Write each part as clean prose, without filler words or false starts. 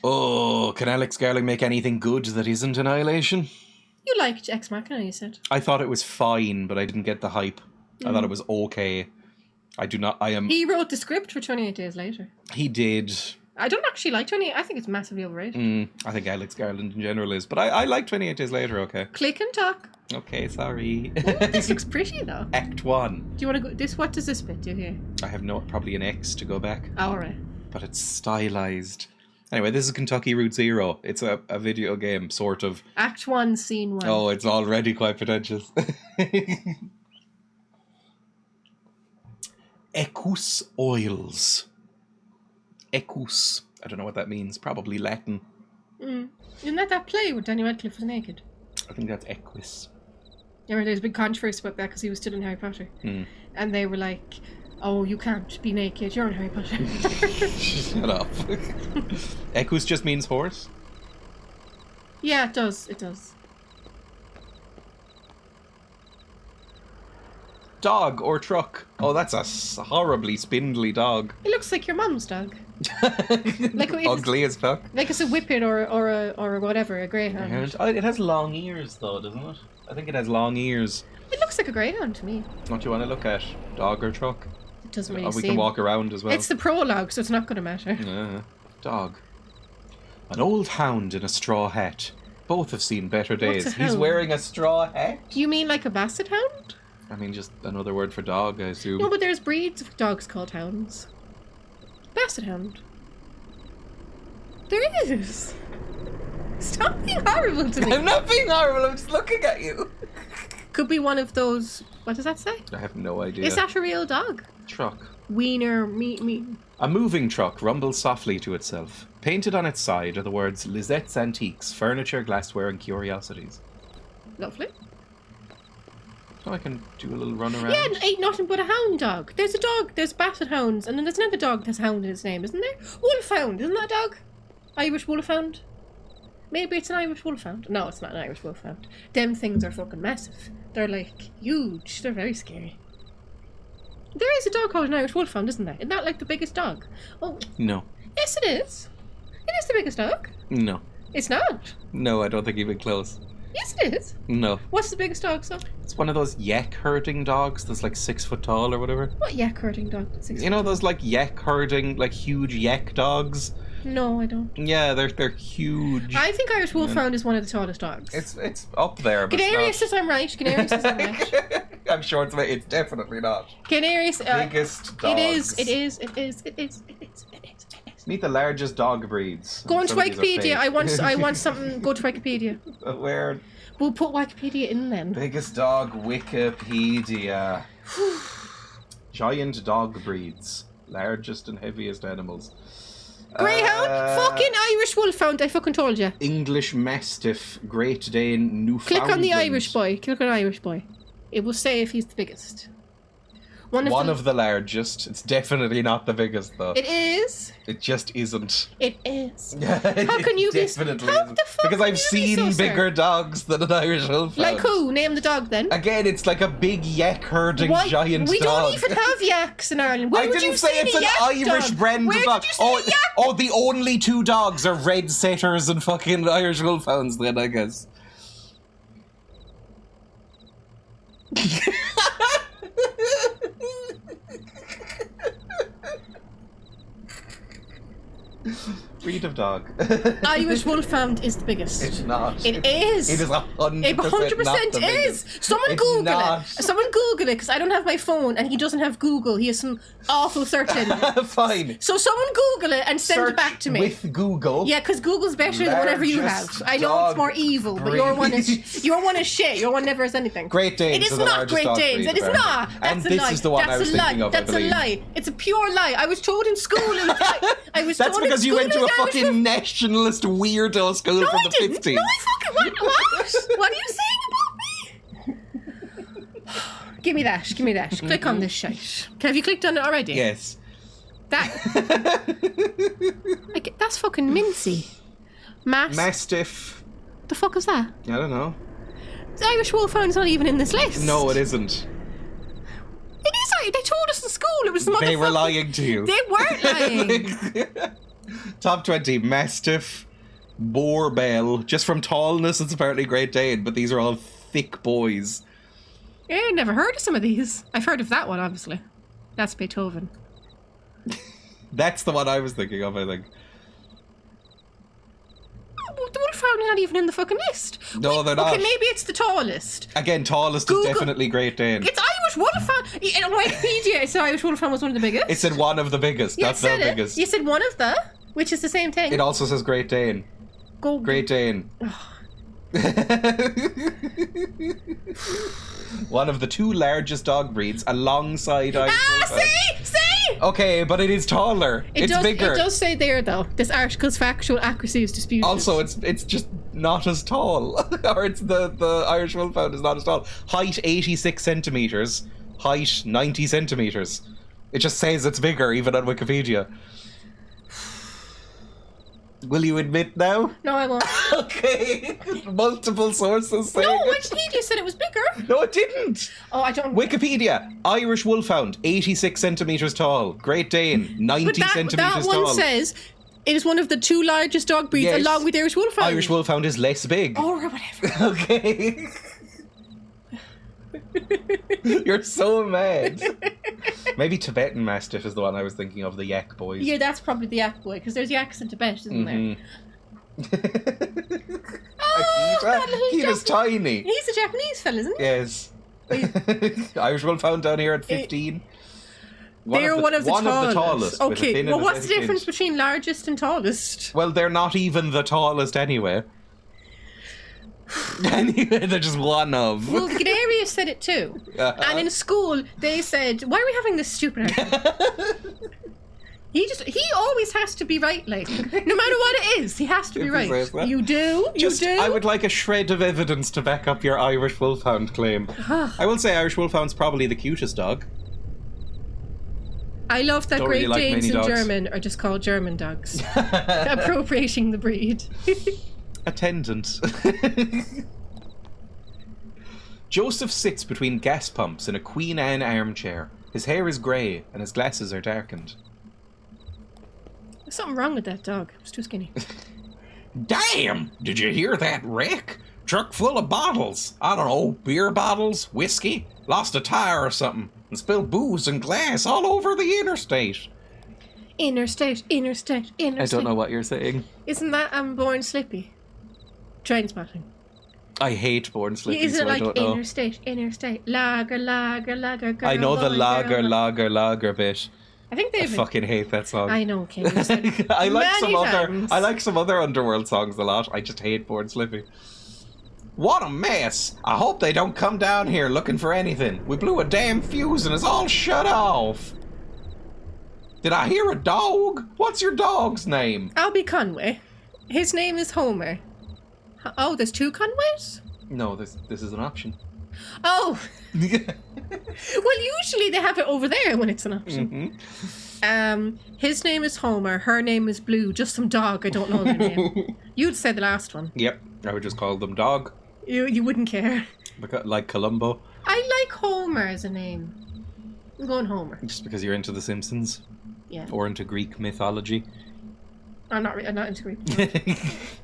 Oh, can Alex Garland make anything good that isn't Annihilation? You liked Ex Machina, you said. I thought it was fine, but I didn't get the hype. I thought it was okay. He wrote the script for 28 Days Later. He did. I don't actually like 28. I think it's massively overrated. I think Alex Garland in general is, but I like 28 Days Later, okay. Click and talk. Okay, sorry. Ooh, this looks pretty though. Act 1. Do you want to go? What does this bit do here? I have probably an X to go back. Oh, alright. But it's stylized. Anyway, this is Kentucky Route Zero. It's a video game, sort of. Act 1, Scene 1. Oh, it's already quite pretentious. Equus oils. Equus. I don't know what that means. Probably Latin. Isn't that play where Daniel Radcliffe was naked? I think that's Equus. Yeah, there's a big controversy about that because he was still in Harry Potter. And they were like, oh, you can't be naked. You're in Harry Potter. Shut up. Equus just means horse? Yeah, it does. It does. Dog or truck. Oh, that's a horribly spindly dog. It looks like your mum's dog. Like ugly as fuck. Like it's a whippet or a whatever, a greyhound. It has long ears though, doesn't it? I think it has long ears. It looks like a greyhound to me. What do you want to look at? Dog or truck? It doesn't really We can walk around as well. It's the prologue, so it's not going to matter. Yeah. Dog. An old hound in a straw hat. Both have seen better days. What's a He's hound? wearing a straw hat? Do you mean like a basset hound? I mean, just another word for dog, I assume. No, but there's breeds of dogs called hounds. Basset hound. There is. Stop being horrible to me. I'm not being horrible, I'm just looking at you. Could be one of those. What does that say? I have no idea. Is that a real dog? Truck. Wiener, meat. A moving truck rumbles softly to itself. Painted on its side are the words Lizette's Antiques, Furniture, Glassware and Curiosities. Lovely. So I can do a little run around. Yeah, and ain't nothing but a hound dog. There's a dog, there's basset hounds, and then there's another dog that has hound in its name, isn't there? Wolfhound, isn't that a dog? Irish wolfhound? Maybe it's an Irish wolfhound. No, it's not an Irish wolfhound. Them things are fucking massive. They're like huge. They're very scary. There is a dog called an Irish wolfhound, isn't there? Isn't that like the biggest dog? Oh. No. Yes, it is. It is the biggest dog. No. It's not. No, I don't think even close. Yes, it is. No. What's the biggest dog, so? It's one of those yak herding dogs that's like 6 foot tall or whatever. What yak herding dog? You know those like yak herding, like huge yak dogs? No, I don't. Yeah, they're huge. I think Irish Wolfhound is one of the tallest dogs. It's up there, but Canarius says I'm right. Canarius says I'm right. I'm sure it's definitely not. Canarius. Biggest dogs. It is. Meet the largest dog breeds. Go on to Some of these are Wikipedia. fake. I want something. Go to Wikipedia. Where? We'll put Wikipedia in then. Biggest dog Wikipedia. Giant dog breeds. Largest and heaviest animals. Greyhound? Fucking Irish Wolfhound, I fucking told you. English Mastiff, Great Dane, Newfoundland. Click on the Irish boy. Click on Irish boy. It will say if he's the biggest. One of the largest. It's definitely not the biggest, though. It is. It just isn't. It is. How can you be? Definitely How isn't. the fuck Because can I've you be seen so bigger certain? dogs than an Irish Wolfhound. Like who? Name the dog then. Again, it's like a big yak herding giant we dog. don't even have yaks in Ireland. Where I would didn't you say see it's a an yak Irish dog? brand Where of dog. did you see a yak? Oh, the only two dogs are red setters and fucking Irish Wolfhounds then, I guess. Breed of dog. Irish Wolfhound is the biggest. It's not. It is. It is 100%. It 100% not the is. biggest. Someone It's Google not. it. Someone Google it because I don't have my phone and he doesn't have Google. He has some awful search engine. Fine. So someone Google it and send Search it back to me. with Google. Yeah, because Google's better than whatever you have. Largest I know it's dog more evil, but your one is breed. shit. Your one never has anything. Great Danes. It is are the not largest Great dog Danes. breed, It is apparently. not. That's And a this lie. is the one That's I was a lie. thinking of, That's I believe. a lie. It's a pure lie. I was told in school it was I was That's told because in you went to school a it was fucking nationalist weirdo school No, from I the didn't. 50s. No, I fucking what? What are you saying about me? Give me that. Give me that. Click on this shite. Have you clicked on it already? Yes. That. That's fucking mincy. Mastiff. The fuck is that? I don't know. The Irish Wolfhound's not even in this list. No, it isn't. It is. They told us in school it was the motherfucking... They were lying to you. They weren't lying. Top 20, Mastiff, Boar Bell. Just from tallness, it's apparently Great Dane, but these are all thick boys. Yeah, I never heard of some of these. I've heard of that one, obviously. That's Beethoven. That's the one I was thinking of, I think. Oh, the Wolfhound is not even in the fucking list. No, they're not. Okay, maybe it's the tallest. Again, tallest Google. is definitely Great Dane. It's Irish Wolfhound. On Wikipedia, it said Irish Wolfhound was one of the biggest. It said one of the biggest, not the biggest. You said one of the, which is the same thing. It also says Great Dane. Go. Great Dane. One of the 2 largest dog breeds alongside Irish Wolfhound. See? Okay, but it is taller. It's bigger. It does say there, though. This article's factual accuracy is disputed. Also, it's just not as tall. Or it's the Irish Wolfhound is not as tall. Height 86 centimetres. Height 90 centimetres. It just says it's bigger, even on Wikipedia. Will you admit now? No, I won't. Okay. Multiple sources saying No, it. Wikipedia said it was bigger. No, it didn't. Oh, I don't... Wikipedia, Irish Wolfhound, 86 centimetres tall. Great Dane, 90 centimetres that tall. one says it is one of the 2 largest dog breeds, Yes. along with Irish Wolfhound. Irish Wolfhound is less big. Oh, whatever. Okay. You're so mad. Maybe Tibetan Mastiff is the one I was thinking of, the Yak boys. Yeah, that's probably the Yak boy, because there's Yaks in Tibet, isn't there? Oh, Akita's tiny. He's a Japanese fella, isn't he? Yes. Irish Wolfhound down here at 15. They're one of the tallest. with a Okay, thin well, and what's the aesthetic difference inch. between largest and tallest? Well, they're not even the tallest anyway. Anyway, they're just one of. Well, Gdaria said it too. And in school, they said, why are we having this stupid argument? He always has to be right, like, no matter what it is, he has to be right. You do? I would like a shred of evidence to back up your Irish Wolfhound claim. I will say Irish Wolfhound's probably the cutest dog. I love that Don't Great really like Danes many in dogs. German are just called German dogs. Appropriating the breed. Attendant. Joseph sits between gas pumps in a Queen Anne armchair. His hair is grey and his glasses are darkened. There's something wrong with that dog. It's too skinny. Damn! Did you hear that wreck? Truck full of bottles. I don't know, beer bottles, whiskey, lost a tire or something, and spilled booze and glass all over the interstate. Interstate. I don't know what you're saying. Isn't that Born Slippy? Trainspotting. I hate Born Slippy, Isn't so it like I don't know. interstate, lager, girl, I know the boy, lager, girl. lager bit. I think I they've. fucking hate that song. I know, King. You've said it I many times. like some other Underworld songs a lot. I just hate Born Slippy. What a mess! I hope they don't come down here looking for anything. We blew a damn fuse and it's all shut off. Did I hear a dog? What's your dog's name? Albie Conway. His name is Homer. Oh, there's 2 Conways? No, this is an option. Oh. Well, usually they have it over there when it's an option. His name is Homer. Her name is Blue. Just some dog. I don't know their name. You'd say the last one. Yep, I would just call them dog. You wouldn't care. Like Columbo. I like Homer as a name. I'm going Homer. Just because you're into The Simpsons. Yeah. Or into Greek mythology. I'm not into Greek.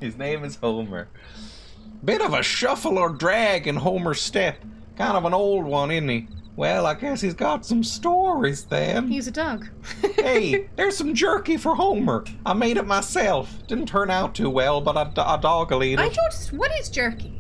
His name is Homer. Bit of a shuffle or drag in Homer's step. Kind of an old one, isn't he? Well, I guess he's got some stories then. He's a dog. Hey, there's some jerky for Homer. I made it myself. Didn't turn out too well, but a dog will eat it. What is jerky?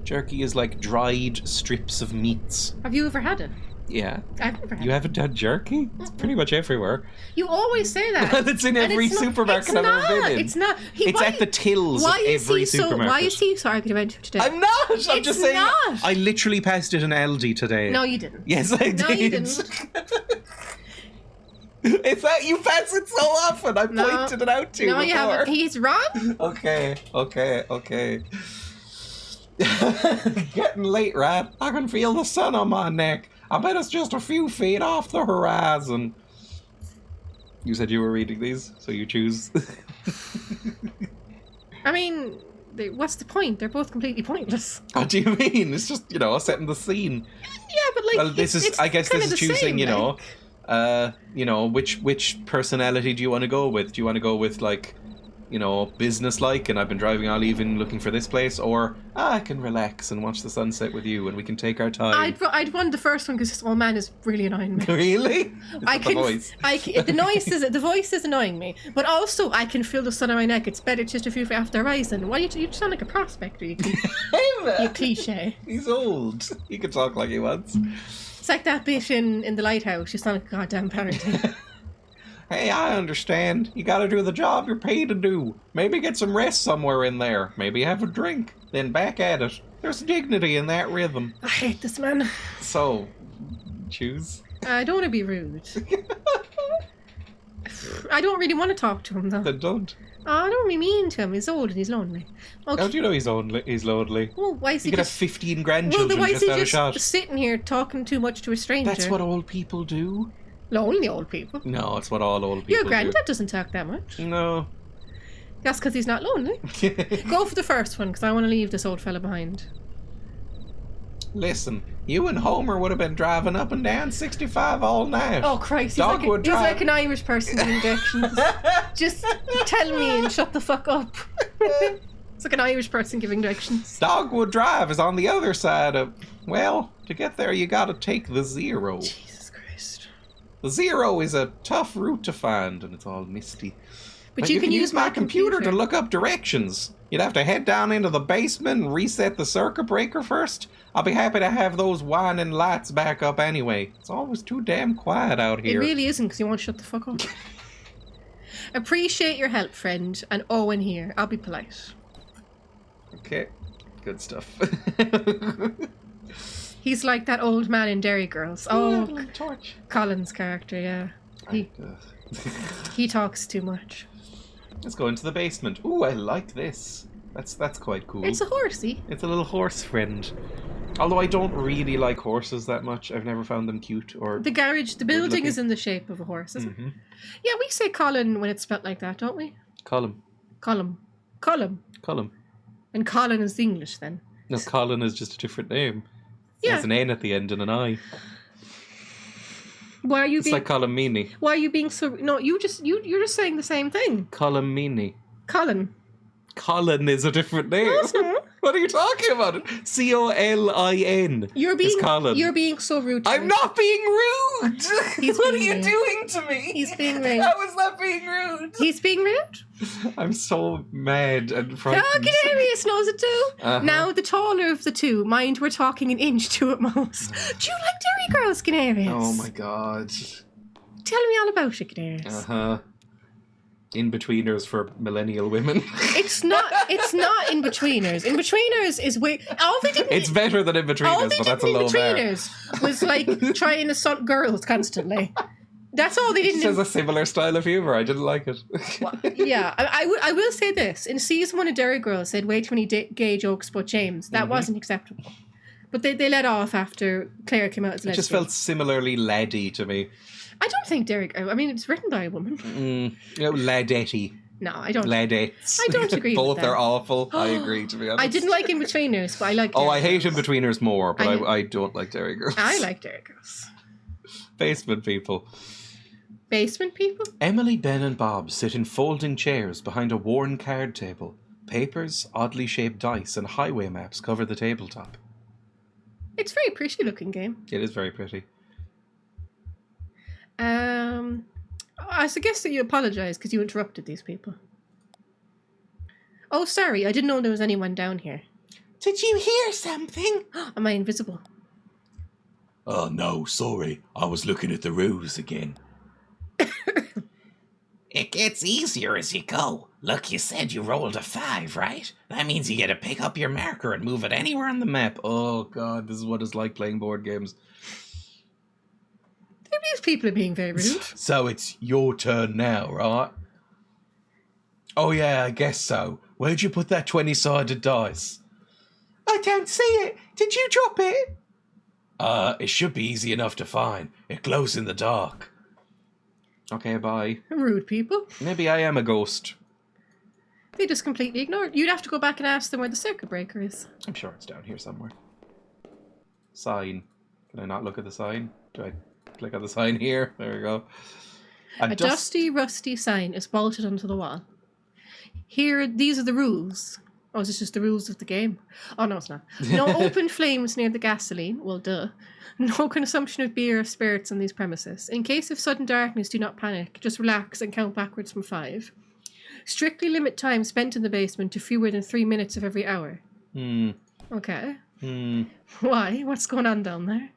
Jerky is like dried strips of meats. Have you ever had it? Yeah. I've never had You it. haven't had jerky? It's pretty much everywhere. You always say that. Well, it's in every supermarket I've ever been in. It's not. It's at the tills of every supermarket. Why is he so argumentative today? I'm not! I'm just saying. not. I literally passed it in Aldi today. No, you didn't. Yes, I did. No, you didn't. It's that you pass it so often. I pointed it out to you. No, you before. haven't. He's wrong. Okay. Getting late, Rat. I can feel the sun on my neck. I bet it's just a few feet off the horizon. You said you were reading these, so you choose. I mean, what's the point? They're both completely pointless. What do you mean? It's just, setting the scene. Yeah, but Well, I guess this is choosing, You know, which personality do you want to go with? Do you want to go with, like, you know, business-like, and I've been driving all evening looking for this place, or I can relax and watch the sunset with you, and we can take our time? I'd want the first one because this old man is really annoying me. Really? The voice. The voice is annoying me, but also I can feel the sun on my neck. It's better just a few feet after the horizon. Why you sound like a prospector? You cliche. He's old. He can talk like he wants. It's like that bit in the lighthouse. You sound like a goddamn parenting. Hey, I understand. You gotta do the job you're paid to do. Maybe get some rest somewhere in there. Maybe have a drink. Then back at it. There's dignity in that rhythm. I hate this man. So, choose. I don't want to be rude. I don't really want to talk to him, though. Then don't. I don't really mean to him. He's old and he's lonely. Okay. How do you know he's lonely? Well, why is he could have 15 grandchildren why is just he out of shot. sitting here talking too much to a stranger? That's what old people do. Lonely old people. No, it's what all old people Your granddad doesn't talk that much. No. That's because he's not lonely. Go for the first one, because I want to leave this old fella behind. Listen, you and Homer would have been driving up and down 65 all night. Oh, Christ. Dog He's like an Irish person giving directions. Just tell me and shut the fuck up. It's like an Irish person giving directions. Dogwood Drive is on the other side of... Well, to get there you gotta take the Zero. Jesus Christ. The Zero is a tough route to find, and it's all misty. But you can use my computer to look up directions. You'd have to head down into the basement and reset the circuit breaker first. I'll be happy to have those whining lights back up anyway. It's always too damn quiet out here. It really isn't, because you won't shut the fuck up. Appreciate your help, friend. And Owen here. I'll be polite. Okay. Good stuff. He's like that old man in Dairy Girls. Oh, torch. Colin's character, yeah. He talks too much. Let's go into the basement. Ooh, I like this. That's quite cool. It's a horsey. It's a little horse friend. Although I don't really like horses that much. I've never found them cute or... The building is in the shape of a horse, isn't it? Yeah, we say Colin when it's spelled like that, don't we? Colin. And Colin is English then. No, Colin is just a different name. Yeah. There's an N at the end and an I. Why are you It's like Colin Meaney. Why are you being so... No, you're just saying the same thing. Colin Meaney. Colin. Colin is a different name. No, it's not. What are you talking about? Colin. You're being Colin. You're being so rude to I'm me. not being rude. What are you rude. doing to me? He's being rude. I was not being rude. He's being rude? I'm so mad and frightened. Oh, Canarius knows it too. Uh-huh. Now, the taller of the two, mind we're talking an inch two at most. Do you like Dairy Girls, Canarius? Oh my god. Tell me all about it, Canarius. Uh-huh. In-betweeners for millennial women. It's not in-betweeners. In-betweeners is where... All they did... It's better than in-betweeners, but that's a low bar. In-betweeners was like trying to assault girls constantly. That's all they didn't... It has a similar style of humour. I didn't like it. Well, yeah, I will say this. In season 1 of Dairy Girls, said way too many gay jokes about James. That wasn't acceptable. But they let off after Claire came out as lesbian. It just felt similarly laddie to me. I don't think I mean, it's written by a woman. Ladetti. No, I don't. Ladettes. I don't agree Both with that. are awful. I agree, to be honest. I didn't like In-Betweeners, but I like I Dairy hate Girls. In-Betweeners more, but I don't like Dairy Girls. I like Dairy Girls. Basement people. Basement people? Emily, Ben and Bob sit in folding chairs behind a worn card table. Papers, oddly shaped dice and highway maps cover the tabletop. It's a very pretty looking game. It is very pretty. I suggest that you apologise because you interrupted these people. Oh, sorry, I didn't know there was anyone down here. Did you hear something? Am I invisible? Oh no, sorry. I was looking at the rules again. It gets easier as you go. Look, you said you rolled a 5, right? That means you get to pick up your marker and move it anywhere on the map. Oh god, this is what it's like playing board games. These people are being very rude. So it's your turn now, right? Oh yeah, I guess so. Where'd you put that 20-sided dice? I don't see it. Did you drop it? It should be easy enough to find. It glows in the dark. Okay, bye. Rude people. Maybe I am a ghost. They just completely ignored. You'd have to go back and ask them where the circuit breaker is. I'm sure it's down here somewhere. Sign. Can I not look at the sign? Do I Click on the sign here. There we go. A dusty, rusty sign is bolted onto the wall. Here, these are the rules. Oh, is this just the rules of the game? Oh, no, it's not. No open flames near the gasoline. Well, duh. No consumption of beer or spirits on these premises. In case of sudden darkness, do not panic. Just relax and count backwards from 5. Strictly limit time spent in the basement to fewer than 3 minutes of every hour. Okay. Why? What's going on down there?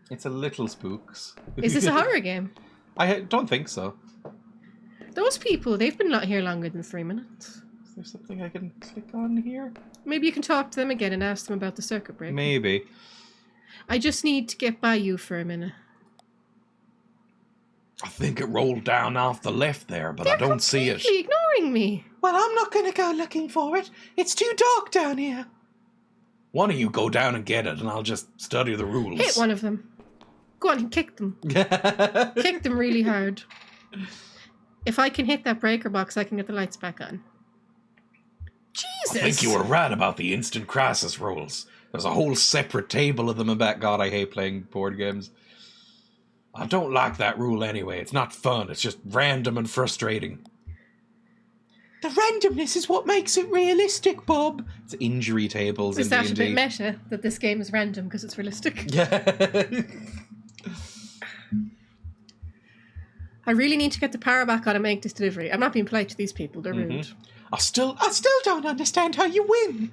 It's a little spooks. Is this a horror game? I don't think so. Those people, they've been not here longer than 3 minutes. Is there something I can click on here? Maybe you can talk to them again and ask them about the circuit breaker. Maybe. I just need to get by you for a minute. I think it rolled down off the left there, but I don't see it. They're completely ignoring me. Well, I'm not going to go looking for it. It's too dark down here. One of you go down and get it, and I'll just study the rules. Hit one of them. Go on, kick them. Kick them really hard. If I can hit that breaker box, I can get the lights back on. Jesus! I think you were right about the instant crisis rules. There's a whole separate table of them in back. God, I hate playing board games. I don't like that rule anyway. It's not fun. It's just random and frustrating. The randomness is what makes it realistic, Bob. It's injury tables Is in that a D&D. bit meta, that this game is random because it's realistic? Yeah. I really need to get the power back on and make this delivery. I'm not being polite to these people. They're rude. I still don't understand how you win.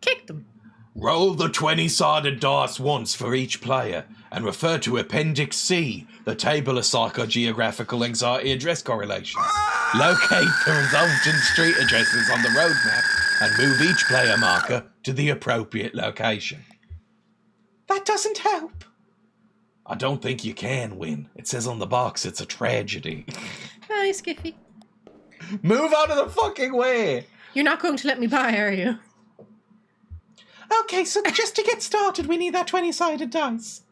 Kick them. Roll the 20-sided dice once for each player and refer to Appendix C, the table of psychogeographical anxiety address correlation. Locate the resultant street addresses on the road map and move each player marker to the appropriate location. That doesn't help. I don't think you can win. It says on the box it's a tragedy. Hi, Skiffy. Move out of the fucking way! You're not going to let me by, are you? Okay, so just to get started, we need that 20-sided dice.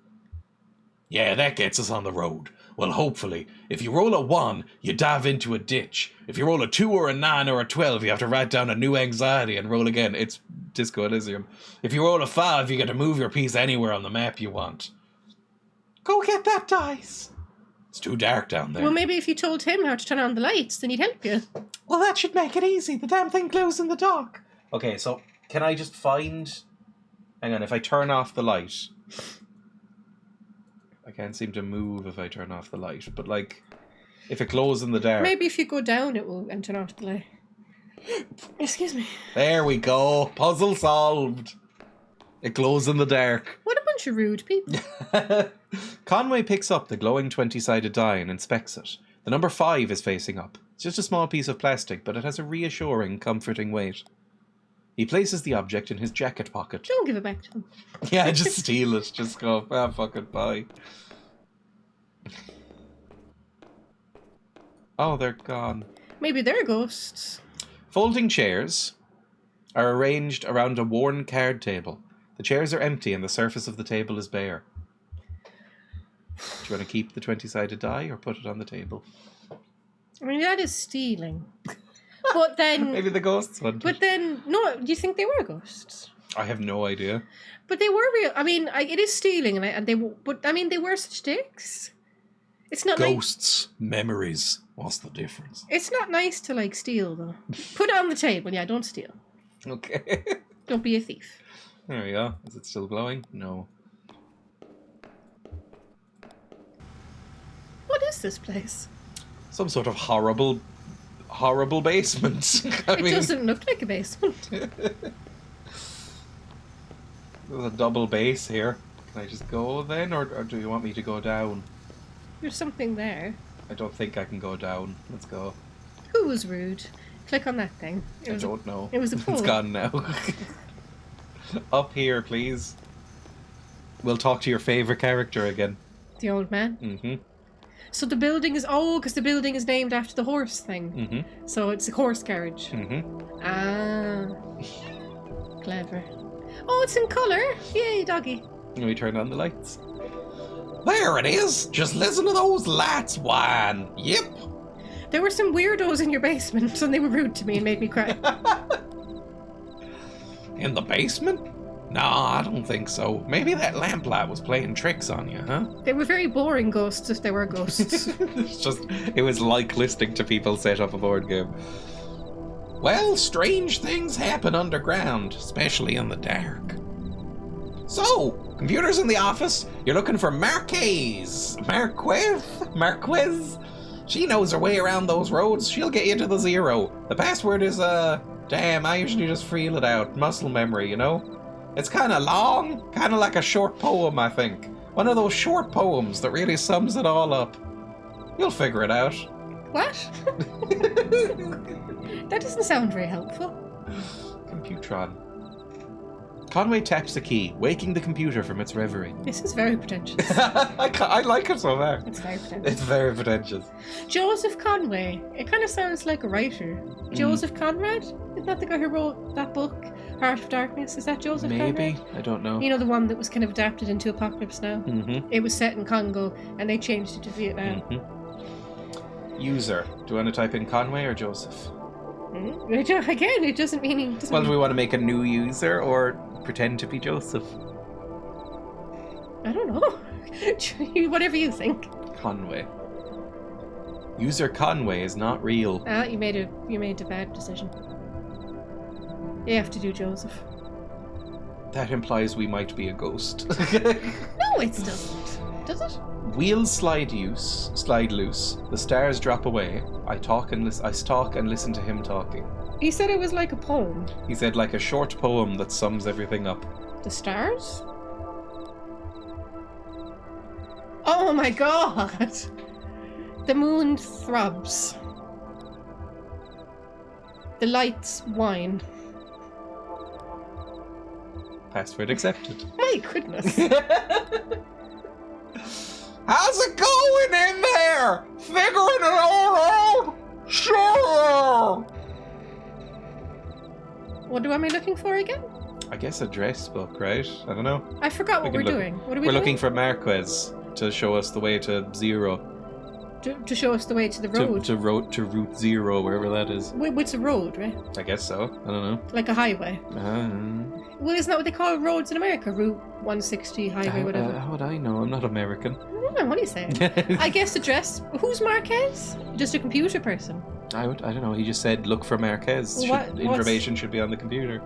Yeah, that gets us on the road. Well, hopefully. If you roll a 1, you dive into a ditch. If you roll a 2 or a 9 or a 12, you have to write down a new anxiety and roll again. It's Disco Elysium. If you roll a 5, you get to move your piece anywhere on the map you want. Go get that dice. It's too dark down there. Well, maybe if you told him how to turn on the lights, then he'd help you. Well, that should make it easy. The damn thing glows in the dark. Okay, so can I just find... Hang on, if I turn off the light... I can't seem to move if I turn off the light, but like, if it glows in the dark... Maybe if you go down, it will and turn off the light. Excuse me. There we go. Puzzle solved. It glows in the dark. What a bunch of rude people. Conway picks up the glowing 20-sided die and inspects it. The number 5 is facing up. It's just a small piece of plastic, but it has a reassuring, comforting weight. He places the object in his jacket pocket. Don't give it back to him. Yeah, just steal it. Just go, fuck it, bye. Oh, they're gone. Maybe they're ghosts. Folding chairs are arranged around a worn card table. The chairs are empty and the surface of the table is bare. Do you want to keep the 20-sided die or put it on the table? I mean, that is stealing. But then... Maybe the ghosts wanted. But then, no, do you think they were ghosts? I have no idea. But they were real. I mean, it is stealing, and they were such dicks. It's not Ghosts, memories. What's the difference? It's not nice to, like, steal, though. Put it on the table. Yeah, don't steal. Okay. Don't be a thief. There we go. Is it still glowing? No. What is this place? Some sort of horrible basement. It doesn't look like a basement. There's a double base here. Can I just go then, or do you want me to go down? There's something there. I don't think I can go down. Let's go. Who was rude? Click on that thing. I don't know. It was a It's pole. gone now. Up here, please. We'll talk to your favourite character again. The old man. Mm-hmm. So the building is... Oh, because the building is named after the horse thing. Mm-hmm. So it's a horse carriage. Mm-hmm. Ah. Clever. Oh, it's in colour. Yay, doggy. Can we turn on the lights? There it is. Just listen to those lights whine. Yep. There were some weirdos in your basement and they were rude to me and made me cry. In the basement? No, I don't think so. Maybe that lamplight was playing tricks on you, huh? They were very boring ghosts if they were ghosts. It was like listening to people set up a board game. Well, strange things happen underground, especially in the dark. So, computers in the office, you're looking for Marquez. Marquez? She knows her way around those roads. She'll get you to the 0. The password is, damn, I usually just feel it out. Muscle memory, you know? It's kind of long, kind of like a short poem, I think. One of those short poems that really sums it all up. You'll figure it out. What? That doesn't sound very helpful. Computron. Conway taps the key, waking the computer from its reverie. This is very pretentious. I like it so far. It's very pretentious. It's very pretentious. Joseph Conway. It kind of sounds like a writer. Joseph Conrad? Isn't that the guy who wrote that book, Heart of Darkness? Is that Joseph Maybe. Conrad? I don't know. You know, the one that was kind of adapted into Apocalypse Now? Mm-hmm. It was set in Congo, and they changed it to Vietnam. Mm-hmm. User. Do you want to type in Conway or Joseph? Again, it doesn't mean... Well, do we want to make a new user or pretend to be Joseph? I don't know. Whatever you think. Conway. User Conway is not real. You made a bad decision. You have to do Joseph. That implies we might be a ghost. No, it doesn't. Does it? Wheels slide loose. The stars drop away. I stalk and listen to him talking. He said it was like a poem. He said like a short poem that sums everything up. The stars? Oh my god! The moon throbs. The lights whine. Password accepted. My goodness. How's it going in there? Figuring it all out? Sure. What am I looking for again? I guess address book, right? I don't know. I forgot what we're doing. What are we We're doing? looking for Marquez to show us the way to 0. To show us the way to the road. To route 0, wherever that is. It's a road, right? I guess so. I don't know. Like a highway. Well, isn't that what they call roads in America? Route 160, highway, whatever. How would I know? I'm not American. I don't know, what are you saying? I guess address. Who's Marquez? Just a computer person. I don't know. He just said look for Marquez. Information should be on the computer.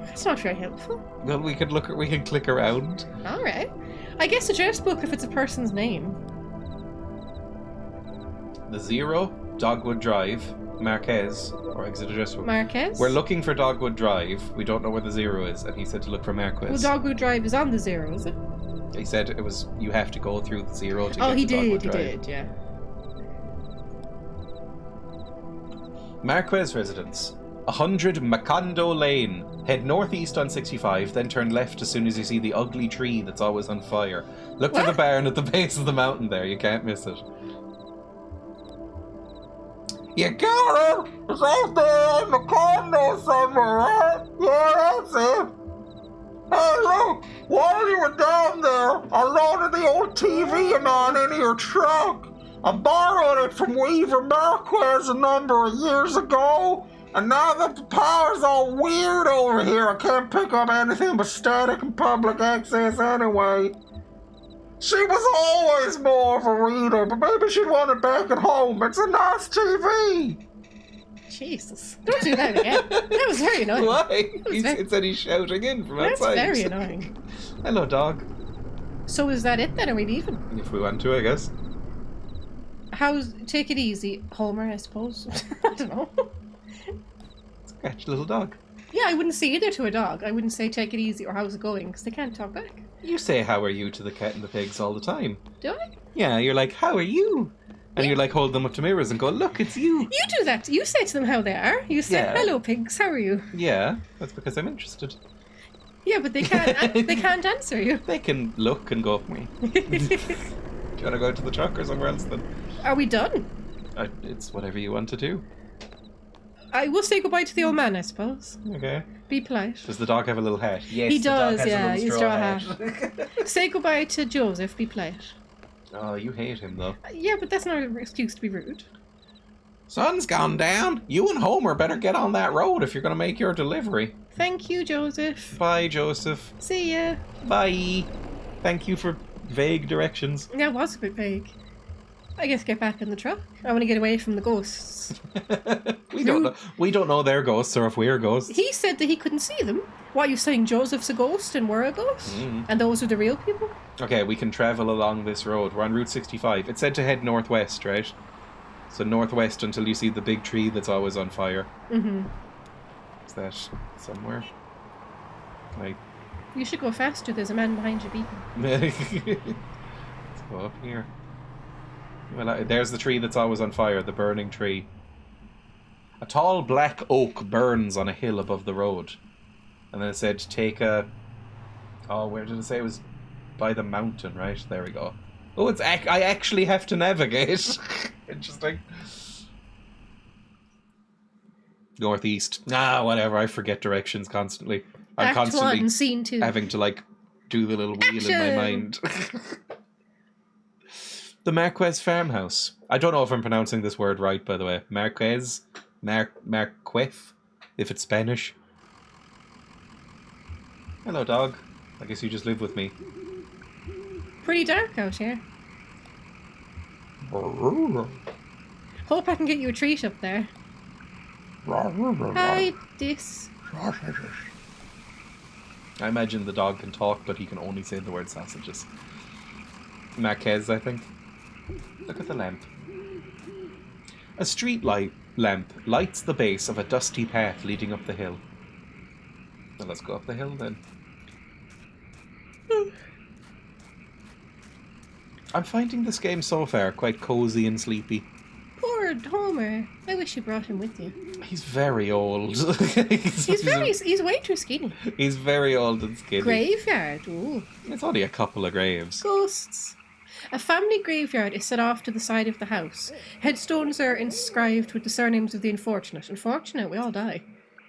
That's not very helpful. Well, we can click around. All right. I guess address book if it's a person's name. The 0, Dogwood Drive, Marquez, or exit address book. Marquez? We're looking for Dogwood Drive. We don't know where the 0 is, and he said to look for Marquez. Well, Dogwood Drive is on the 0, is it? He said it was you have to go through the 0 to get to Dogwood Drive. He did, yeah. Marquez residence. 100 Macondo Lane. Head northeast on 65, then turn left as soon as you see the ugly tree that's always on fire. Look for the barn at the base of the mountain there. You can't miss it. You got it! It's out there in the condo somewhere, right? Yeah, that's it. Hey, look! While you were down there, I loaded the old TV and on into your truck. I borrowed it from Weaver Marquez a number of years ago, and now that the power's all weird over here, I can't pick up anything but static and public access anyway. She was always more of a reader, but maybe she'd want it back at home. It's a nice TV. Jesus. Don't do that again. That was very annoying. Why? It said he's shouting in from outside. That's very annoying. Hello, dog. So is that it then? Are we leaving? If we want to, I guess. Take it easy, Homer, I suppose. I don't know. Scratch little dog. Yeah, I wouldn't say either to a dog. I wouldn't say take it easy or how's it going, because they can't talk back. You say how are you to the cat and the pigs all the time. Do I? Yeah, you're like, how are you? And you like hold them up to mirrors and go, look, it's you. You do that. You say to them how they are. You say, hello pigs, how are you? Yeah, that's because I'm interested. Yeah, but they can't they can't answer you. They can look and go, me. Do you want to go to the truck or somewhere else then? Are we done? It's whatever you want to do. I will say goodbye to the old man, I suppose. Okay. Be polite. Does the dog have a little hat? Yes, he the dog does, has yeah, a little his straw hat. Say goodbye to Joseph, be polite. Oh, you hate him though. Yeah, but that's not an excuse to be rude. Sun's gone down. You and Homer better get on that road if you're going to make your delivery. Thank you, Joseph. Bye, Joseph. See ya. Bye. Thank you for vague directions. That was a bit vague. I guess get back in the truck. I want to get away from the ghosts. We don't know they're ghosts or if we're ghosts. He said that he couldn't see them. What, are you saying Joseph's a ghost and we're a ghost? And those are the real people? Okay, we can travel along this road. We're on Route 65. It said to head northwest, right? So northwest until you see the big tree that's always on fire. Mm-hmm. Is that somewhere? Can You should go faster. There's a man behind you beeping. Let's go up here. Well, there's the tree that's always on fire, the burning tree. A tall black oak burns on a hill above the road. And then it said, take a... Oh, where did it say? It was by the mountain, right? There we go. Oh, it's I actually have to navigate. Interesting. Northeast. Whatever. I forget directions constantly. I'm Act constantly 1, Scene 2. having to, like, do the little wheel in my Action! mind. The Marquez farmhouse. I don't know if I'm pronouncing this word right, by the way. Marquez? Marquez? If it's Spanish. Hello, dog. I guess you just live with me. Pretty dark out here. Hope I can get you a treat up there. Hi, this. I imagine the dog can talk, but he can only say the word sausages. Marquez, I think. Look at the lamp. A street lamp lights the base of a dusty path leading up the hill. Well, let's go up the hill then. I'm finding this game so far quite cozy and sleepy. Poor Homer. I wish you brought him with you. He's very old. He's way too skinny. He's very old and skinny. Graveyard. Ooh. It's only a couple of graves. Ghosts. A family graveyard is set off to the side of the house. Headstones are inscribed with the surnames of the unfortunate. Unfortunate, we all die.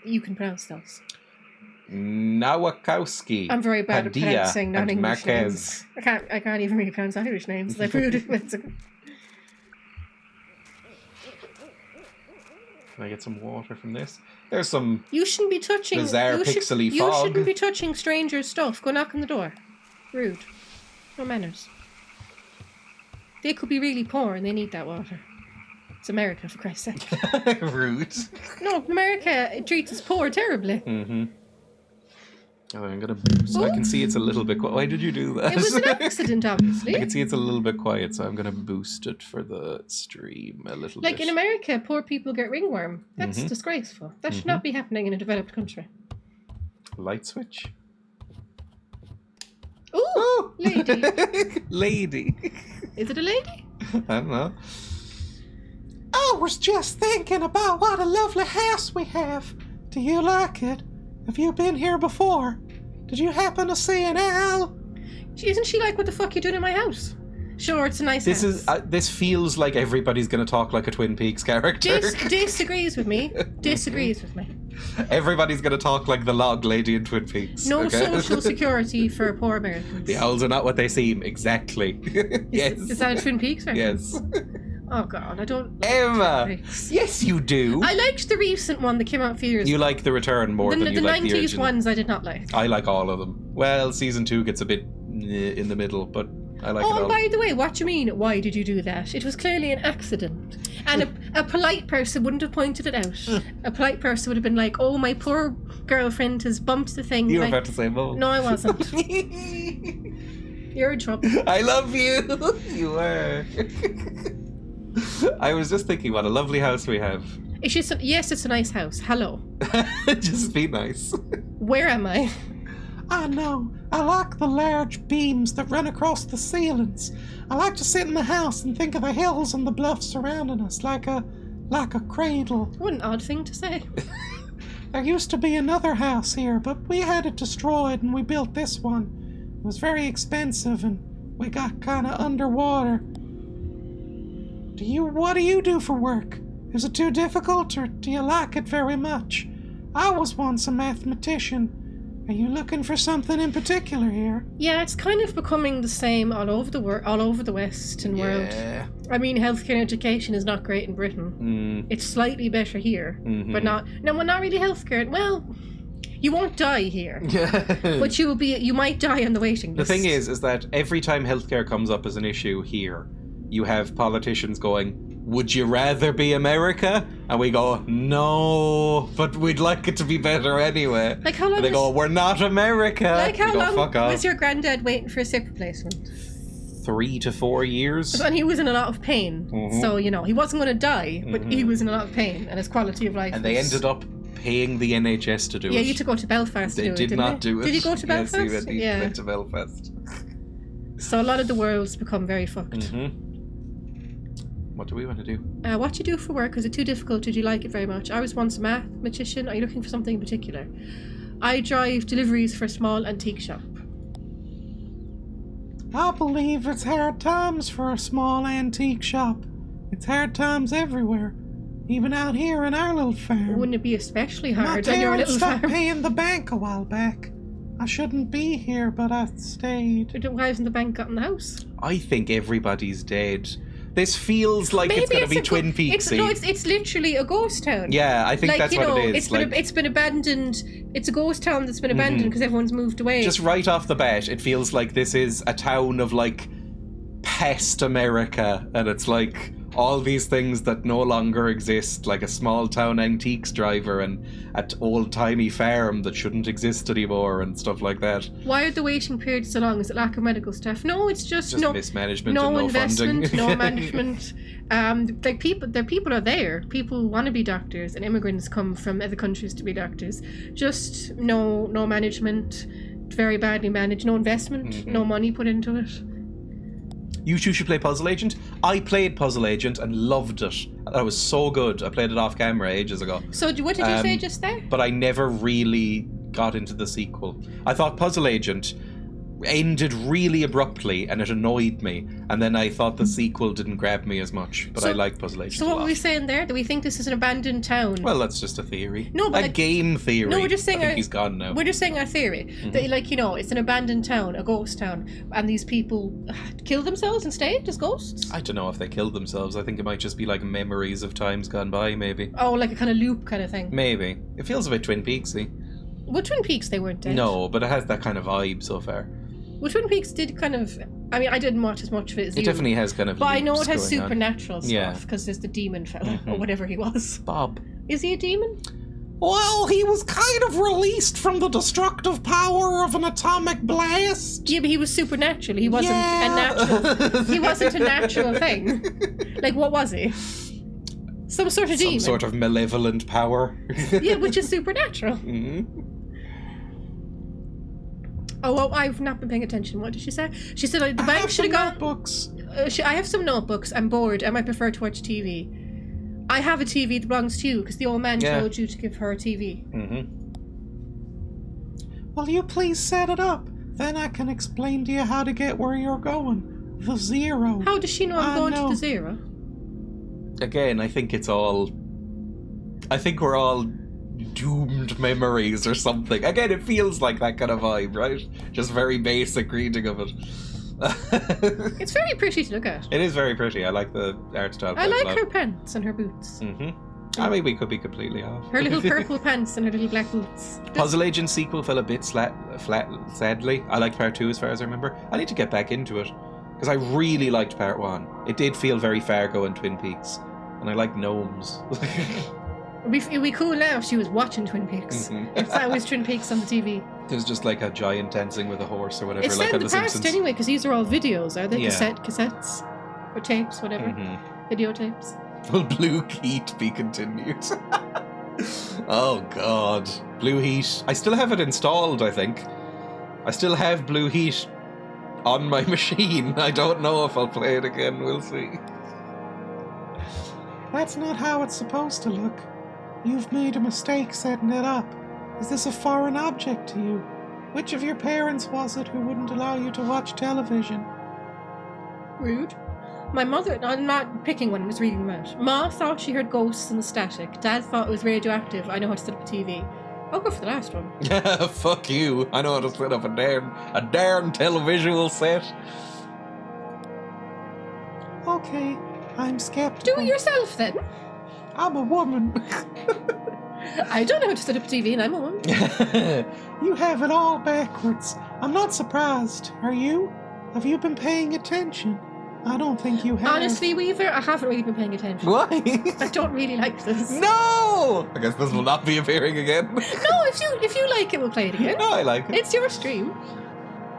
You can pronounce those. Nowakowski. I'm very bad at Padilla, pronouncing and non-English Marquez. names. I can't even really pronounce Irish names. I've heard it. Can I get some water from this? There's some You shouldn't be touching. bizarre pixely You fog. shouldn't be touching strangers' stuff. Go knock on the door. Rude. No manners. They could be really poor and they need that water. It's America, for Christ's sake. Rude. No, America treats us poor terribly. Mm-hmm. Oh, I'm gonna boost. I can see it's a little bit quiet. Why did you do that? It was an accident, obviously. I can see it's a little bit quiet, so I'm gonna boost it for the stream a little Like bit. in America, poor people get ringworm. That's disgraceful. That should not be happening in a developed country. Light switch. Ooh, Oh! lady. Lady. Is it a lady? I don't know. I was just thinking about what a lovely house we have. Do you like it? Have you been here before? Did you happen to see an owl? Isn't she like, what the fuck you doing in my house? Sure, it's a nice This house. is this feels like everybody's gonna talk like a Twin Peaks character. Disagrees with me. Disagrees with me. Everybody's gonna talk like the log lady in Twin Peaks. No okay? social security for poor Americans. The owls are not what they seem. Exactly. Yes. Is that a Twin Peaks reference? Yes. Oh god, I don't like Emma. Twin Peaks. Yes, you do. I liked the recent one that came out a few years You ago. like the return more The than you like the 90s original. ones I did not like. I like all of them. Well, season 2 gets a bit in the middle, but I like it Oh, all. and by the way, what do you mean, why did you do that? It was clearly an accident. And a polite person wouldn't have pointed it out. A polite person would have been like, oh, my poor girlfriend has bumped the thing. You were Like, about to say Mo. no, I wasn't. You're in trouble. I love you. You were. I was just thinking what a lovely house we have. It's just, yes, it's a nice house. Hello. Just be nice. Where am I? I know. I like the large beams that run across the ceilings. I like to sit in the house and think of the hills and the bluffs surrounding us like a cradle. What an odd thing to say. There used to be another house here, but we had it destroyed and we built this one. It was very expensive and we got kind of underwater. What do you do for work? Is it too difficult or do you like it very much? I was once a mathematician. Are you looking for something in particular here? Yeah, it's kind of becoming the same all over the Western world. Yeah. I mean, healthcare and education is not great in Britain. It's slightly better here, but not. No, well, not really healthcare. Well, you won't die here, but you might die on the waiting list. The thing is that every time healthcare comes up as an issue here, you have politicians going, "Would you rather be America?" And we go, "No, but we'd like it to be better anyway." Like how long? And they go, "We're not America." Like how we go, long "Fuck off." was your granddad waiting for a hip replacement? 3 to 4 years. And he was in a lot of pain, so he wasn't going to die, but he was in a lot of pain, and his quality of life. And they ended up paying the NHS to do it. Yeah, you had to go to Belfast. They to do did it, not didn't do it. Did you go to Belfast? Yes, he went to Belfast. So a lot of the world's become very fucked. What do we want to do? What do you do for work? Is it too difficult? Did you like it very much? I was once a mathematician. Are you looking for something in particular? I drive deliveries for a small antique shop. I believe it's hard times for a small antique shop. It's hard times everywhere. Even out here in our little farm. Wouldn't it be especially My hard on your parents little stopped farm? paying the bank a while back. I shouldn't be here, but I stayed. Why hasn't the bank gotten the house? I think everybody's dead. This feels like it's going to be Twin Peaksy. It's literally a ghost town. Yeah, I think that's what it is. It's been abandoned. It's a ghost town that's been abandoned because everyone's moved away. Just right off the bat, it feels like this is a town of like pest America, and it's like all these things that no longer exist, like a small town antiques driver and an old timey farm that shouldn't exist anymore and stuff like that. Why are the waiting periods so long? Is it lack of medical staff? No, it's just no mismanagement, no and no investment, funding. no management. Like people are there. People want to be doctors, and immigrants come from other countries to be doctors. Just no management, very badly managed. No investment, no money put into it. You two should play Puzzle Agent. I played Puzzle Agent and loved it. That was so good. I played it off camera ages ago. So what did you say just there? But I never really got into the sequel. I thought Puzzle Agent ended really abruptly and it annoyed me, and then I thought the sequel didn't grab me as much, but I like Puzzle Agent So a what lot. were we saying there? Do we think this is an abandoned town? Well, that's just a theory. No, but a game theory. No, we're just saying I think he's gone now. We're just saying our theory. That, it's an abandoned town, a ghost town, and these people kill themselves and stayed as ghosts? I don't know if they killed themselves. I think it might just be like memories of times gone by, maybe. Oh, like a kind of loop kind of thing. Maybe. It feels a bit Twin Peaksy. Well, Twin Peaks, they weren't dead. No, but it has that kind of vibe so far. Well, Twin Peaks did kind of... I mean, I didn't watch as much of it as you. It definitely has kind of But I know it has loops going on. supernatural Yeah. stuff, because there's the demon fella, or whatever he was. Bob. Is he a demon? Well, he was kind of released from the destructive power of an atomic blast. Yeah, but he was supernatural. He wasn't a natural... He wasn't a natural thing. Like, what was he? Some sort of demon. Some sort of malevolent power. Yeah, which is supernatural. Oh, well, I've not been paying attention. What did she say? She said the bank should have gone... Notebooks. I have some notebooks. I'm bored. I might prefer to watch TV. I have a TV that belongs to you because the old man told you to give her a TV. Will you please set it up? Then I can explain to you how to get where you're going. The zero. How does she know I'm going to the zero? Again, I think it's all... I think we're all doomed memories or something. Again, it feels like that kind of vibe, right? Just very basic reading of it. It's very pretty to look at. It is very pretty. I like the art style. I like her pants and her boots. I mean, we could be completely off. Her little purple pants and her little black boots. Puzzle Agent sequel fell a bit flat, sadly. I liked part 2 as far as I remember. I need to get back into it because I really liked part 1. It did feel very Fargo and Twin Peaks, and I like gnomes. It'd be cool now if she was watching Twin Peaks. If that was Twin Peaks on the TV. There's just like a giant dancing with a horse or whatever, It's like set on in The the past Simpsons. anyway, because these are all videos, are they? Yeah. Cassettes? Or tapes, whatever. Videotapes. Will Blue Heat be continued? Oh god. Blue Heat. I still have it installed, I think. I still have Blue Heat on my machine. I don't know if I'll play it again, we'll see. That's not how it's supposed to look. You've made a mistake setting it up. Is this a foreign object to you? Which of your parents was it who wouldn't allow you to watch television? Rude. My mother, I'm not picking one, I'm just reading them out. Ma thought she heard ghosts in the static. Dad thought it was radioactive. I know how to set up a TV. I'll go for the last one. Fuck you. I know how to set up a darn televisual set. Okay, I'm skeptical. Do it yourself then. I'm a woman. I don't know how to set up a TV and I'm a woman. You have it all backwards. I'm not surprised. Are you? Have you been paying attention? I don't think you have. Honestly, Weaver, I haven't really been paying attention. Why? I don't really like this. No! I guess this will not be appearing again. No, if you like it, we'll play it again. No, I like it. It's your stream.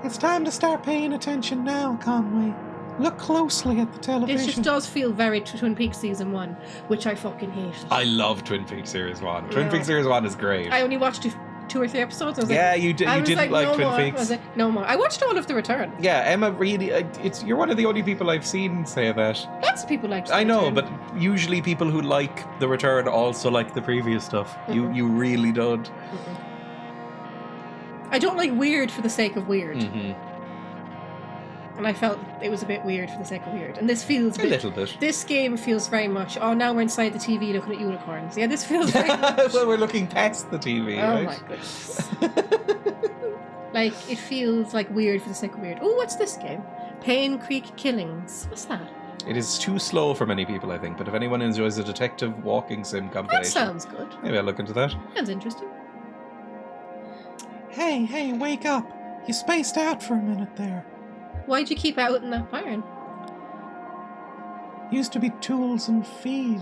It's time to start paying attention now, Conway. Look closely at the television. This just does feel very Twin Peaks Season 1, which I fucking hate. I love Twin Peaks Series 1. Twin No. Peaks Series 1 is great. I only watched 2 or 3 episodes. I was Yeah, like, you didn't like no Twin more. Peaks. I was like, no more. I watched all of The Return. Yeah, Emma really... you're one of the only people I've seen say that. Lots of people liked The I know, Return. but usually people who like The Return also like the previous stuff. You really don't. I don't like weird for the sake of weird. Mm-hmm. And I felt it was a bit weird for the sake of weird. And this feels A little bit. This game feels very much, oh, now we're inside the TV looking at unicorns. Yeah, this feels very much... Well, we're looking past the TV, Oh right? my goodness. Like, it feels like weird for the sake of weird. Oh, what's this game? Payne Creek Killings. What's that? It is too slow for many people, I think, but if anyone enjoys a detective walking sim That compilation, sounds good. maybe I'll look into that. Sounds interesting. Hey, wake up. You spaced out for a minute there. Why'd you keep out in that barn? Used to be tools and feed,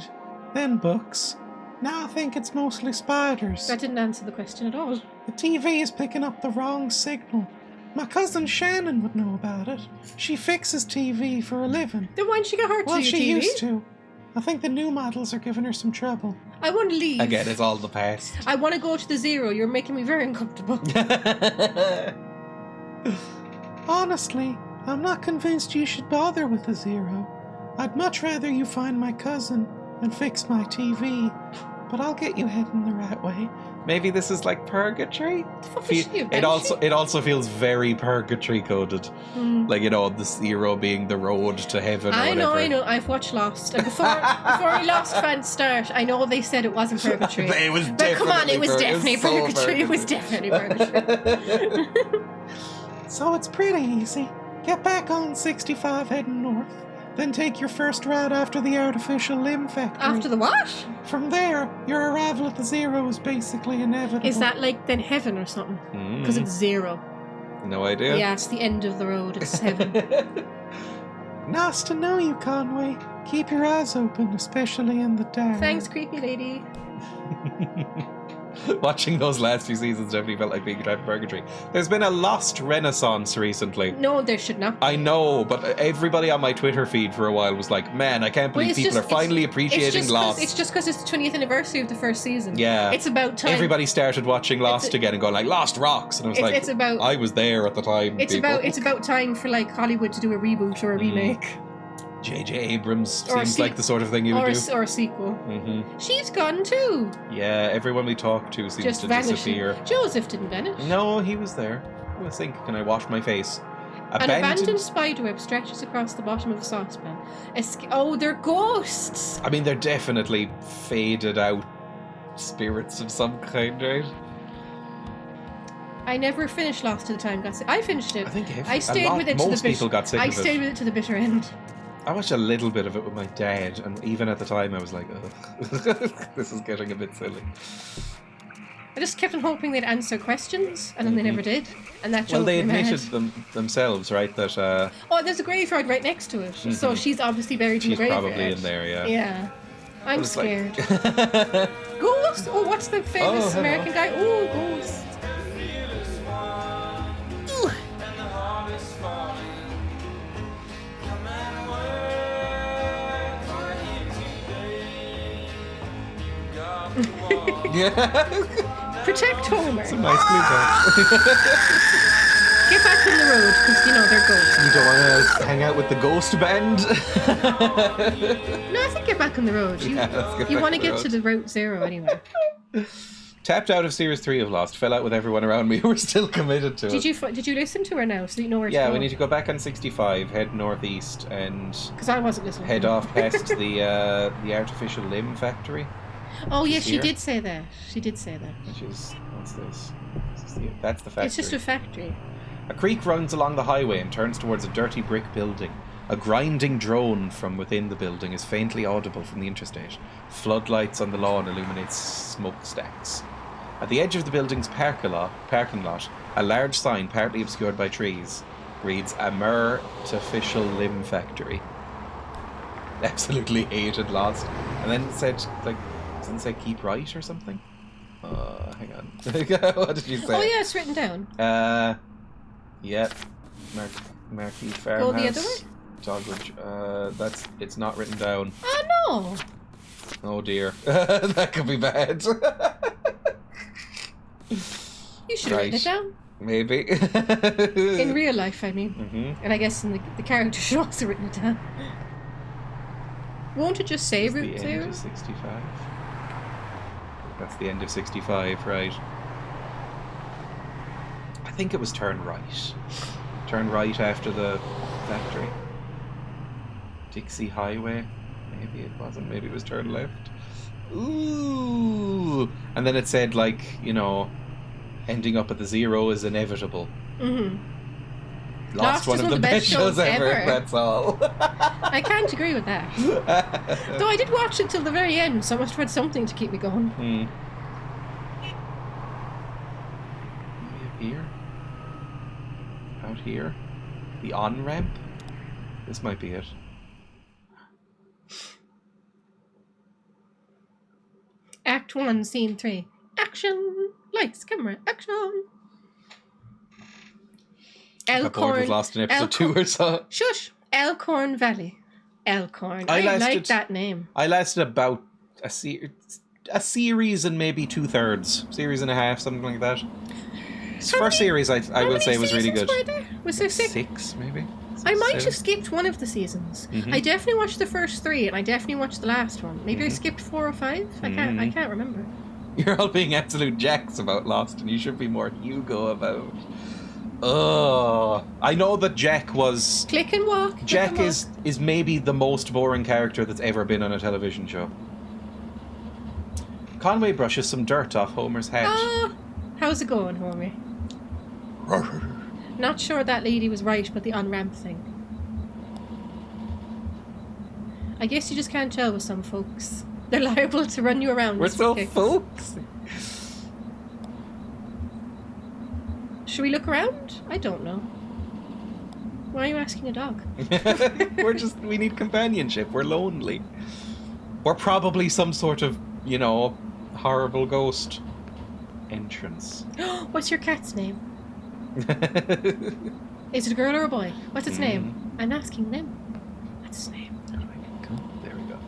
then books. Now I think it's mostly spiders. That didn't answer the question at all. The TV is picking up the wrong signal. My cousin Shannon would know about it. She fixes TV for a living. Then why'd she get hurt Well, to your she TV? used to. I think the new models are giving her some trouble. I want to leave. Again, it's all the past. I want to go to the Zero. You're making me very uncomfortable. Honestly, I'm not convinced you should bother with the Zero. I'd much rather you find my cousin and fix my TV, but I'll get you heading the right way. Maybe this is like purgatory? The fuck is she, a It banshee? also feels very purgatory coded. Like, the Zero being the road to heaven or I whatever. know. I've watched Lost. And before Lost fans start, I know they said it wasn't purgatory. It was But come on, it was definitely definitely so purgatory. It was definitely purgatory. So it's pretty easy. Get back on 65 heading north. Then take your first route after the artificial limb factory. After the what? From there, your arrival at the Zero is basically inevitable. Is that like then heaven or something? Because it's 0. No idea. Yeah, it's the end of the road. It's heaven. Nice to know you, Conway. Keep your eyes open, especially in the dark. Thanks, creepy lady. Watching those last few seasons definitely felt like being trapped in purgatory. There's been a Lost renaissance recently. No, there should not. I know, but everybody on my Twitter feed for a while was like, man, I can't believe people are finally appreciating Lost. It's just because it's the 20th anniversary of the first season. Yeah. It's about time. Everybody started watching Lost again and going like, Lost rocks. And I was like, it's about- I was there at the time. It's about time for like Hollywood to do a reboot or a remake. J.J. Abrams Or a seems like the sort of thing you would do. Or a sequel. Mm-hmm. She's gone too. Yeah, everyone we talk to seems Just to vanishing. disappear. Joseph didn't vanish. No, he was there. I was thinking, can I wash my face? An abandoned spiderweb stretches across the bottom of a saucepan. Oh, they're ghosts! I mean, they're definitely faded out spirits of some kind, right? I never finished Lost to the time got sick. I finished it. I think I stayed with it to the most people got sick I of it. stayed with it to the bitter end. I watched a little bit of it with my dad, and even at the time I was like, ugh, this is getting a bit silly. I just kept on hoping they'd answer questions, and then they never did. And that Well, drove they me mad. admitted themselves, right, that Oh, there's a graveyard right next to it. So she's obviously buried in the she's graveyard. probably in there, yeah. Yeah. I'm it's like- scared. Ghost? Oh, what's the famous hello. American guy? Oh, Ghost. Ooh. Yeah. Protect Homer. It's a nice blue card. Get back on the road, because, they're ghosts. You don't want to hang out with the ghost band? No, I think get back on the road. You, Yeah, let's get you back want on to the get to road. the Route Zero anyway. Tapped out of Series 3 of Lost, fell out with everyone around me who were still committed to it. Did you listen to her now, so you know where to go? Yeah, we need to go back on 65, head northeast, and Because I wasn't listening. head off past the artificial limb factory. Oh, yes, she Here? did say that. She did say that. Which is, what's this? That's the factory. It's just a factory. A creek runs along the highway and turns towards a dirty brick building. A grinding drone from within the building is faintly audible from the interstate. Floodlights on the lawn illuminate smokestacks. At the edge of the building's parking lot, a large sign, partly obscured by trees, reads Artificial Limb Factory. Absolutely hated Lost. And then it said, like, didn't it say keep right or something? Hang on. What did you say? Oh, yeah, it's written down. Yep. Marquee Farmhouse. Go the other way? Dogwood. It's not written down. Oh, no. Oh dear. That could be bad. You should have written it down. Maybe. In real life, I mean. Mm-hmm. And I guess in the character should also written it down. Won't it just say That's Route the 0? end of 65. That's the end of 65, right. I think it was turn right. Turn right after the factory. Dixie Highway. Maybe it wasn't. Maybe it was turn left. Ooh! And then it said, like, you know, ending up at the 0 is inevitable. Mm-hmm. Lost one of the best shows ever. That's all. I can't agree with that. Though I did watch it till the very end, so I must have had something to keep me going. Maybe here? Out here? The on-ramp? This might be it. Act 1, Scene 3. Action! Lights, camera, action! I got bored with Lost in episode 2 or so. Shush! Elkhorn Valley. Elkhorn. I like that name. I lasted about a series and maybe 2/3. Series and a half, something like that. First series, I will say, was really good. Were there? Was there 6? 6, maybe? I might 7? have skipped one of the seasons. Mm-hmm. I definitely watched the first 3, and I definitely watched the last one. Maybe I skipped 4 or 5. I can't remember. You're all being absolute jacks about Lost, and you should be more Hugo about. Oh, I know that Jack was. Click and walk. Jack is maybe the most boring character that's ever been on a television show. Conway brushes some dirt off Homer's head. Ah, how's it going, Homer? Not sure that lady was right about the on-ramp thing. I guess you just can't tell with some folks. They're liable to run you around. We're so folks. Should we look around? I don't know. Why are you asking a dog? We need companionship. We're lonely. We're probably some sort of, you know, horrible ghost entrance. What's your cat's name? Is it a girl or a boy? What's its name? I'm asking them. What's its name? There we go.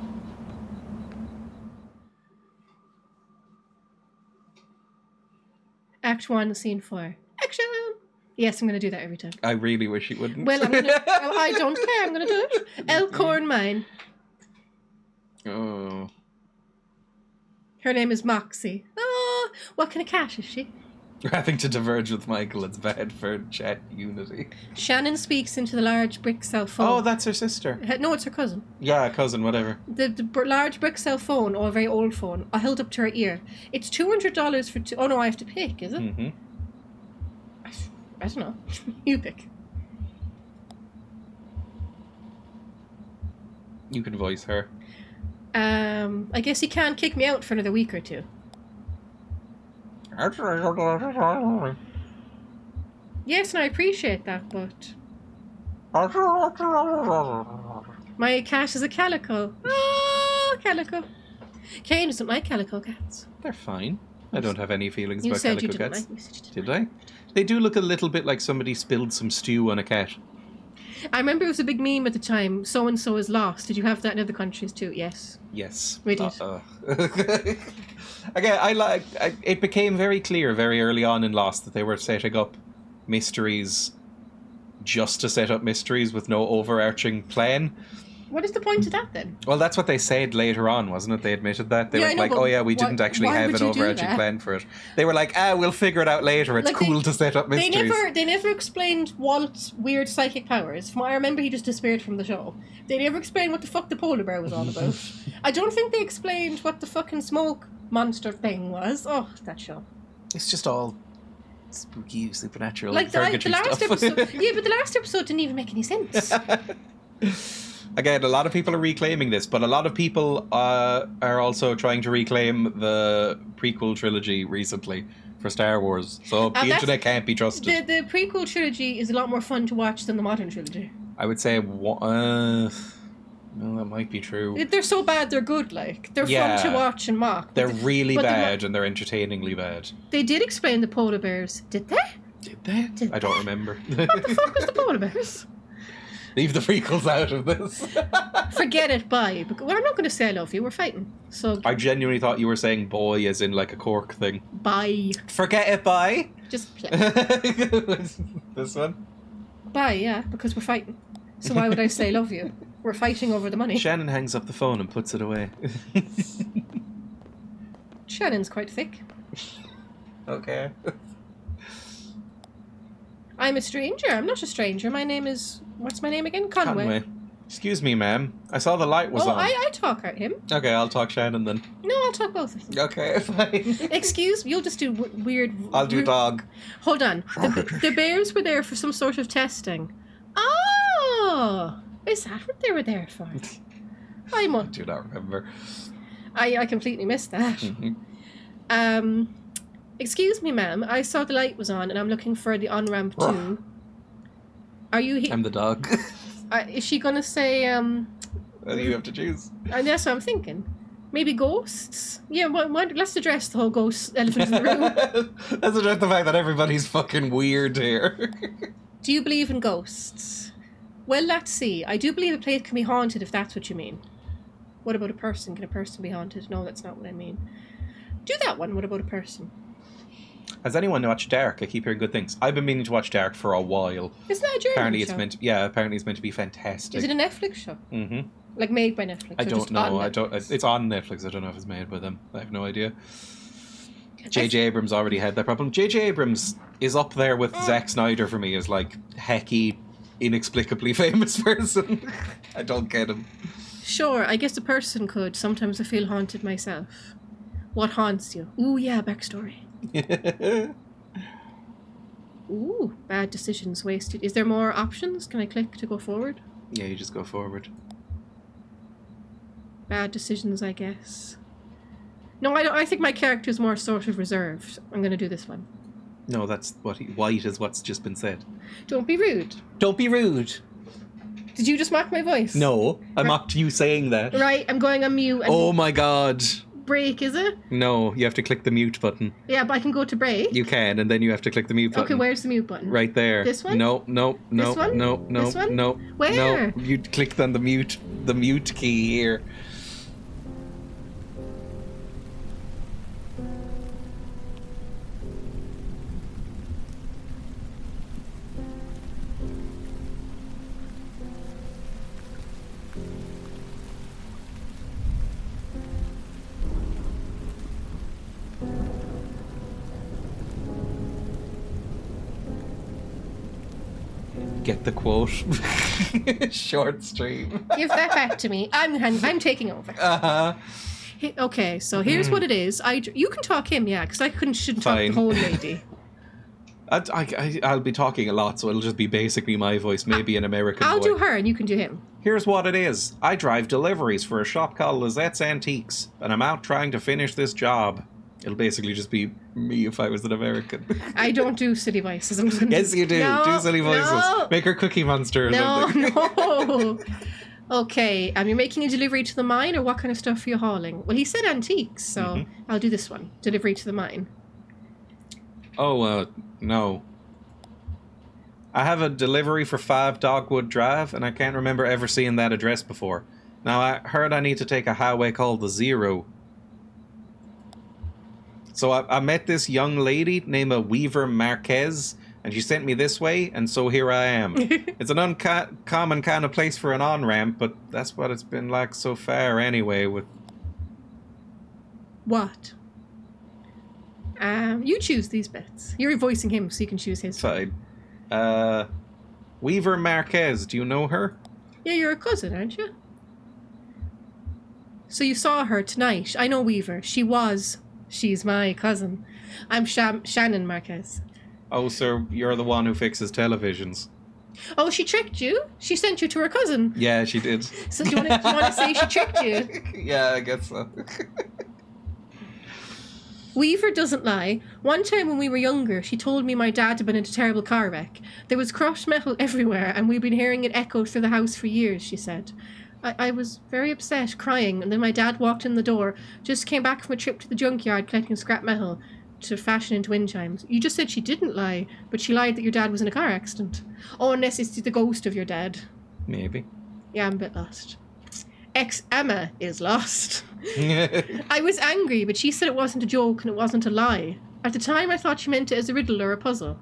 Act 1, Scene 4. Action! Yes, I'm going to do that every time. I really wish you wouldn't. Well, I don't care. I'm going to do it. Elkhorn Mine. Oh. Her name is Moxie. Oh, what kind of cat is she? You're having to diverge with Michael. It's bad for chat unity. Shannon speaks into the large brick cell phone. Oh, that's her sister. No, it's her cousin. Yeah, cousin, whatever. The large brick cell phone, or a very old phone, I held up to her ear. It's $200 for two. Oh no, I have to pick, is it? Mm-hmm. I don't know. You pick. You can voice her. I guess he can't kick me out for another week or 2. Yes, and I appreciate that, but my cat is a calico. Ah, calico. Kane doesn't like calico cats. They're fine. I don't have any feelings You about said calico you didn't cats. like. You said you didn't Did I? They do look a little bit like somebody spilled some stew on a cat. I remember it was a big meme at the time. So and so is lost. Did you have that in other countries too? Yes. Yes. We did. Again, it became very clear very early on in Lost that they were setting up mysteries just to set up mysteries with no overarching plan. What is the point of that then? Well, that's what they said later on, wasn't it? They admitted that. They Yeah, were I know, like, but oh yeah, we why- didn't actually why have would an you do overarching that? plan for it. They were like, we'll figure it out later. It's Like, cool to set up mysteries. They never explained Walt's weird psychic powers. From what I remember, he just disappeared from the show. They never explained what the fuck the polar bear was all about. I don't think they explained what the fucking smoke monster thing was. Oh, that show. It's just all spooky, supernatural, Like the purgatory last stuff. episode. Yeah, but the last episode didn't even make any sense. Again, a lot of people are reclaiming this, but a lot of people are also trying to reclaim the prequel trilogy recently for Star Wars. So the internet can't be trusted. The prequel trilogy is a lot more fun to watch than the modern trilogy. I would say, well, that might be true. They're so bad, they're good. Like they're Yeah. fun to watch and mock. They're really but bad and they're entertainingly bad. They did explain the polar bears, did they? Did they? Did I don't remember. What the fuck was the polar bears? Leave the prequels out of this. Forget it, bye. Well, I'm not going to say I love you. We're fighting. So I genuinely thought you were saying boy as in like a cork thing. bye. Forget it, bye. Just play. This one? Bye, yeah, because we're fighting. So why would I say love you? We're fighting over the money. Shannon hangs up the phone and puts it away. Shannon's quite thick. Okay. I'm a stranger. I'm not a stranger. My name is... What's my name again? Conway. Excuse me, ma'am. I saw the light was Oh, on. I talk at him. Okay, I'll talk Shannon then. No, I'll talk both of them. Okay, fine. Excuse me, you'll just do weird... I'll do dog. Hold on. The bears were there for some sort of testing. Oh! Is that what they were there for? I Do not remember. I completely missed that. Mhm. Excuse me, ma'am. I saw the light was on and I'm looking for the on-ramp too. Are you I'm the dog. is she gonna say, You have to choose. and that's what I'm thinking. Maybe ghosts? Yeah, let's address the whole ghost elephant in the room. Let's address the fact that everybody's fucking weird here. Do you believe in ghosts? Well, let's see. I do believe a place can be haunted, if that's what you mean. What about a person? Can a person be haunted? No, that's not what I mean. Do that one. What about a person? Has anyone watched Dark? I keep hearing good things. I've been meaning to watch Dark for a while. Isn't that a German Apparently show? it's meant to be fantastic. Is it a Netflix show? Mm-hmm. Like made by Netflix? I or don't just know. on Netflix? It's on Netflix. I don't know if it's made by them. I have no idea. J.J. Abrams already had that problem. J.J. Abrams is up there with Zack Snyder for me as like hecky, inexplicably famous person. I don't get him. Sure, I guess a person could. Sometimes I feel haunted myself. What haunts you? Ooh, yeah, backstory. Ooh, bad decisions wasted. Is there more options? Can I click to go forward? Yeah, you just go forward. Bad decisions, I guess. No, I don't. I think my character is more sort of reserved. I'm going to do this one. No, that's what white is what's just been said. Don't be rude. Don't be rude. Did you just mock my voice? No, I mocked you saying that. Right, I'm going on mute. And Oh my god. break, is it? No, you have to click the mute button. Yeah, but I can go to break. You can, and then you have to click the mute button. Okay, where's the mute button? Right there. This one? No, This one? no, This one? no. Where? No, you clicked on the mute key here. Get the quote. Short stream. Give that back to me. I'm taking over. Uh-huh. Okay, so here's what it is. You can talk him, yeah, because shouldn't talk the Fine. whole lady. I'll be talking a lot, so it'll just be basically my voice, maybe an American I'll voice. do her and you can do him. Here's what it is. I drive deliveries for a shop called Lizette's Antiques, and I'm out trying to finish this job. It'll basically just be me if I was an American. I don't do silly voices. I'm just gonna Yes, you do. No, Do silly voices. No, Make her Cookie Monster or no, something. no. Okay, you're making a delivery to the mine, or what kind of stuff are you hauling? Well, he said antiques, so I'll do this one. Delivery to the mine. Oh, no. I have a delivery for 5 Dogwood Drive, and I can't remember ever seeing that address before. Now, I heard I need to take a highway called the Zero. So I met this young lady named Weaver Marquez, and she sent me this way, and so here I am. It's an uncommon kind of place for an on-ramp, but that's what it's been like so far anyway with... What? You choose these bits. You're voicing him, so you can choose his. Fine. Weaver Marquez, do you know her? Yeah, you're a cousin, aren't you? So you saw her tonight. I know Weaver. She's my cousin. I'm Shannon Marquez. Oh, so you're the one who fixes televisions. Oh, she tricked you? She sent you to her cousin? Yeah, she did. So do you want to say she tricked you? Yeah, I guess so. Weaver doesn't lie. One time when we were younger, she told me my dad had been in a terrible car wreck. There was crushed metal everywhere, and we'd been hearing it echo through the house for years, she said. I was very upset, crying, and then my dad walked in the door, just came back from a trip to the junkyard collecting scrap metal to fashion into wind chimes. You just said she didn't lie, but she lied that your dad was in a car accident. Oh, unless it's the ghost of your dad. Maybe. Yeah, I'm a bit lost. Ex-Emma is lost. I was angry, but she said it wasn't a joke and it wasn't a lie. At the time, I thought she meant it as a riddle or a puzzle.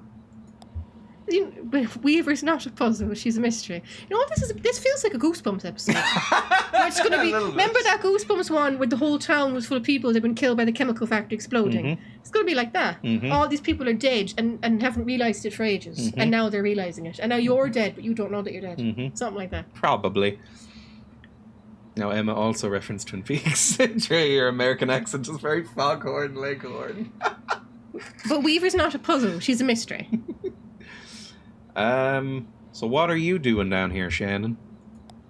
Weaver's not a puzzle, she's a mystery. You know what, this feels like a Goosebumps episode. Where it's going to be, remember that Goosebumps one where the whole town was full of people that had been killed by the chemical factory exploding? Mm-hmm. It's going to be like that. Mm-hmm. All these people are dead and haven't realised it for ages. Mm-hmm. And now they're realising it. And now you're dead, but you don't know that you're dead. Mm-hmm. Something like that. Probably. Now, Emma also referenced Twin Peaks. Dreya, your American accent is very foghorn, leghorn. But Weaver's not a puzzle, she's a mystery. So what are you doing down here, Shannon?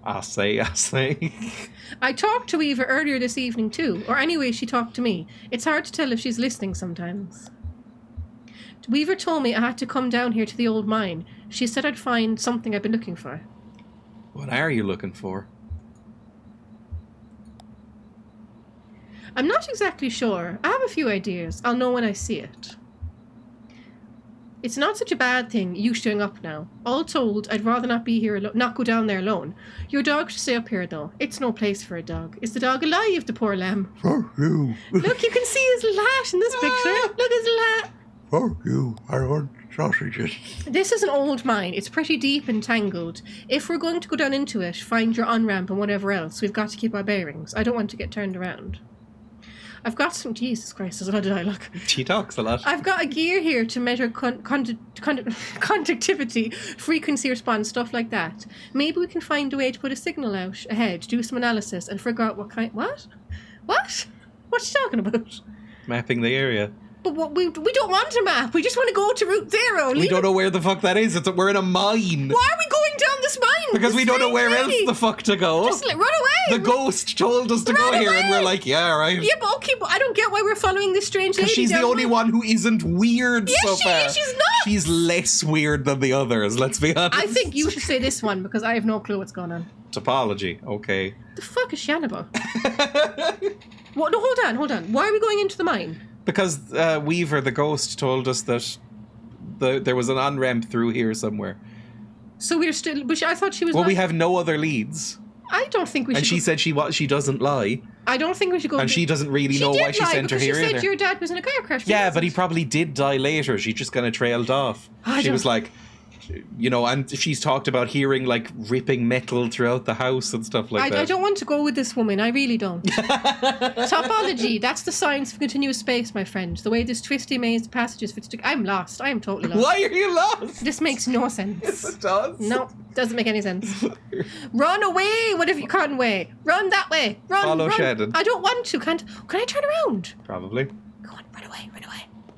I say. I talked to Weaver earlier this evening too, or anyway she talked to me. It's hard to tell if she's listening sometimes. Weaver told me I had to come down here to the old mine. She said I'd find something I've been looking for. What are you looking for? I'm not exactly sure. I have a few ideas. I'll know when I see it. It's not such a bad thing, you showing up now. All told, I'd rather not be here not go down there alone. Your dog should stay up here, though. It's no place for a dog. Is the dog alive, the poor lamb? Fuck you. Look, you can see his lash in this picture. Look, his lash. Fuck you. I want sausages. This is an old mine. It's pretty deep and tangled. If we're going to go down into it, find your on-ramp and whatever else, we've got to keep our bearings. I don't want to get turned around. I've got some... Jesus Christ, there's a lot of dialogue. She talks a lot. I've got a gear here to measure conductivity, frequency response, stuff like that. Maybe we can find a way to put a signal out ahead, do some analysis, and figure out what kind... What? What? What's she talking about? Mapping the area. But what, we don't want a map. We just want to go to Route Zero. We don't know where the fuck that is. We're in a mine. Why are we going down this mine? Because we don't know where lady? else the fuck to go. Just run away. The ghost told us to Run go here, away. and we're like, yeah, right. Yeah, but okay, but I don't get why we're following this strange lady. Because she's the down only one who isn't weird Yes, so she far. is. She's not. She's less weird than the others, let's be honest. I think you should say this one because I have no clue what's going on. Topology, okay. The fuck is Shan about? What? No, hold on. Why are we going into the mine? Because Weaver, the ghost, told us that there was an on-ramp through here somewhere. So we're still... But I thought she was... Well, we have no other leads. I don't think we should... And she said she doesn't lie. I don't think we should go... And she doesn't really know why she sent her here She either. said your dad was in a car crash. Yeah, but he probably did die later. She just kind of trailed off. She was like... You know, and she's talked about hearing, like, ripping metal throughout the house and stuff like that. I don't want to go with this woman. I really don't. Topology. That's the science of continuous space, my friend. The way this twisty maze of passages fits together. I'm lost. I am totally lost. Why are you lost? This makes no sense. Yes, it does. No, doesn't make any sense. Run away, whatever you can way. Run that way. Follow run. Shannon. I don't want to. Can I turn around? Probably. Go on, run away.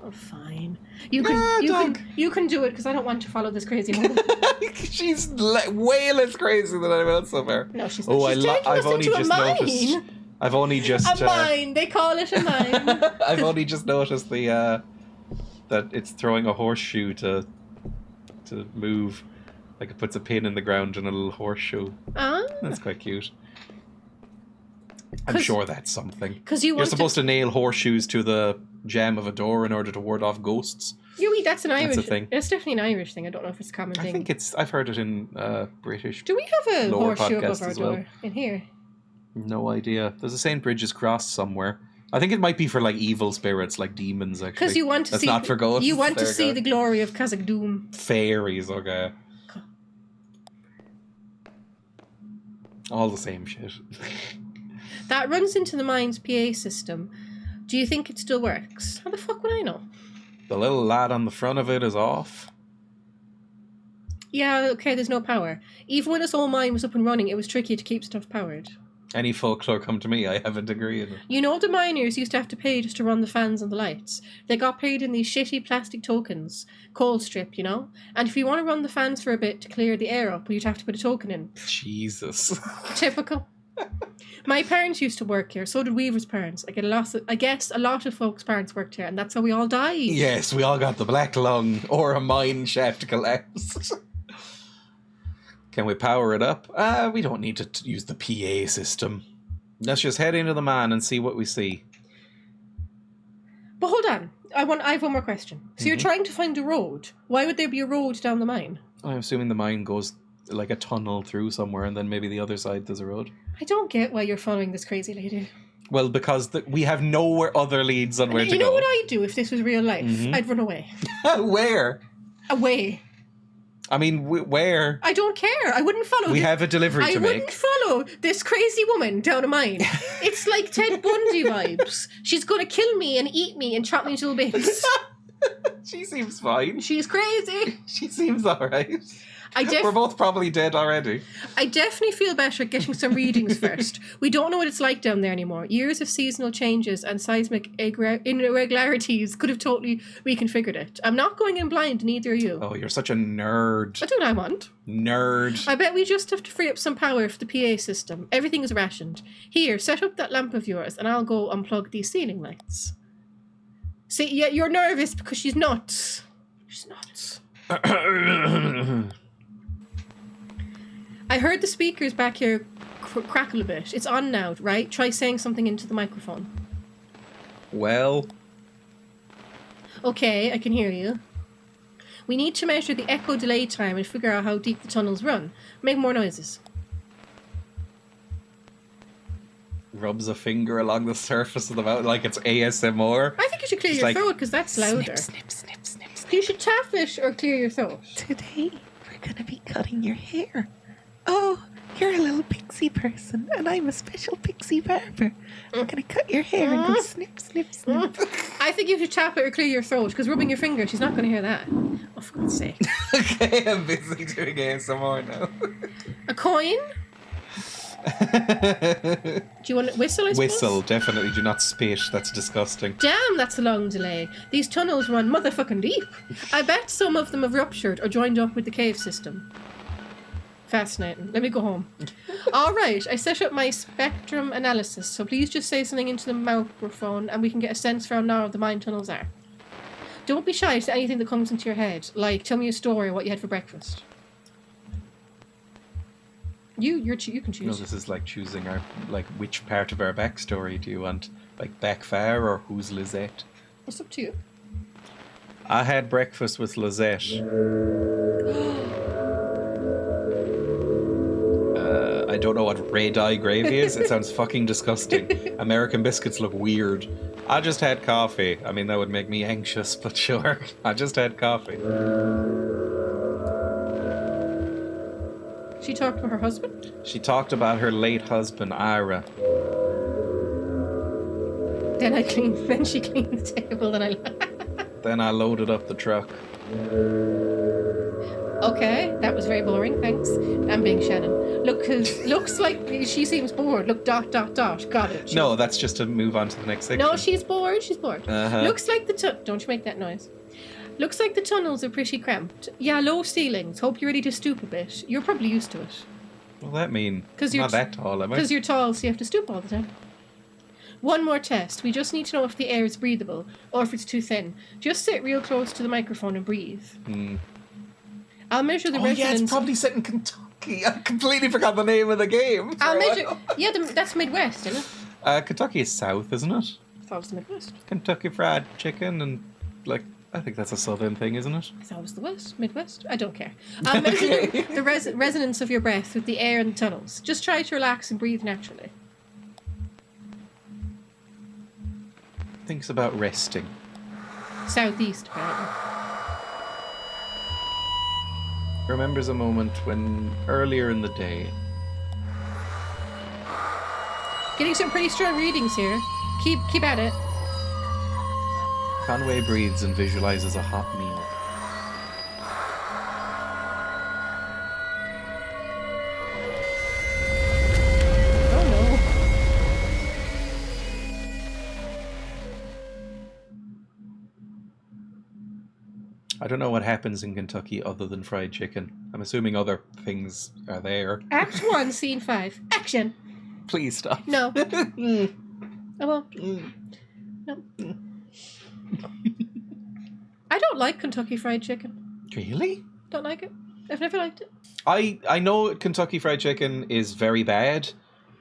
Oh, fine. You can do it because I don't want to follow this crazy woman. She's way less crazy than anyone else so far. No, she's not. Oh, She's taking us into a mine. I've only just a mine. They call it a mine. I've only just noticed that it's throwing a horseshoe to move. Like it puts a pin in the ground and a little horseshoe. That's quite cute. I'm sure that's something. Because you're supposed to nail horseshoes to the jamb of a door in order to ward off ghosts. That's an Irish thing. It's definitely an Irish thing. I don't know if it's a common thing. I think I've heard it in British. Do we have a horseshoe above our door well. in here? No idea. There's a St. Bridget's cross somewhere. I think it might be for like evil spirits, like demons. Actually, Because you want to That's see. not for ghosts. You want to There you see go. the glory of Kazakh Doom. Fairies. Okay. All the same shit. That runs into the mine's PA system. Do you think it still works? How the fuck would I know? The little lad on the front of it is off. Yeah, okay, there's no power. Even when this old mine was up and running, it was tricky to keep stuff powered. Any folklore come to me, I haven't agreed. You know, the miners used to have to pay just to run the fans and the lights. They got paid in these shitty plastic tokens. Coal strip, you know? And if you want to run the fans for a bit to clear the air up, you'd have to put a token in. Jesus. Typical. My parents used to work here, so did Weaver's parents. I guess a lot of folks' parents worked here, and that's how we all died. Yes, we all got the black lung or a mine shaft collapse. Can we power it up? We don't need to use the PA system. Let's just head into the mine and see what we see. But hold on. I have one more question. So you're trying to find a road. Why would there be a road down the mine? I'm assuming the mine goes like a tunnel through somewhere, and then maybe the other side there's a road. I don't get why you're following this crazy lady. Well, because we have no other leads on where to go. You know what I'd do if this was real life? I'd run away. Where? Away. I mean, where? I don't care. I wouldn't follow. We have a delivery to I wouldn't make. follow this crazy woman down a mine. It's like Ted Bundy vibes. She's going to kill me and eat me and chop me into little bits. She seems fine. She's crazy. She seems alright. I We're both probably dead already. I definitely feel better getting some readings first. We don't know what it's like down there anymore. Years of seasonal changes and seismic irregularities could have totally reconfigured it. I'm not going in blind, neither are you. Oh, you're such a nerd. That's what I want. Nerd. I bet we just have to free up some power for the PA system. Everything is rationed. Here, set up that lamp of yours and I'll go unplug these ceiling lights. See, yeah, you're nervous because she's nuts. She's nuts. I heard the speakers back here crackle a bit. It's on now, right? Try saying something into the microphone. Well, Okay, I can hear you. We need to measure the echo delay time and figure out how deep the tunnels run. Make more noises. rubs a finger along the surface of the mouth like it's ASMR. I think you should clear It's your like, throat because that's louder. Snip, snip, snip, snip. You should tap it or clear your throat. Today, we're gonna be cutting your hair. Oh, you're a little pixie person, and I'm a special pixie barber. I'm gonna cut your hair and go snip, snip, snip. I think you should tap it or clear your throat because rubbing your finger, she's not going to hear that. Oh, for God's sake. Okay, I'm busy doing ASMR now. A coin? Do you want to whistle, I suppose? Whistle, definitely. Do not spit. That's disgusting. Damn, that's a long delay. These tunnels run motherfucking deep. I bet some of them have ruptured or joined up with the cave system. Fascinating. Let me go home. Alright, I set up my spectrum analysis, so please just say something into the microphone and we can get a sense for how narrow the mine tunnels are. Don't be shy to anything that comes into your head, like tell me a story or what you had for breakfast. You can choose. No, this is like choosing our, like, which part of our backstory do you want? Like, back far or who's Lizette? It's up to you. I had breakfast with Lizette. I don't know what red eye gravy is. It sounds fucking disgusting. American biscuits look weird. I just had coffee. I mean, that would make me anxious, but sure. I just had coffee. She talked to her husband? She talked about her late husband, Ira. Then she cleaned the table and Then I loaded up the truck. Okay, that was very boring, thanks. I'm being Shannon. Looks like she seems bored. Look, ... Got it. No, that's just to move on to the next section. No, she's bored. Uh-huh. Looks like don't you make that noise. Looks like the tunnels are pretty cramped. Yeah, low ceilings. Hope you're ready to stoop a bit. You're probably used to it. What does that mean? 'Cause I'm you're not that tall, am I? Because you're tall, so you have to stoop all the time. One more test. We just need to know if the air is breathable or if it's too thin. Just sit real close to the microphone and breathe. I'll measure the resonance. Yeah, it's probably set in Kentucky. I completely forgot the name of the game. I'll measure. Yeah, that's Midwest, isn't it? Kentucky is south, isn't it? I thought it was the Midwest. Kentucky Fried Chicken and, like, I think that's a southern thing, isn't it? I thought it was the West, Midwest. I don't care. I'll measure the resonance of your breath with the air in the tunnels. Just try to relax and breathe naturally. Thinks about resting. Southeast, apparently. Remembers a moment when earlier in the day. Getting some pretty strong readings here. Keep at it. Conway breathes and visualizes a hot meal. Oh no. I don't know what happens in Kentucky other than fried chicken. I'm assuming other things are there. Act 1, Scene 5. Action! Please stop. No. I won't. No. I don't like Kentucky Fried Chicken. Really? Don't like it. I've never liked it. I know Kentucky Fried Chicken is very bad,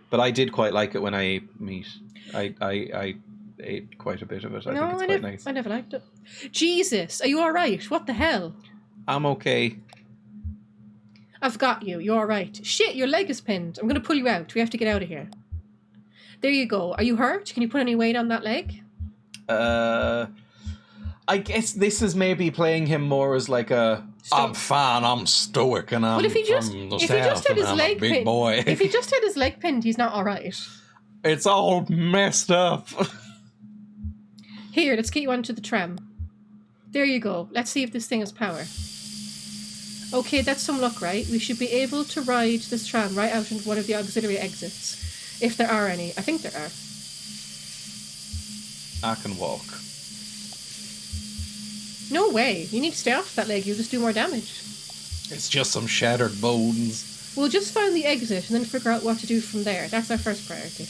but I did quite like it when I ate meat. I ate quite a bit of it. I think it's quite nice. I never liked it. Jesus, are you alright? What the hell? I'm okay. I've got you. You're alright. Shit, your leg is pinned. I'm going to pull you out. We have to get out of here. There you go. Are you hurt? Can you put any weight on that leg? I guess this is maybe playing him more as like a... I'm fine, I'm stoic, and I'm Well, if he just from the had south, and his I'm leg a big pinned, boy. if he just had his leg pinned, he's not alright. It's all messed up. Here, let's get you onto the tram. There you go. Let's see if this thing has power. Okay, that's some luck, right? We should be able to ride this tram right out into one of the auxiliary exits. If there are any. I think there are. I can walk. No way. You need to stay off that leg. You'll just do more damage. It's just some shattered bones. We'll just find the exit and then figure out what to do from there. That's our first priority.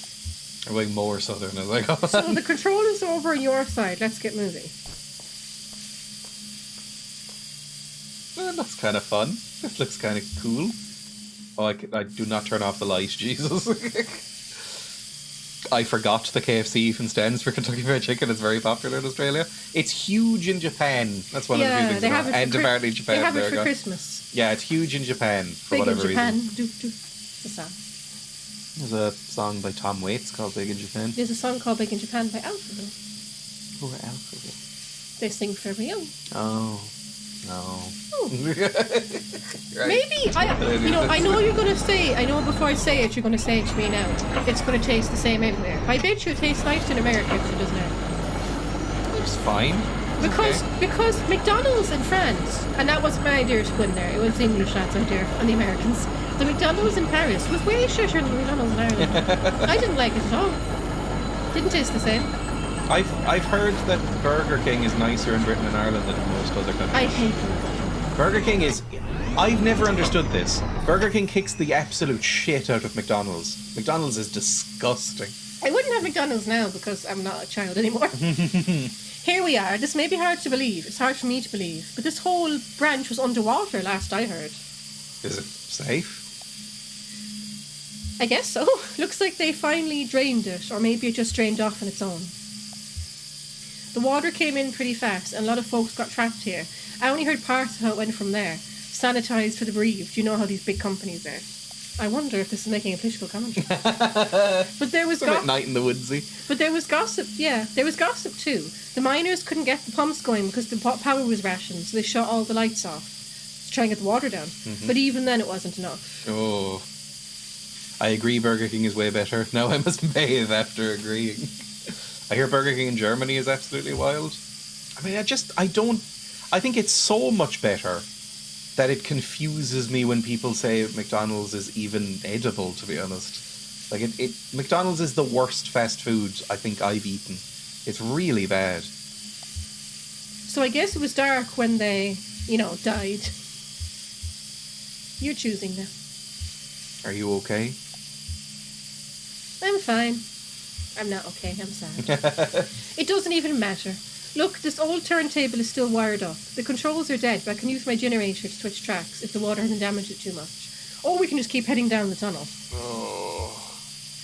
I'm going more southern as I go. So the control is over on your side. Let's get moving. That's kind of fun. This looks kind of cool. Oh, I do not turn off the light, Jesus. I forgot the KFC even stands for Kentucky Fried Chicken. It's very popular in Australia. It's huge in Japan. That's one of the few things. They have it and apparently Japan. They have there it we for go. Christmas. Yeah, it's huge in Japan for Big whatever in Japan. reason. Do the song. There's a song by Tom Waits called Big in Japan. There's a song called Big in Japan by Alphaville. Oh, Alphaville. They sing for everyone. Oh. No. Oh. Right. Maybe I know you're gonna say. I know before I say it, you're gonna say it to me now. It's gonna taste the same everywhere. I bet you it tastes nice in America if it does now. It's fine. Because McDonald's in France, and that wasn't my idea to go in there. It was the English lads out there and the Americans. The McDonald's in Paris was way shitter than the McDonald's in Ireland. I didn't like it at all. Didn't taste the same. I've heard that Burger King is nicer in Britain and Ireland than most other countries. I hate them. Burger King is... I've never understood this. Burger King kicks the absolute shit out of McDonald's. McDonald's is disgusting. I wouldn't have McDonald's now because I'm not a child anymore. Here we are. This may be hard to believe. It's hard for me to believe. But this whole branch was underwater last I heard. Is it safe? I guess so. Looks like they finally drained it, or maybe it just drained off on its own. The water came in pretty fast, and a lot of folks got trapped here. I only heard parts of how it went from there. Sanitised for the bereaved. You know how these big companies are. I wonder if this is making a political commentary. But there was It's a bit night in the woodsy. But there was gossip, yeah. There was gossip too. The miners couldn't get the pumps going because the power was rationed, so they shut all the lights off to try and get the water down. Mm-hmm. But even then it wasn't enough. Oh. I agree Burger King is way better. Now I must bathe after agreeing. I hear Burger King in Germany is absolutely wild. I mean, I think it's so much better that it confuses me when people say McDonald's is even edible, to be honest. Like, McDonald's is the worst fast food I think I've eaten. It's really bad. So I guess it was dark when they, died. You're choosing now. Are you okay? I'm fine. I'm not okay, I'm sad. It doesn't even matter. Look, this old turntable is still wired up. The controls are dead, but I can use my generator to switch tracks if the water hasn't damaged it too much. Or we can just keep heading down the tunnel. Oh.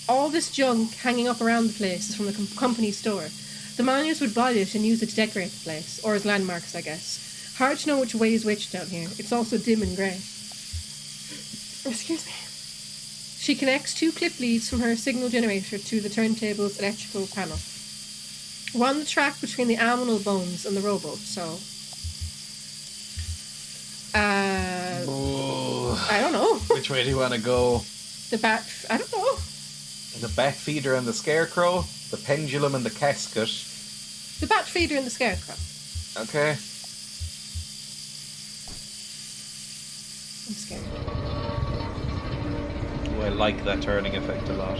All this junk hanging up around the place is from the company store. The miners would buy it and use it to decorate the place, or as landmarks, I guess. Hard to know which way is which down here. It's also dim and grey. Excuse me. She connects 2 clip leads from her signal generator to the turntable's electrical panel. We're on the track between the aminal bones and the rowboat, so... I don't know. Which way do you want to go? The bat... I don't know. The bat feeder and the scarecrow, the pendulum and the casket. The bat feeder and the scarecrow. Okay. I'm scared. Oh, I like that turning effect a lot.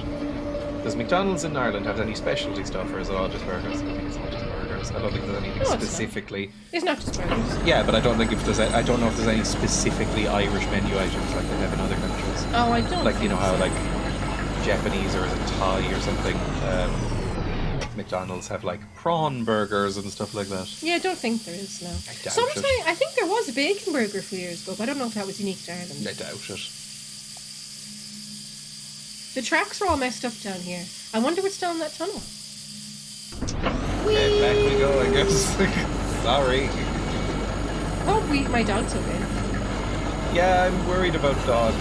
Does McDonald's in Ireland have any specialty stuff, or is it all just burgers? I think it's all just burgers. I don't think there's anything No, it's not. specifically. It's not just burgers. Yeah, but I don't think if there's. I don't know if there's any specifically Irish menu items like they have in other countries. Oh, I don't Like you think know how so. like Japanese or is it Thai or something. McDonald's have like prawn burgers and stuff like that. Yeah, I don't think there is, no. I doubt Sometimes, it. I think there was a bacon burger a few years ago, but I don't know if that was unique to Ireland. I doubt it. The tracks are all messed up down here. I wonder what's down that tunnel. Okay, back we go, I guess. Sorry. Oh, my dog's okay. Yeah, I'm worried about dog.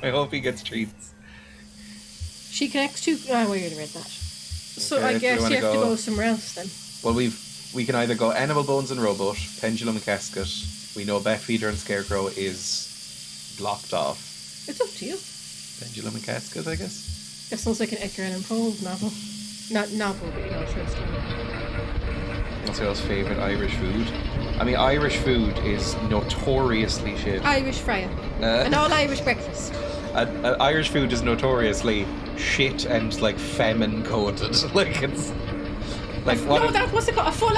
I hope he gets treats. She connects to... Oh, I already read that. So Okay, I do guess you you wanna have to go- go somewhere else then. Well, we can either go animal bones and rowboat, pendulum and casket. We know bat feeder and scarecrow is blocked off. It's up to you. Pendulum and casket, I guess. That sounds like an Edgar Allan Poe novel. Not novel, but you know, short story. What's your favourite Irish food? I mean, Irish food is notoriously shit. Irish fryer. An all-Irish breakfast. Irish food is notoriously shit and like famine coded. Like it's like what? No, that what's it called? A full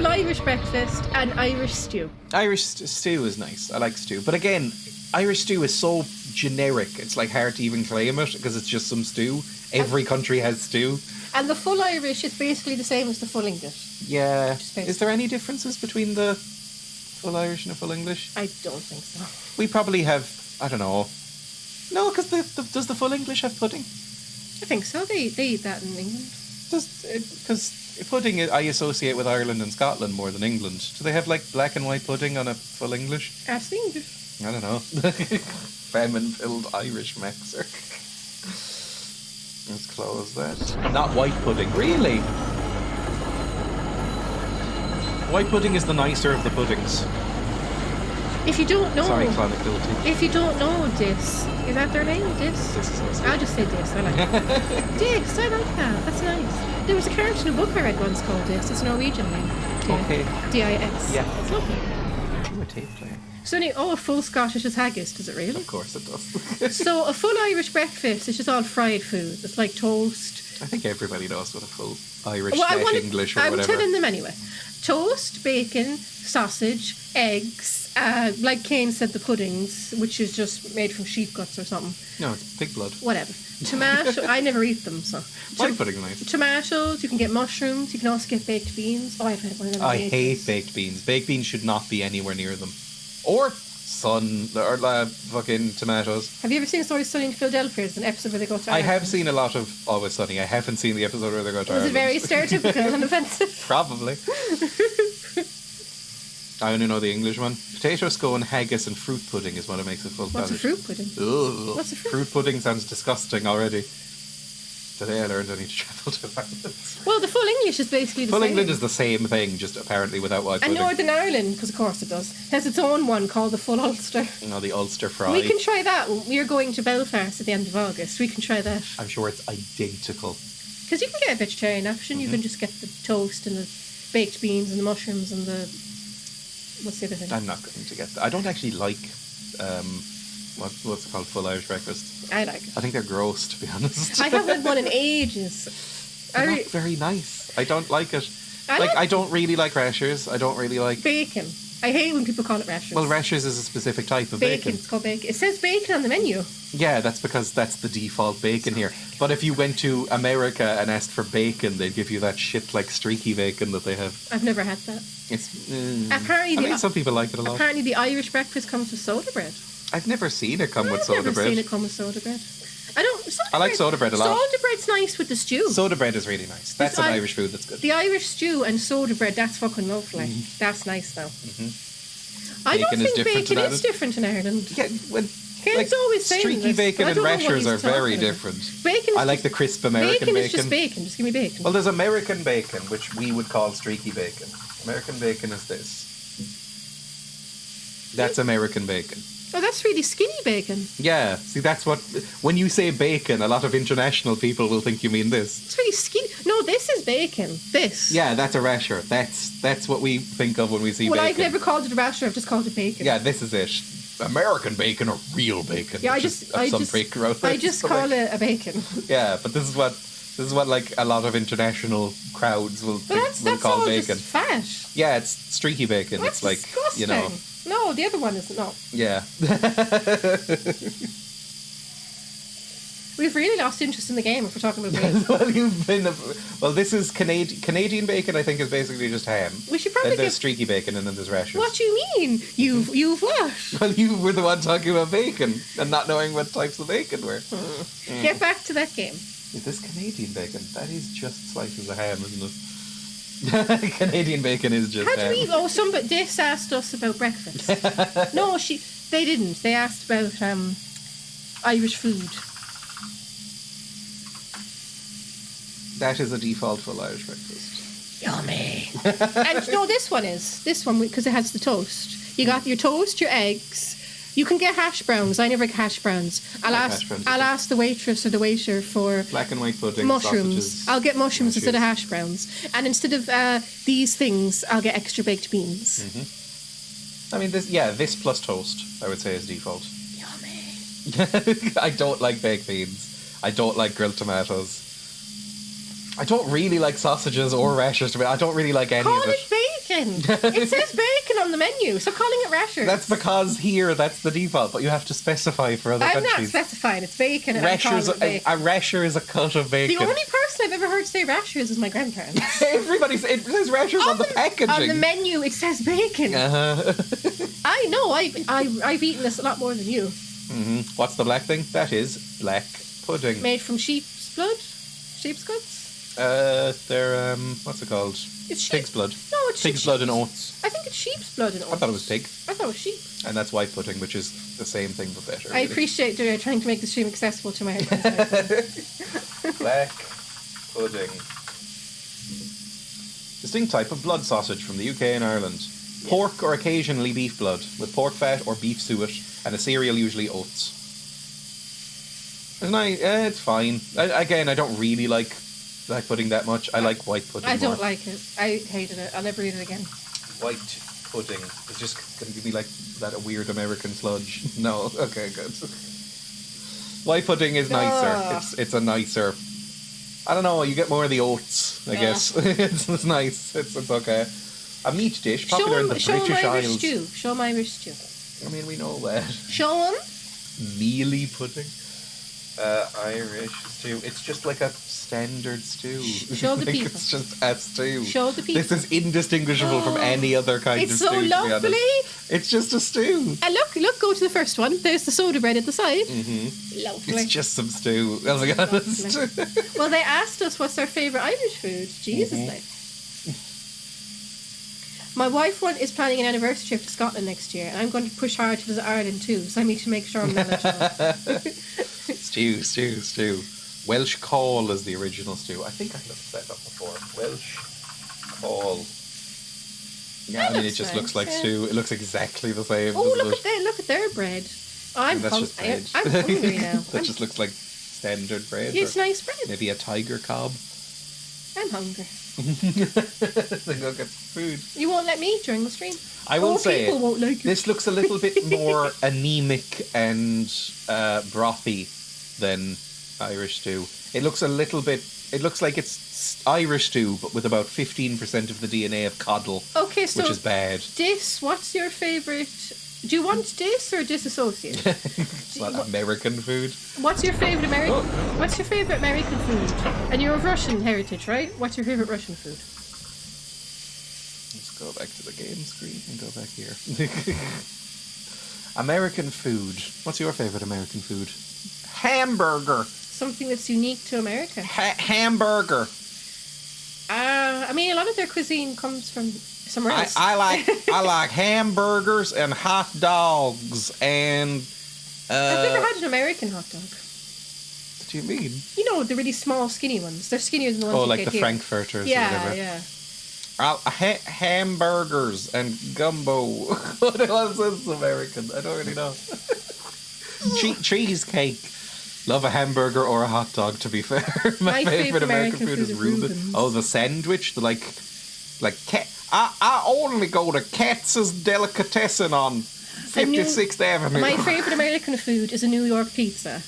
Irish breakfast and Irish stew. Irish stew is nice. I like stew, but again, Irish stew is so generic. It's like hard to even claim it because it's just some stew. Every country has stew. And the full Irish is basically the same as the full English. Yeah. Just Is there any differences between the full Irish and the full English? I don't think so. We probably have. I don't know. No, because does the full English have pudding? I think so. They eat that in England. Because pudding I associate with Ireland and Scotland more than England. Do they have like black and white pudding on a full English? Ask the English. I don't know. Famine-filled Irish mixer. Let's close that. Not white pudding, really? White pudding is the nicer of the puddings. If you don't know, Sorry, Clonicility. if you don't know Dis, is that their name? Dis? This is us. I'll just say Dis. I like it. Dis. I like that. That's nice. There was a character in a book I read once called Dis. It's a Norwegian name. Okay. D-I-S. Yeah. It's lovely. You a tape player. So, a full Scottish is haggis, does it really? Of course it does. So, a full Irish breakfast is just all fried food. It's like toast. I think everybody knows what a full Irish Well, English or I'm whatever. telling them anyway. Toast, bacon, sausage, eggs, like Kane said, the puddings, which is just made from sheep guts or something. No, it's pig blood. Whatever. Tomato, I never eat them, so. White pudding nice. Tomatoes, you can get mushrooms, you can also get baked beans. Oh, I've had one of them. I baked hate beans. baked beans. Baked beans should not be anywhere near them. Or fucking tomatoes. Have you ever seen Story Sunny in Philadelphia? It's an episode where they go to I Ireland. have seen a lot of Always Sunny. I haven't seen the episode where they go to Was it Ireland. very stereotypical and offensive? Probably. I only know the English one. Potato scone, haggis, and fruit pudding is what it makes it full What's a Scottish. fruit pudding? Ugh. What's a fruit? Fruit pudding sounds disgusting already. Today I learned I need to travel to Ireland. Well, the full English is basically the Full same. England is the same thing, just apparently without white And pudding. Northern Ireland, because of course it does, has its own one called the full Ulster. You know, the Ulster fry. We can try that. We are going to Belfast at the end of August. We can try that. I'm sure it's identical. Because you can get a vegetarian option. You can just get the toast and the baked beans and the mushrooms and the... What's the other thing? I'm not going to get that. I don't actually like, what's it called, full Irish breakfast. I like it. I think they're gross, to be honest. I haven't had one in ages. They're not very nice. I don't like it. I Like, like- I don't really like rashers. I don't really like... Bacon. I hate when people call it rashers. Well, rashers is a specific type of bacon. bacon. It's called bacon. It says bacon on the menu. Yeah, that's because that's the default bacon here. But if you went to America and asked for bacon, they'd give you that shit like streaky bacon that they have. I've never had that. It's... Apparently, I mean, some people like it a lot. apparently the Irish breakfast comes with soda bread. I've never seen it come with I've soda never bread. seen it come with soda bread. I don't. Soda I like bread- soda bread a lot. Soda bread's nice with the stew. Soda bread is really nice. That's It's an I- Irish food that's good. The Irish stew and soda bread, that's fucking lovely. That's nice though. I don't Bacon is think different bacon in is different in Ireland. Yeah, well, Kane's always saying streaky this, bacon but I and don't know what rashers he's are very talking about. different. Bacon is I like just, the crisp American bacon. bacon. Is just bacon. Just give me bacon. Well, there's American bacon, which we would call streaky bacon. American bacon is this. That's American bacon. Oh, that's really skinny bacon. Yeah, see, that's what... When you say bacon, a lot of international people will think you mean this. It's really skinny. No, this is bacon. This. Yeah, that's a rasher. That's what we think of when we see Well, bacon. I've never called it a rasher. I've just called it bacon. Yeah, this is it. American bacon or real bacon. Yeah, I which just is some prick wrote I this. just But, call like, it a bacon. Yeah, but this is what like a lot of international crowds will But that's call all bacon. just fat. Yeah, it's streaky bacon. That's it's like disgusting. you know. No, the other one is not. Yeah. We've really lost interest in the game if we're talking about bacon. well, this is Canadian bacon. I think is basically just ham. We should probably Then there's give... streaky bacon, and then there's rashers. What do you mean? You've what? Well, you were the one talking about bacon and not knowing what types of bacon were. Get back to that game. Is this Canadian bacon? That is just slices of ham, isn't it? Canadian bacon is just How do ham. we... Oh, somebody... This asked us about breakfast. No, they didn't. They asked about Irish food. That is a default full Irish breakfast. Yummy. And no, this one because it has the toast. You got your toast, your eggs. You can get hash browns. I never get hash browns. I'll ask the waitress or the waiter for Black and white pudding, mushrooms. sausages. I'll get mushrooms Mushrooms. instead of hash browns. And instead of these things, I'll get extra baked beans. I mean, this plus toast, I would say, is default. Yummy. I don't like baked beans. I don't like grilled tomatoes. I don't really like sausages or rashers. I don't really like any Call of it. it bacon. It says bacon on the menu, so calling it rashers. That's because here that's the default, but you have to specify for other I'm not countries. specifying. It's bacon. And I'm calling Rashers, it bacon. a rasher is a cut of bacon. The only person I've ever heard say rashers is my grandparents. It says rashers on the packaging. On the menu, it says bacon. Uh-huh. I know. I've eaten this a lot more than you. What's the black thing? That is black pudding. Made from sheep's blood. Sheep's guts. They're what's it called? It's Pig's blood. No, it's Pig's blood and oats. I think it's sheep's blood and oats. I thought it was pig, I thought it was sheep. and that's white pudding, which is the same thing but better. I really. appreciate Dreya trying to make the stream accessible to my headphones. Black pudding. Distinct type of blood sausage from the UK and Ireland. Pork or occasionally beef blood, with pork fat or beef suet, and a cereal, usually oats. It's nice. It's fine. Again, I don't really like black pudding that much. I like white pudding I don't more. like it. I hated it. I'll never eat it again. White pudding. It's just going to give me like that weird American sludge. No. Okay, good. White pudding is nicer. Ugh. It's a nicer... I don't know, you get more of the oats, I guess. It's nice. It's okay. A meat dish, popular in the show British him Irish Isles. stew. Show him Irish stew. I mean, we know that. Show him. Mealy pudding. Irish stew. It's just like a standard stew. Show the Like, people. It's just a stew. Show the people. This is indistinguishable from any other kind It's of so stew, to be honest. lovely. It's just a stew. And look, go to the first one. There's the soda bread at the side. Lovely. It's just some stew, I'll be honest. Well, they asked us what's our favourite Irish food. Jesus, like. My wife is planning an anniversary trip to Scotland next year, and I'm going to push hard to visit Ireland too, so I need to make sure I'm knowledgeable. Stew. Welsh caul is the original stew. I think I looked that up before. Welsh caul. Yeah, That I mean, it looks just nice, looks like yeah. stew. It looks exactly the same. Oh, doesn't it? look at their bread. Oh, I'm That's just bread. I'm hungry now. That just looks like standard bread. It's or nice bread. Maybe a tiger cob. I'm hungry. Then go get food. You won't let me eat during the stream. I will say people won't like it. this looks a little bit more anemic and brothy than Irish stew. It looks a little bit. It looks like it's Irish stew, but with about 15% of the DNA of coddle, Okay, so which is bad. Dis, what's your favourite? Do you want dis or disassociate? It's not American food. What's your favourite American? What's your favourite American food? And you're of Russian heritage, right? What's your favourite Russian food? Let's go back to the game screen and go back here. American food. What's your favourite American food? Hamburger. Something that's unique to America. Hamburger. I mean, a lot of their cuisine comes from somewhere else. I like hamburgers and hot dogs and I've never had an American hot dog. What do you mean? You know, the really small, skinny ones. They're skinnier than the ones Oh, you like get the here. Frankfurters or Yeah, whatever. yeah. Hamburgers and gumbo. What else is American? I don't really know. Cheesecake. Love a hamburger or a hot dog, to be fair. My favorite American food is Reuben. Reubens. Oh, the sandwich. I only go to Katz's Delicatessen on 56th Avenue. My favorite American food is a New York pizza.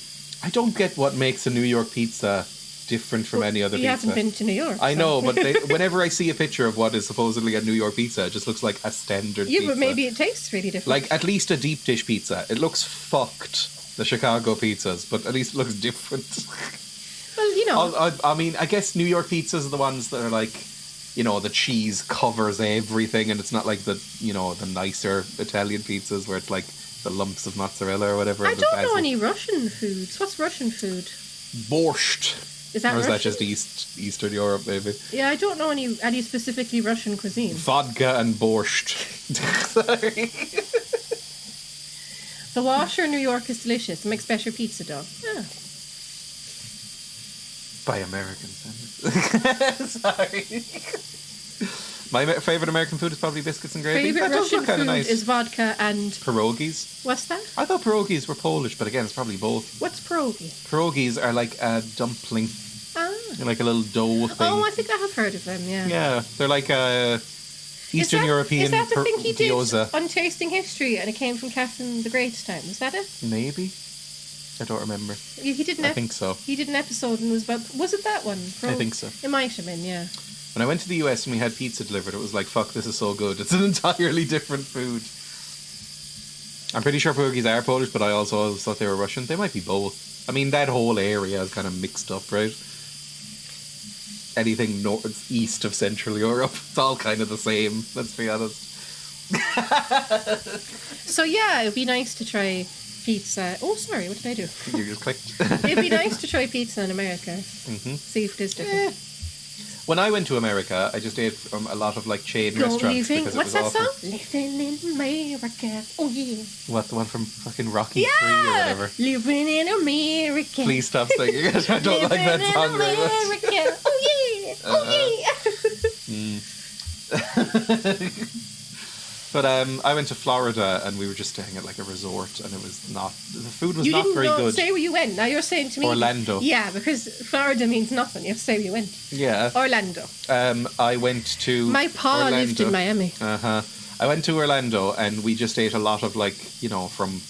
I don't get what makes a New York pizza different from any other You pizza. haven't been to New York. I so. know, but whenever I see a picture of what is supposedly a New York pizza, it just looks like a standard Yeah, pizza. but maybe it tastes really different. Like, at least a deep dish pizza. It looks fucked, the Chicago pizzas, but at least it looks different. well, you know. I mean, I guess New York pizzas are the ones that are like, you know, the cheese covers everything, and it's not like the, you know, the nicer Italian pizzas where it's like the lumps of mozzarella or whatever. I and the don't know basil. any Russian foods. What's Russian food? Borscht. Is that Or is Russian? that just Eastern Europe, maybe? Yeah, I don't know any specifically Russian cuisine. Vodka and borscht. Sorry. The washer in New York is delicious. It makes better pizza dough. Yeah. By American standards. Sorry. My favourite American food is probably biscuits and gravy. Favorite That does Russian look kind food of nice. is vodka and Pierogies. what's that? I thought pierogies were Polish, but again, it's probably both. What's pierogi? Pierogies are like a dumpling. Ah. They're like a little dough thing. Oh, I think I have heard of them. Yeah. Yeah, they're like a Eastern European Is that the thing he did gyoza. on Tasting History, and it came from Catherine the Great's time? Was that it? Maybe. I don't remember. He did an I think so. He did an episode and was about. Was it that one? I think so. It might have been. Yeah. When I went to the US and we had pizza delivered, it was like, fuck, this is so good. It's an entirely different food. I'm pretty sure pierogies are Polish, but I also always thought they were Russian. They might be both. I mean, that whole area is kind of mixed up, right? Anything north, east of Central Europe, it's all kind of the same, let's be honest. So yeah, it'd be nice to try pizza. Oh, sorry, what did I do? You just clicked. It'd be nice to try pizza in America. Mm-hmm. See if it is different. When I went to America, I just ate from a lot of like chain restaurants living. because it What's was that awful. song? Living in America. Oh yeah. What, the one from fucking Rocky 3 or whatever? Living in America. Please stop singing it. I don't like that song very much. America. Oh yeah. Oh yeah. But I went to Florida and we were just staying at like a resort and it was not, the food was You not didn't very good. say where you went. Now you're saying to me Orlando. Yeah, because Florida means nothing. You have to say where you went. Yeah. Orlando. I went to My pa Orlando. lived in Miami. Uh-huh. I went to Orlando and we just ate a lot of like, you know, from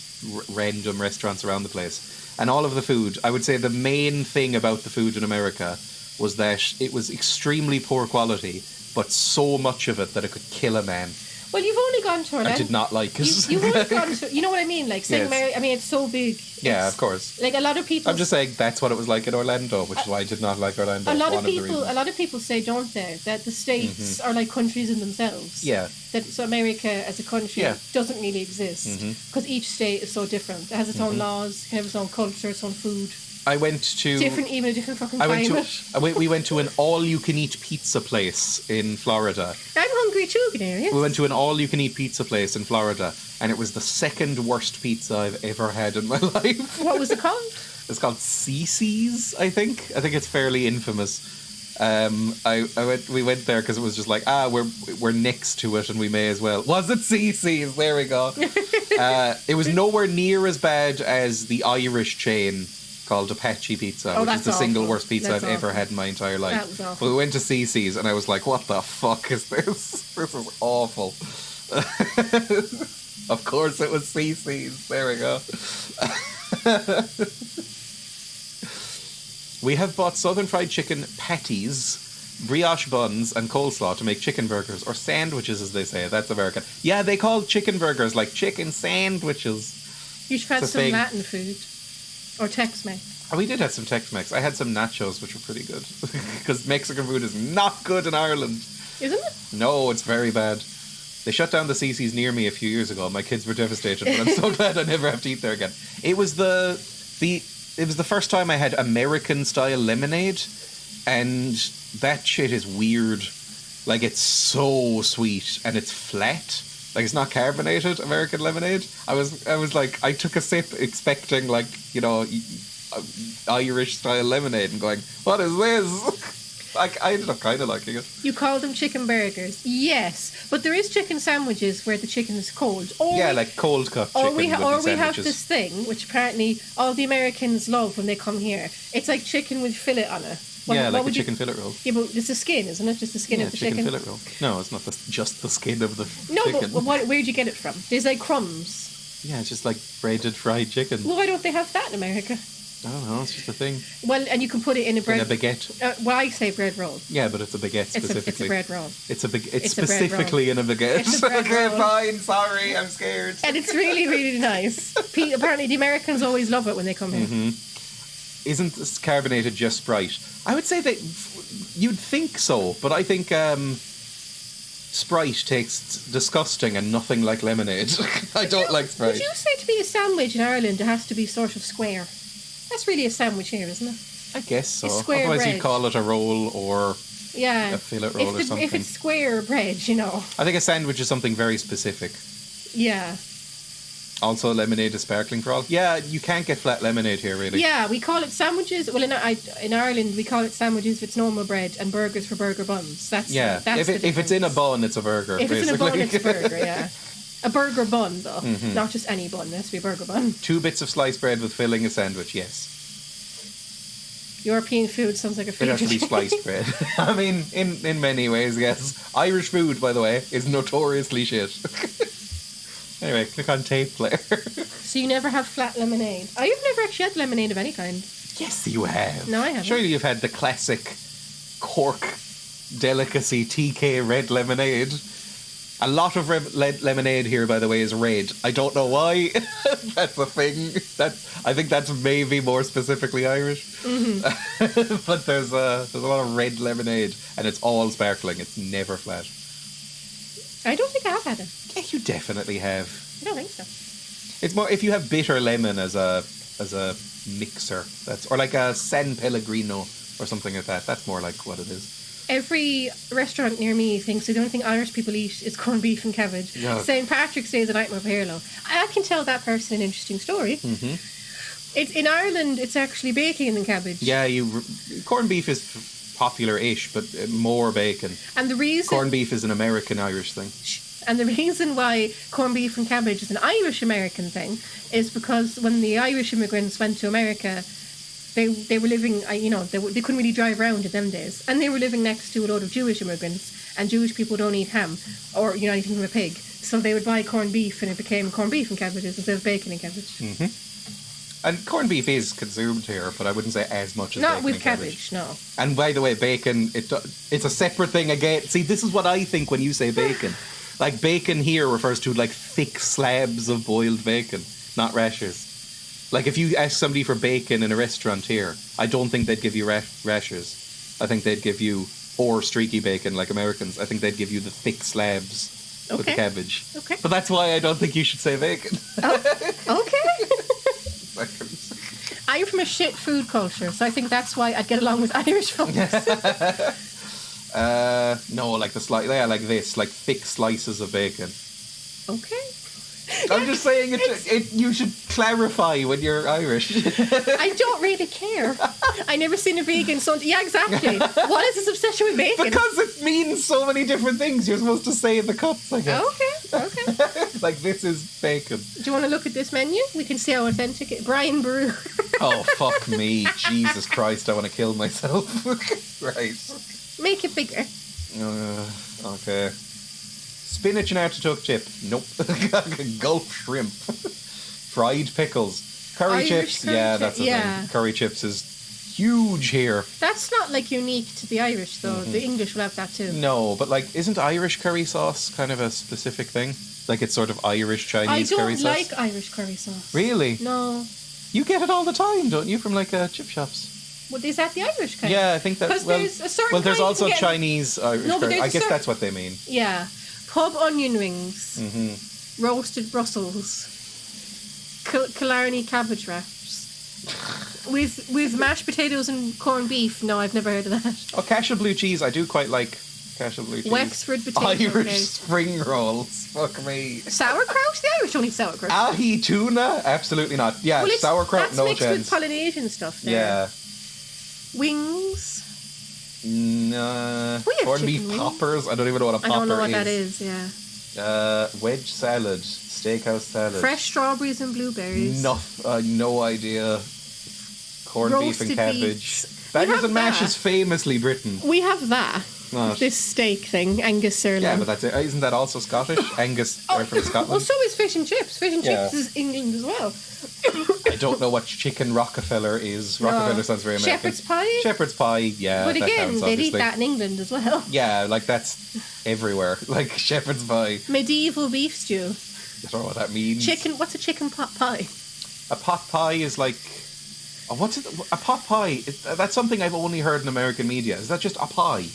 random restaurants around the place. And all of the food, I would say the main thing about the food in America was that it was extremely poor quality, but so much of it that it could kill a man. Well, you've only gone to Orlando. I did not like it. You've only gone to. You know what I mean? Like saying Yes. I mean, it's so big. Yeah, It's- of course. Like a lot of people. I'm just saying that's what it was like in Orlando, which is why I did not like Orlando. A lot One of the people. reasons. A lot of people say, don't they, that the states are like countries in themselves. Yeah. That so America as a country Yeah. doesn't really exist because each state is so different. It has its own laws, can have its own culture, its own food. I went to Even a different fucking I went climate. to we went to an all-you-can-eat pizza place in Florida. I'm hungry too, Canary. We went to an all-you-can-eat pizza place in Florida, and it was the second worst pizza I've ever had in my life. What was it called? It's called CC's, I think. I think it's fairly infamous. We went there because it was just like, we're next to it and we may as well. Was it CC's? There we go. It was nowhere near as bad as the Irish chain called Apache Pizza, which is that's the single awful. worst pizza That's I've ever awful. had in my entire life. That was awful. But we went to CC's and I was like, what the fuck is this? This is awful. Of course it was CC's. There we go. We have bought Southern Fried Chicken patties, brioche buns, and coleslaw to make chicken burgers, or sandwiches as they say. That's American. Yeah, they call chicken burgers like chicken sandwiches. You should have It's a some thing. Latin food. Or Tex-Mex. Oh, we did have some Tex-Mex. I had some nachos, which were pretty good. Because Mexican food is not good in Ireland. Isn't it? No, it's very bad. They shut down the CC's near me a few years ago. My kids were devastated, but I'm so glad I never have to eat there again. It was the first time I had American-style lemonade, and that shit is weird. Like, it's so sweet, and it's flat. Like, it's not carbonated American lemonade. I was like, I took a sip expecting, like, you know, Irish style lemonade and going, what is this? Like, I ended up kind of liking it. You call them chicken burgers. Yes. But there is chicken sandwiches where the chicken is cold. Yeah, like cold cut chicken. Or we have sandwiches. this thing, which apparently all the Americans love when they come here. It's like chicken with fillet on it. Like a chicken fillet roll. Yeah, but it's the skin, isn't it? Just the skin of the chicken. Fillet roll. No, it's not just the skin of the No, chicken. but where'd you get it from? There's like crumbs. Yeah, it's just like breaded fried chicken. Well, why don't they have that in America? I don't know, it's just a thing. Well, and you can put it in a bread... In a baguette. Well, I say bread roll. Yeah, but it's a baguette specifically. It's a bread roll. It's specifically in a baguette. It's a bread Okay, roll. fine, sorry, I'm scared. And it's really, really nice. Apparently the Americans always love it when they come here. Mm-hmm. Isn't this carbonated just Sprite? I would say that you'd think so, but I think Sprite tastes disgusting and nothing like lemonade. I don't like Sprite. Would you say to be a sandwich in Ireland it has to be sort of square? That's really a sandwich here, isn't it? I guess so. It's square Otherwise bread. you'd call it a roll or Yeah. a fillet roll or something. If it's square bread, you know. I think a sandwich is something very specific. Yeah. Also, lemonade is sparkling for all. Yeah, you can't get flat lemonade here, really. Yeah, we call it sandwiches. Well, in Ireland, we call it sandwiches if it's normal bread and burgers for burger buns. That's Yeah, that's if it's in a bun, it's a burger. If it's in a basically. bun, it's a burger, yeah. A burger bun, though. Not just any bun. It has to be a burger bun. 2 bits of sliced bread with filling a sandwich, yes. European food sounds like a It food. has to be sliced bread. I mean, in many ways, yes. Irish food, by the way, is notoriously shit. Anyway, click on tape player. So you never have flat lemonade? I've never actually had lemonade of any kind. Yes, you have. No, I haven't. Surely you've had the classic Cork delicacy TK red lemonade. A lot of lemonade here, by the way, is red. I don't know why. That's a thing. I think that's maybe more specifically Irish. Mm-hmm. But there's a lot of red lemonade, and it's all sparkling. It's never flat. I don't think I have had it. Yeah, you definitely have. I don't think so. It's more if you have bitter lemon as a mixer. Or like a San Pellegrino or something like that. That's more like what it is. Every restaurant near me thinks the only thing Irish people eat is corned beef and cabbage. Yeah. St. Patrick's Day is a nightmare of Harlow. I can tell that person an interesting story. Mm-hmm. It's in Ireland. It's actually bacon and cabbage. Yeah, corned beef is popular-ish, but more bacon. And the reason Corned beef is an American-Irish thing. And the reason why corned beef and cabbage is an Irish-American thing is because when the Irish immigrants went to America, they were living, they couldn't really drive around in them days. And they were living next to a load of Jewish immigrants, and Jewish people don't eat ham or, anything from a pig. So they would buy corned beef, and it became corned beef and cabbages instead of bacon and cabbage. Mm-hmm. And corned beef is consumed here, but I wouldn't say as much as Not bacon with and cabbage, no. And by the way, bacon, it's a separate thing again. See, this is what I think when you say bacon. Like, bacon here refers to, like, thick slabs of boiled bacon, not rashers. Like, if you ask somebody for bacon in a restaurant here, I don't think they'd give you rashers. I think they'd give you, or streaky bacon like Americans, I think they'd give you the thick slabs with the cabbage. Okay. But that's why I don't think you should say bacon. Okay. I'm from a shit food culture, so I think that's why I'd get along with Irish folks. No, like like this, like thick slices of bacon. Okay. I'm just saying you should clarify when you're Irish. I don't really care. I never seen a vegan so yeah, exactly. What is this obsession with bacon? Because it means so many different things. You're supposed to say in the cuts, I guess. Okay. Like, this is bacon. Do you want to look at this menu? We can see how authentic it is. Brian Brew. Oh, fuck me. Jesus Christ, I want to kill myself. Right. Make it bigger. Okay. Spinach and artichoke chip. Nope. Gulf shrimp. Fried pickles. Curry Irish chips. curry Yeah, chip, that's the yeah. thing. Curry chips is huge here. That's not like unique to the Irish though. The English will have that too. No, but like, isn't Irish curry sauce kind of a specific thing? Like, it's sort of Irish Chinese curry sauce? I don't like Irish curry sauce. Really? No. You get it all the time, don't you, from like chip shops? Well, is that the Irish kind? Yeah, I think that's... Because there's a certain there's kind you also can get- Chinese Irish No, but curry. there's I a guess certain- that's what they mean. Yeah. Pub onion rings. Mm-hmm. Roasted Brussels. Killarney cabbage wraps. with mashed potatoes and corned beef. No, I've never heard of that. Oh, cashew blue cheese, I do quite like Cashel blue cheese. Wexford potato Irish cake. spring rolls. Fuck me. Sauerkraut? The Irish don't eat sauerkraut. Ahi tuna? Absolutely not. Yeah, Well, sauerkraut, that's no mixed chance. with Polynesian stuff there. Yeah. Wings. Nah. We have Corned beef chicken wings. poppers? I don't even know what a popper I don't know what is. that is, yeah. Wedge salad. Steakhouse salad. Fresh strawberries and blueberries. No idea. Corned beef Roasted and cabbage. beets. We Bangers have and mash that. is famously Britain. We have that. Not. This steak thing, Angus sirloin. Yeah, but that's it. Isn't that also Scottish? Angus are from Scotland. Well, so is fish and chips. Fish and Yeah. chips is England as well. I don't know what chicken Rockefeller is. Rockefeller sounds very American. Shepherd's pie? Shepherd's pie, yeah. But that again, counts, they'd eat obviously. that in England as well. Yeah, like that's everywhere. Like shepherd's pie. Medieval beef stew. I don't know what that means. What's a chicken pot pie? A pot pie is like. Oh, what's it? A pot pie? That's something I've only heard in American media. Is that just a pie?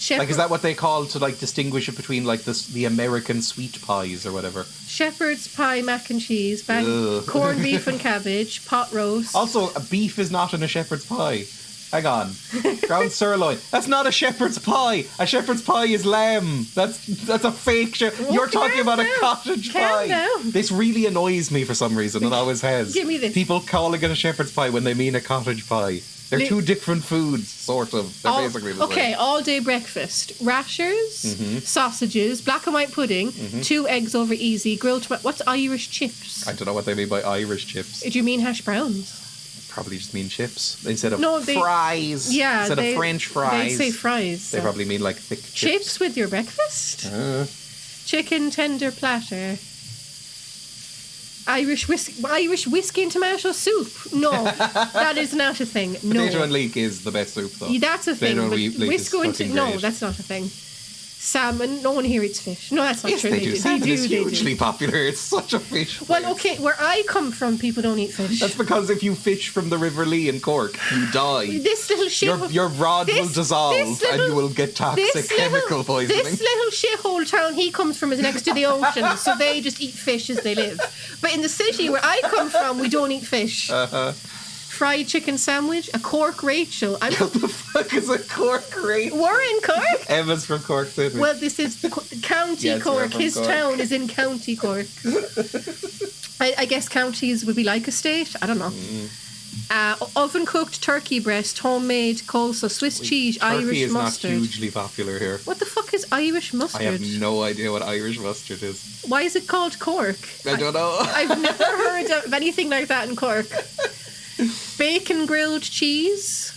Like, is that what they call to like distinguish it between like the American sweet pies or whatever? Shepherd's pie, mac and cheese, Ugh. corned beef and cabbage, pot roast. Also, a beef is not in a shepherd's pie. Hang on. Ground sirloin. That's not a shepherd's pie. A shepherd's pie is lamb. That's a fake You're talking about a cottage Calm pie. down. This really annoys me for some reason and always has. Give me this. People calling it a shepherd's pie when they mean a cottage pie. They're two different foods, sort of. They're basically the same. Okay, all day breakfast. Rashers, sausages, black and white pudding, 2 eggs over easy, grilled tomato. What's Irish chips? I don't know what they mean by Irish chips. Do you mean hash browns? Probably just mean chips instead of they- fries. Yeah, instead of French fries. They say fries. They so. probably mean like thick chips. Chips with your breakfast? Chicken tender platter. Irish whiskey and tomato soup. No, that is not a thing. No. Potato and leek is the best soup, though. Yeah, that's a thing. Potato But and leek is whiskey and fucking no, great. that's not a thing. Salmon. No one here eats fish. No, that's not Yes, true. they do. Salmon is They hugely do. popular. It's such a fish place. Well, okay, where I come from, people don't eat fish. That's because if you fish from the River Lee in Cork, you die. This little shithole. Your rod will dissolve and you will get toxic chemical poisoning. This little shithole town he comes from is next to the ocean, so they just eat fish as they live. But in the city where I come from, we don't eat fish. Fried chicken sandwich, a Cork Rachel. What the fuck is a Cork rate? We're in Cork. Emma's from Cork City. Well, this is County Yes, we're Cork. from His Cork. town is in County Cork. I guess counties would be like a state. I don't know. Oven cooked turkey breast, homemade coleslaw, Swiss cheese, Turkey Irish is mustard. not hugely popular here. What the fuck is Irish mustard? I have no idea what Irish mustard is. Why is it called Cork? I don't know. I've never heard of anything like that in Cork. Bacon grilled cheese.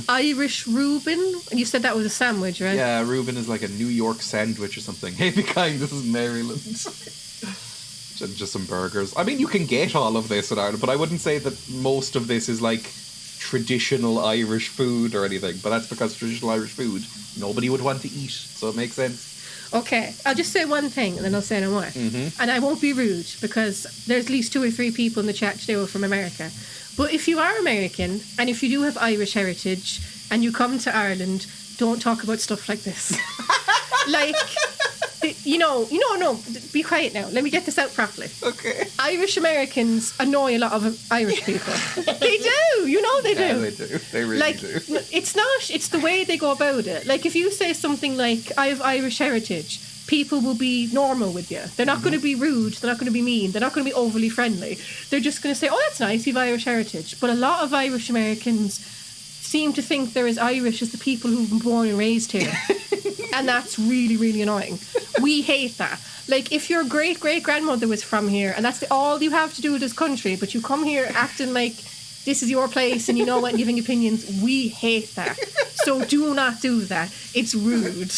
Irish Reuben. You said that was a sandwich, right? Yeah, Reuben is like a New York sandwich or something. Hey, be kind, this is Maryland. Just some burgers. I mean, you can get all of this in Ireland, but I wouldn't say that most of this is like traditional Irish food or anything. But that's because traditional Irish food, nobody would want to eat, so it makes sense. Okay, I'll just say one thing and then I'll say no more. And I won't be rude because there's at least 2 or 3 people in the chat today who are from America. But if you are American and if you do have Irish heritage and you come to Ireland, don't talk about stuff like this. Like, no, be quiet now. Let me get this out properly. Okay. Irish Americans annoy a lot of Irish people. They do, they do. Yeah, they do. They really do. It's the way they go about it. Like, if you say something like, I have Irish heritage, people will be normal with you. They're not going to be rude. They're not going to be mean. They're not going to be overly friendly. They're just going to say, oh, that's nice, you have Irish heritage. But a lot of Irish Americans seem to think they're as Irish as the people who've been born and raised here. And that's really, really annoying. We hate that. Like, if your great-great-grandmother was from here, and that's all you have to do with this country, but you come here acting like this is your place and you know what, and giving opinions, we hate that. So do not do that. It's rude.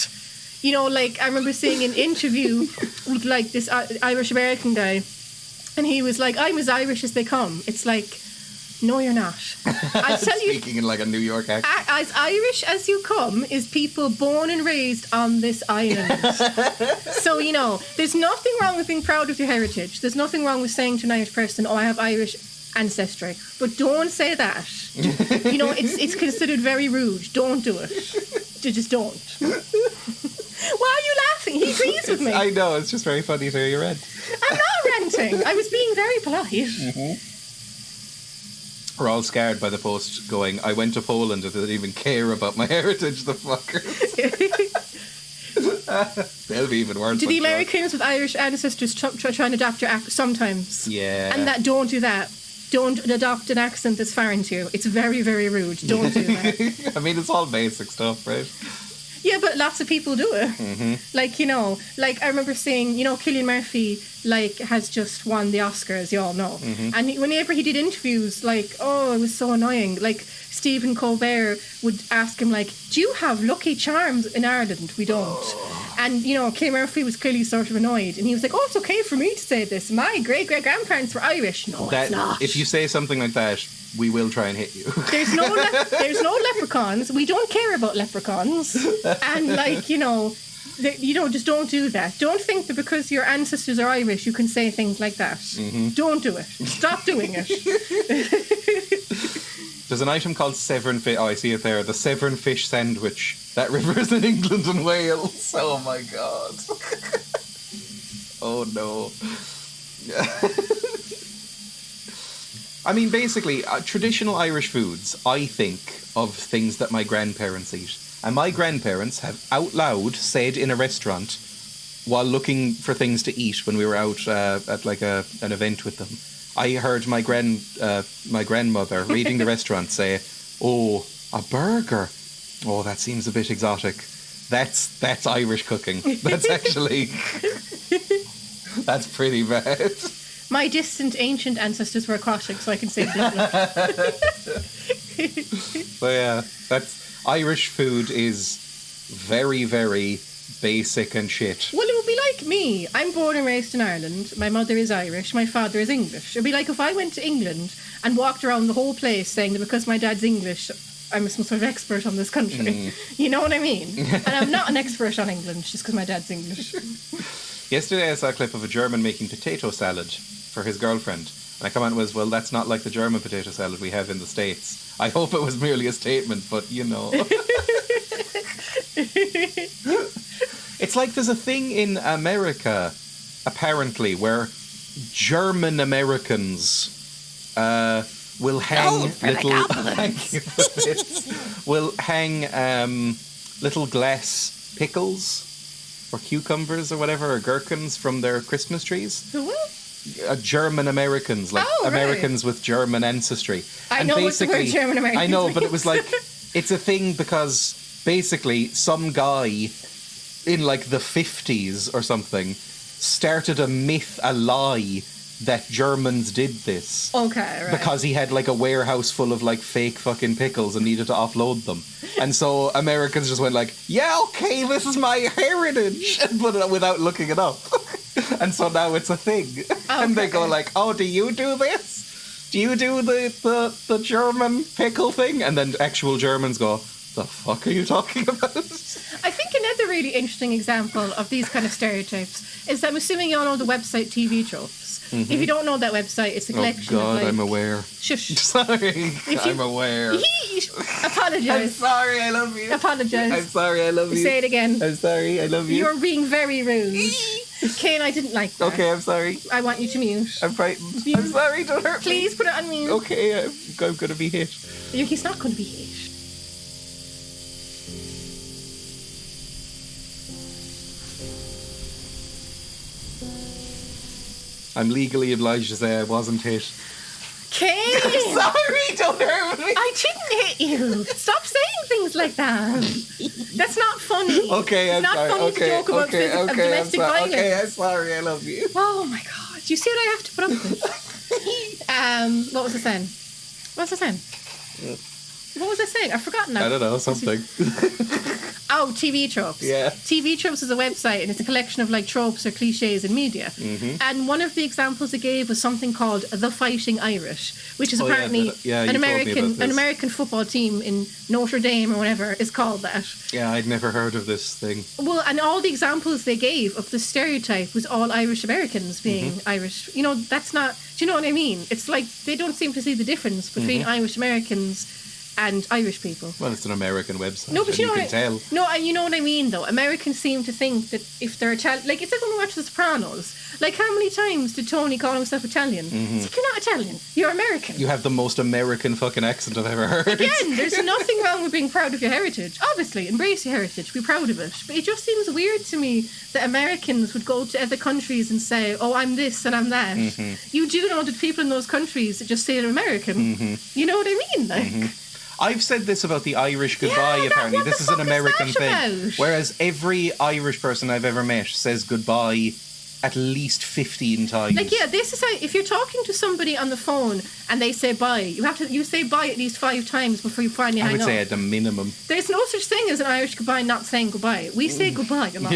Like, I remember seeing an interview with, like, this Irish-American guy, and he was like, I'm as Irish as they come. It's like, no, you're not. I tell you, Speaking in like a New York accent. as Irish as you come is people born and raised on this island. So, there's nothing wrong with being proud of your heritage. There's nothing wrong with saying to an Irish person, oh, I have Irish ancestry. But don't say that. It's considered very rude. Don't do it. Just don't. Why are you laughing? He agrees with me. I know, it's just very funny to hear you rant. I'm not ranting. I was being very polite. We're all scared by the post going, I went to Poland and they didn't even care about my heritage, the fuckers. They'll be even worse. Do the I'm sure. Americans with Irish ancestors try and adapt your accent sometimes? Yeah. And that don't do that. Don't adopt an accent that's foreign to you. It's very, very rude. Don't do that. I mean, it's all basic stuff, right? Yeah, but lots of people do it. Mm-hmm. Like, you know, like I remember seeing, you know, Cillian Murphy, like, has just won the Oscars, you all know. Mm-hmm. And whenever he did interviews, like, oh, it was so annoying. Like, Stephen Colbert would ask him, like, do you have Lucky Charms in Ireland? We don't. Oh. And, you know, Cillian Murphy was clearly sort of annoyed. And he was like, oh, it's okay for me to say this. My great-great-grandparents were Irish. No, it's not. If you say something like that, we will try and hit you. There's no leprechauns. We don't care about leprechauns. And, like, you know, just don't do that. Don't think that because your ancestors are Irish, you can say things like that. Mm-hmm. Don't do it. Stop doing it. There's an item called Severn Fish. Oh, I see it there. The Severn Fish Sandwich. That rivers in England and Wales. Oh my god. Oh no. I mean, basically, traditional Irish foods, I think of things that my grandparents eat. And my grandparents have out loud said in a restaurant, while looking for things to eat when we were out at like an event with them, I heard my grandmother reading the restaurant say, "Oh, a burger. Oh, that seems a bit exotic." That's Irish cooking. That's actually that's pretty bad. My distant ancient ancestors were aquatic, so I can say bluntly. But yeah, that's Irish food is very, very basic and shit. Well, it would be like me. I'm born and raised in Ireland. My mother is Irish. My father is English. It would be like if I went to England and walked around the whole place saying that because my dad's English, I'm some sort of expert on this country. You know what I mean? And I'm not an expert on England just because my dad's English. Yesterday I saw a clip of a German making potato salad for his girlfriend. And I comment was, well, that's not like the German potato salad we have in the States. I hope it was merely a statement, but you know. It's like there's a thing in America, apparently, where German Americans will hang little glass pickles or cucumbers or whatever, or gherkins from their Christmas trees. Who will? German Americans, like Americans with German ancestry. I know what the word German American I know, means. but it was like, it's a thing because basically some guy in like the 50s or something started a lie that Germans did this. Okay, right. Because he had like a warehouse full of like fake fucking pickles and needed to offload them. And so Americans just went like, yeah, okay, this is my heritage, and put it without looking it up. And so now it's a thing. Okay. And they go like, oh, do you do this? Do you do the German pickle thing? And then actual Germans go, the fuck are you talking about? I think another really interesting example of these kind of stereotypes is that I'm assuming you all know the website TV Tropes. Mm-hmm. If you don't know that website, it's a collection of like... I'm aware. Shush. Sorry, I'm aware. Apologise. I'm sorry, I love you. Apologise. I'm sorry, I love you. Say it again. I'm sorry, I love you. You're being very rude. Kane, I didn't like that. Okay, I'm sorry. I want you to mute. I'm frightened. I'm sorry, don't hurt me. Please put it on mute. Okay, I'm going to be hit. He's not going to be hit. I'm legally obliged to say I wasn't hit. Kane! Sorry, don't hurt me. I didn't hit you. Stop saying things like that. That's not funny. Okay, I'm it's not sorry. funny to joke about domestic violence. Okay, I'm sorry. I love you. Oh my god. You see what I have to put up with? What was I saying? What was I saying? I've forgotten now. I don't know, something. Oh, TV Tropes. Yeah. TV Tropes is a website and it's a collection of like tropes or cliches in media. Mm-hmm. And one of the examples it gave was something called The Fighting Irish, which is apparently an American football team in Notre Dame or whatever is called that. Yeah, I'd never heard of this thing. Well, and all the examples they gave of the stereotype was all Irish Americans being Irish. You know, that's not... Do you know what I mean? It's like they don't seem to see the difference between Irish Americans and Irish people. Well, it's an American website. No, but and you know can what? tell. No, you know what I mean though. Americans seem to think that if they're Italian, like it's like when we watch The Sopranos. Like how many times did Tony call himself Italian? It's like, you're not Italian. You're American. You have the most American fucking accent I've ever heard. Again, there's nothing wrong with being proud of your heritage. Obviously, embrace your heritage, be proud of it. But it just seems weird to me that Americans would go to other countries and say, "Oh, I'm this and I'm that." You do know that people in those countries that just say they're American. You know what I mean? Like. I've said this about the Irish goodbye, Yeah, apparently. what the This is an fuck is American that thing. about? Whereas every Irish person I've ever met says goodbye at least 15 times. Like, yeah, this is how, if you're talking to somebody on the phone and they say bye, you say bye at least 5 times before you finally I hang would up. say at the minimum. There's no such thing as an Irish goodbye not saying goodbye. We say goodbye a lot.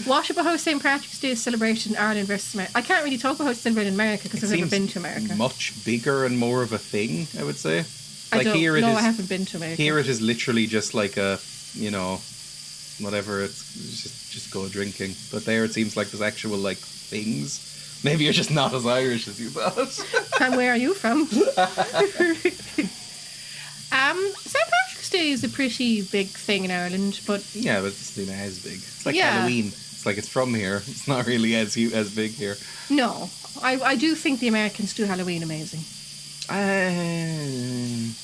What about how St. Patrick's Day is celebrated in Ireland versus America? I can't really talk about how it's celebrated in America because I've never Seems been to America. much bigger and more of a thing, I would say. I don't here it know, is- I haven't been to America. Here it is literally just like a, you know, whatever, it's just go drinking. But there it seems like there's actual, like, things. Maybe you're just not as Irish as you thought. And where are you from? St. Patrick's Day is a pretty big thing in Ireland, but Yeah, but it's not as big. It's like Yeah. Halloween. It's like it's from here. It's not really as big here. no. I do think the Americans do Halloween amazing.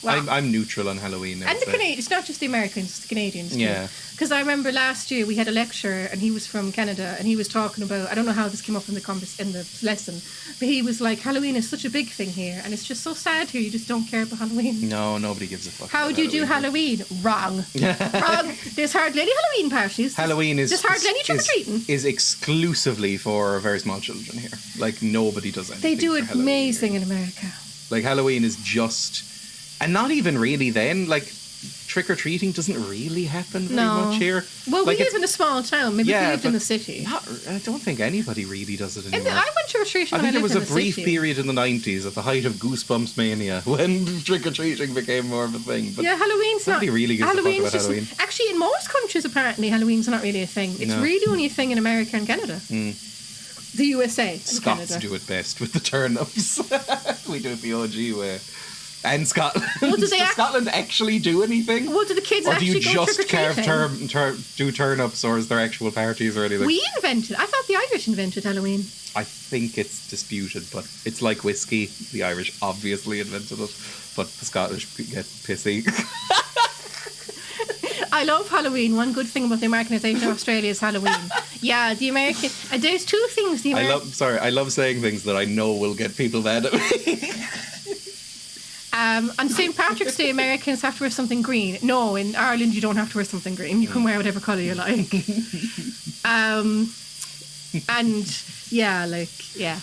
I'm neutral on Halloween. And the Canadians, it's not just the Americans, it's the Canadians too. Yeah. Because I remember last year we had a lecturer and he was from Canada and he was talking about, I don't know how this came up in the lesson, but he was like, Halloween is such a big thing here and it's just so sad here, you just don't care about Halloween. No, nobody gives a fuck. How about do you do Halloween? Wrong. Wrong. There's hardly any Halloween parties. Halloween is There's hardly any trick-or-treating. is exclusively for very small children here. Like nobody does anything. They do for it Halloween amazing here. in America. Like Halloween is just, and not even really. Then like trick or treating doesn't really happen very No. much here. Well, like we live in a small town. Maybe if we lived in the city. I don't think anybody really does it anymore. I went trick-or-treating I when I think there lived was in a the brief city. period in the 90s at the height of Goosebumps mania when trick-or-treating became more of a thing. But Yeah, Halloween's not. nobody really gives a fuck Halloween's about just, Halloween. Actually, in most countries, apparently, Halloween's not really a thing. It's No. really only a thing in America and Canada. The USA and Scots Canada. do it best with the turnips. We do it the OG way. And Scotland. Well, do they Does Scotland actually do anything? Well, do the kids Or do actually you go just trick-or-treating? do turnips, or is there actual parties or anything? We invented. I thought the Irish invented Halloween. I think it's disputed, but it's like whiskey. The Irish obviously invented it, but the Scottish get pissy. I love Halloween. One good thing about the Americanization of Australia is Halloween. Yeah, the American. There's two things. The American. I love saying things that I know will get people mad at me. On St. Patrick's Day, Americans have to wear something green. No, in Ireland, you don't have to wear something green. You can wear whatever colour you like. And yeah, yeah.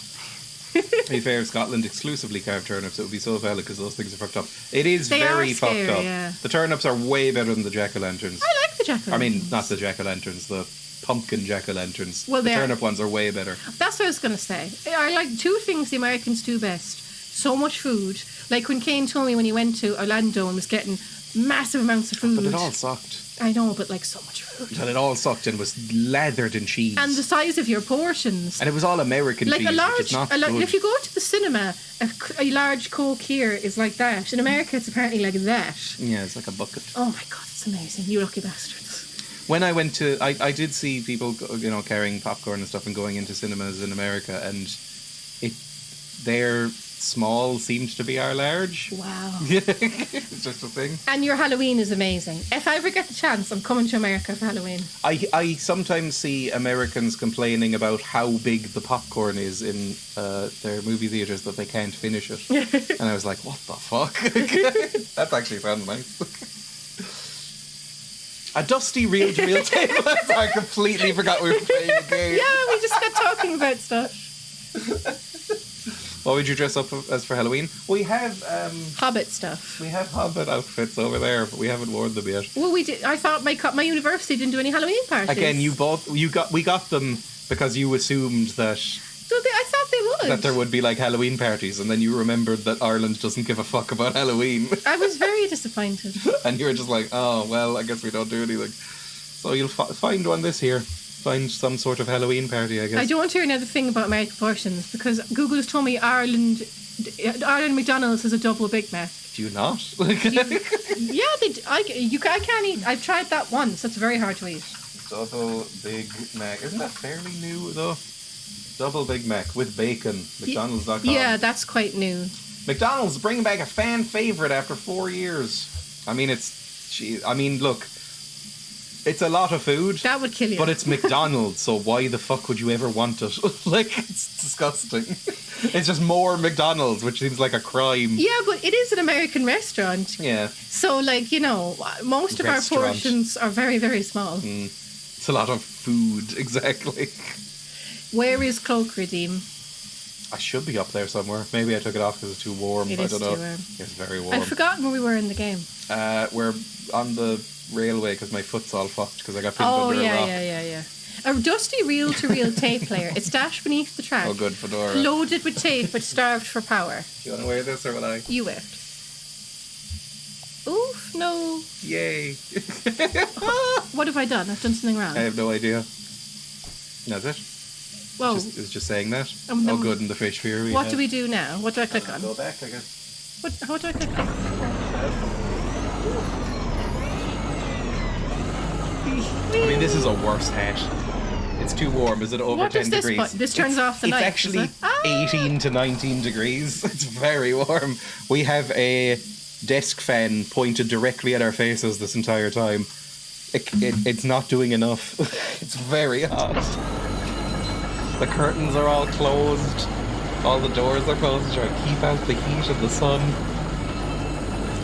To be fair, if Scotland exclusively carved turnips, it would be so valid because those things are fucked up. It is They are very scary, fucked up. yeah. The turnips are way better than the jack-o'-lanterns. I like the jack-o'-lanterns. I mean, not the jack-o'-lanterns, the pumpkin jack-o'-lanterns. Well, the they're- turnip ones are way better. That's what I was going to say. I like two things the Americans do best. So much food. Like when Kane told me when he went to Orlando and was getting massive amounts of food. But it all sucked. I know, but like so much food. And it all sucked and was lathered in cheese. And the size of your portions. And it was all American Like cheese, a large, which is not good. if you go to the cinema, a large Coke here is like that. In America, it's apparently like that. Yeah, it's like a bucket. Oh my god, it's amazing! You lucky bastards. When I went to, I did see people, carrying popcorn and stuff and going into cinemas in America, and their small seemed to be our large. Wow. It's just a thing. And your Halloween is amazing. If I ever get the chance, I'm coming to America for Halloween. I sometimes see Americans complaining about how big the popcorn is in their movie theaters that they can't finish it. And I was like, what the fuck? That actually sounds nice. A dusty reel-to-reel table. I completely forgot we were playing a game. Yeah, we just got talking about stuff. What would you dress up as for Halloween? We have Hobbit stuff. we have Hobbit outfits over there, but we haven't worn them yet. Well, we did. I thought my university didn't do any Halloween parties. Again, we got them because you assumed that I thought they would. that there would be like Halloween parties, and then you remembered that Ireland doesn't give a fuck about Halloween, I was very disappointed. and you were just like, oh well, I guess we don't do anything. So you'll find one this year. Find some sort of Halloween party, I guess. I don't want to hear another thing about American portions because Google has told me Ireland McDonald's has a double Big Mac. Do you not? Yeah, I can't eat. I've tried that once. It's very hard to eat. Double Big Mac. Isn't that fairly new, though? Double Big Mac with bacon. McDonald's.com. Yeah, that's quite new. McDonald's bringing back a fan favorite after 4 years. I mean, look, it's a lot of food. That would kill you. But it's McDonald's, so why the fuck would you ever want it? Like, it's disgusting. It's just more McDonald's, which seems like a crime. Yeah, but it is an American restaurant. Yeah. So, like, most of our portions are very, very small. It's a lot of food, exactly. Where is Cloak Redeem? I should be up there somewhere. Maybe I took it off because it's too warm. It I is don't know. too warm. It's very warm. I've forgotten where we were in the game. We're on the railway because my foot's all fucked because I got pinned under a rock. Yeah. A dusty reel-to-reel tape player. It's dashed beneath the track. Oh, good, Fedora. Loaded with tape, but starved for power. Do you want to wear this or will I? You wear it. Oof, no. Yay. What have I done? I've done something wrong. I have no idea. That's it. Whoa. It's just saying that. No. Oh, good, in the fish fear we What have. do we do now? What do I click on? Go back, I guess. How do I click on? I mean, this is a worse hat. It's too warm. Is it over What 10 does this degrees? button? This turns off the light, It's is actually it? Ah! 18 to 19 degrees. It's very warm. We have a desk fan pointed directly at our faces this entire time. It's not doing enough. It's very hot. The curtains are all closed. All the doors are closed to try to keep out the heat of the sun.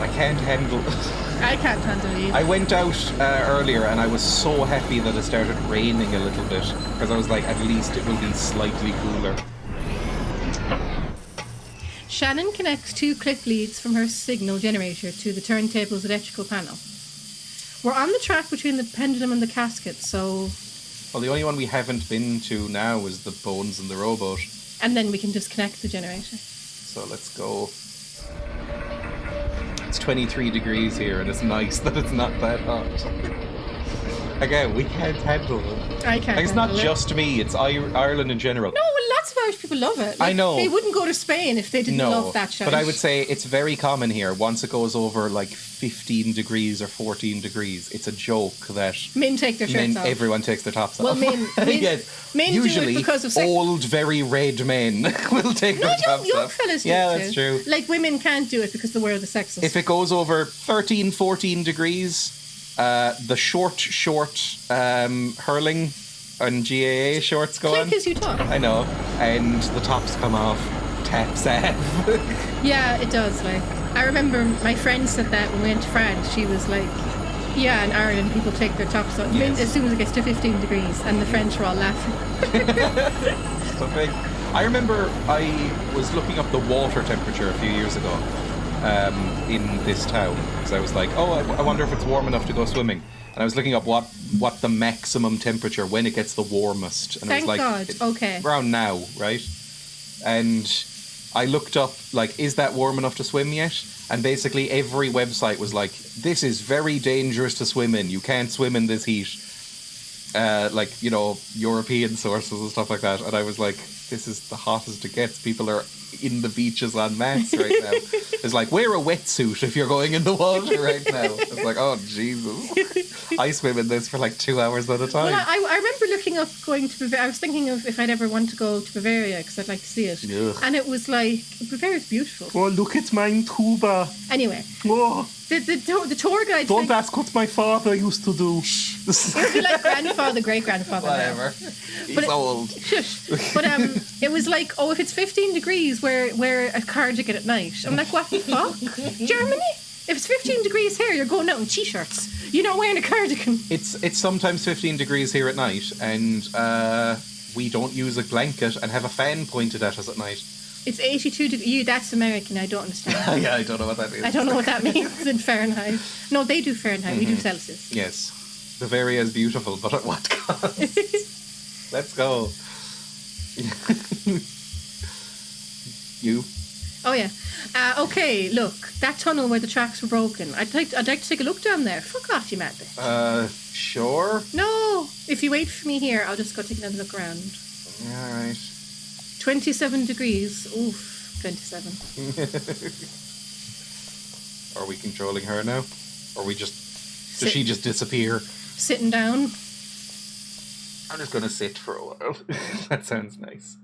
I can't handle it. I can't handle it. I went out earlier and I was so happy that it started raining a little bit because I was like, at least it will be slightly cooler. Shannon connects 2 clip leads from her signal generator to the turntable's electrical panel. We're on the track between the pendulum and the casket, so... Well, the only one we haven't been to now is the bones in the rowboat. And then we can disconnect the generator. So let's go. It's 23 degrees here and it's nice that it's not that hot. Again, we can't handle it. I can't. Like, it's not handle it. just me, it's Ireland in general. No, well, lots of Irish people love it. I know. They wouldn't go to Spain if they didn't love that shit. But I would say it's very common here. Once it goes over like 15 degrees or 14 degrees, it's a joke that Men take their shirts off. everyone takes their tops Well, off. men do usually it because of sex. old, very red men will take their tops young off. fellas do Yeah, it that's too. true. Like, women can't do it because they wear the sexist. If it goes over 13, 14 degrees, the short hurling and GAA shorts go on. Click as you talk. I know. And the tops come off. Taps off. Yeah, it does. Like, I remember my friend said that when we went to France. She was like, yeah, in Ireland people take their tops off Yes. as soon as it gets to 15 degrees, and the French were all laughing. So big. I remember I was looking up the water temperature a few years ago in this town because I was like, oh, I wonder if it's warm enough to go swimming. And I was looking up what the maximum temperature when it gets the warmest. And Thank I was like, God. Okay. around now, right? And I looked up, like, is that warm enough to swim yet? And basically every website was like, this is very dangerous to swim in. You can't swim in this heat. Like, you know, European sources and stuff like that. And I was like, this is the hottest it gets. People are in the beaches en masse right now. It's like, wear a wetsuit if you're going in the water right now. It's like, oh, Jesus. I swim in this for like 2 hours at a time. Well, I remember looking up going to Bavaria. I was thinking of if I'd ever want to go to Bavaria because I'd like to see it. Ugh. And it was like, Bavaria's beautiful. Oh, look at mine tuba. Anyway, Oh, the tour guide don't thing, ask what my father used to do. it would be like grandfather, great-grandfather. now. Whatever. He's But old. Shush. But it was like, oh, if it's 15 degrees, wear a cardigan at night. I'm like, what the fuck? Germany? If it's 15 degrees here, you're going out in t-shirts. You're not wearing a cardigan. It's sometimes 15 degrees here at night, and we don't use a blanket and have a fan pointed at us at night. It's 82 degrees. That's American. I don't understand. Yeah, I don't know what that means. I don't know what that means in Fahrenheit. No, they do Fahrenheit. We do Celsius. Yes. Bavaria is beautiful, but at what cost? Let's go. You? Oh yeah. Okay. Look, that tunnel where the tracks were broken. I'd like to take a look down there. Fuck off, you mad bitch. Sure. No. If you wait for me here, I'll just go take another look around. Alright. 27 degrees. Oof. 27. Are we controlling her now? Or we just... Does she just disappear? Sitting down. I'm just gonna sit for a while. That sounds nice.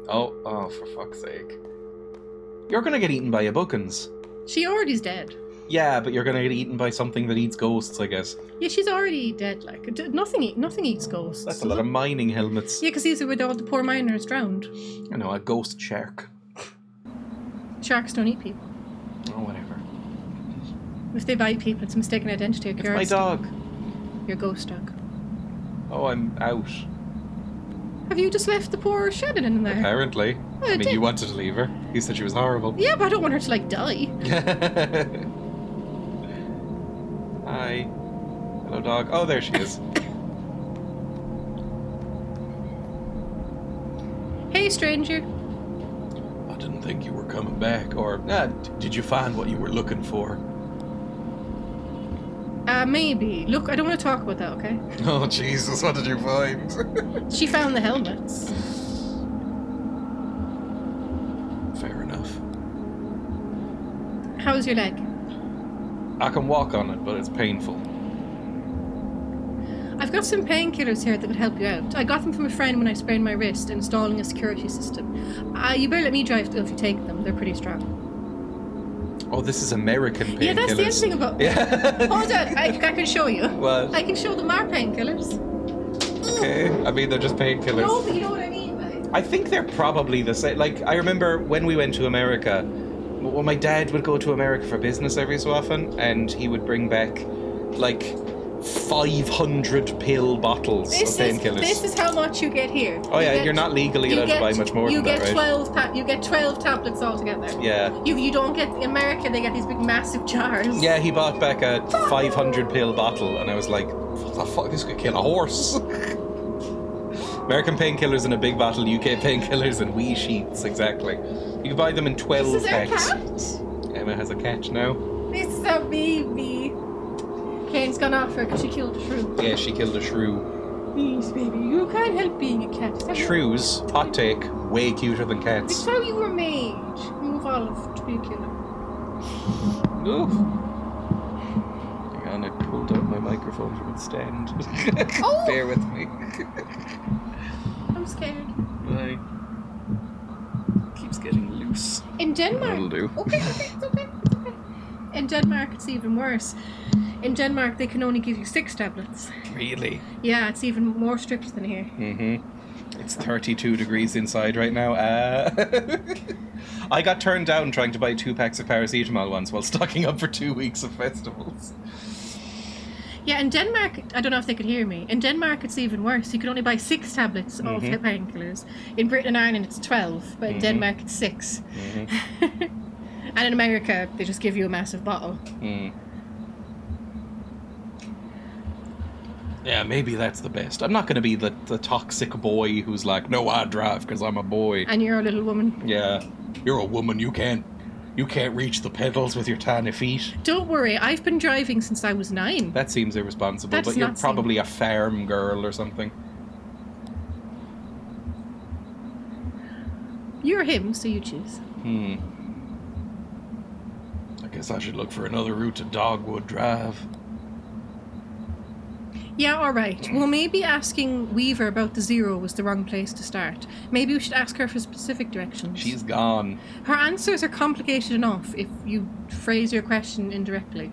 Oh, for fuck's sake. You're gonna get eaten by a bookins. She already's dead. Yeah, but you're gonna get eaten by something that eats ghosts, I guess. Yeah, she's already dead. Like nothing eats ghosts. That's a lot of mining helmets. Yeah, because these are where all the poor miners drowned. I know, a ghost shark. Sharks don't eat people. Oh, whatever. If they bite people, it's a mistaken identity. It's my dog. Your ghost dog. Oh, I'm out. Have you just left the poor Shannon in there? Apparently. Oh, I mean, you wanted to leave her. You said she was horrible. Yeah, but I don't want her to, like, die. Hi. Hello, dog. Oh, there she is. Hey, stranger. I didn't think you were coming back. Or, did you find what you were looking for? Maybe. Look, I don't want to talk about that, okay? Oh, Jesus, what did you find? She found the helmets. Fair enough. How's your leg? I can walk on it, but it's painful. I've got some painkillers here that could help you out. I got them from a friend when I sprained my wrist installing a security system. You better let me drive if you take them. They're pretty strong. Oh, this is American painkillers. Yeah, that's the other thing about... Yeah. Hold on, I can show you. What? I can show them our painkillers. Okay, I mean, they're just painkillers. No, but you know what I mean, right? I think they're probably the same. Like, I remember when we went to America, well, my dad would go to America for business every so often, and he would bring back, like, 500 pill bottles of painkillers. This is how much you get here. Oh yeah, you're not legally allowed to buy much more than that, right? You get 12 tablets altogether. Yeah. You don't get... In America, they get these big, massive jars. Yeah, he bought back a 500 pill bottle, and I was like, what the fuck, this could kill a horse. American painkillers in a big bottle, UK painkillers in wee sheets, exactly. You can buy them in 12 This is our packs. cat? Emma has a cat now. This is our baby. Kane's gone off her because she killed a shrew. Yeah, she killed a shrew. Please, baby, you can't help being a cat. Shrews, hot take, way cuter than It's cats. how you were made. You evolved to be a killer. Oof. Hang on, I pulled out my microphone from its stand. Oh! Bear with me. I'm scared. Bye. Keeps getting loose. In Denmark... That'll do. Okay, it's okay. In Denmark, it's even worse. In Denmark, they can only give you 6 tablets. Really? Yeah, it's even more strict than here. Mm-hmm. It's 32 degrees inside right now. I got turned down trying to buy 2 packs of paracetamol once while stocking up for 2 weeks of festivals. Yeah, in Denmark, I don't know if they could hear me. In Denmark, it's even worse. You can only buy 6 tablets of painkillers. In Britain and Ireland, it's 12, but in Denmark, it's 6. And in America, they just give you a massive bottle. Yeah, maybe that's the best. I'm not going to be the toxic boy who's like, no, I drive because I'm a boy. And you're a little woman. Yeah, you're a woman. You can't reach the pedals with your tiny feet. Don't worry, I've been driving since I was 9. That seems irresponsible, That but does you're not probably a farm girl or something. You're him, so you choose. I guess I should look for another route to Dogwood Drive. Yeah, alright. Well, maybe asking Weaver about the 0 was the wrong place to start. Maybe we should ask her for specific directions. She's gone. Her answers are complicated enough if you phrase your question indirectly.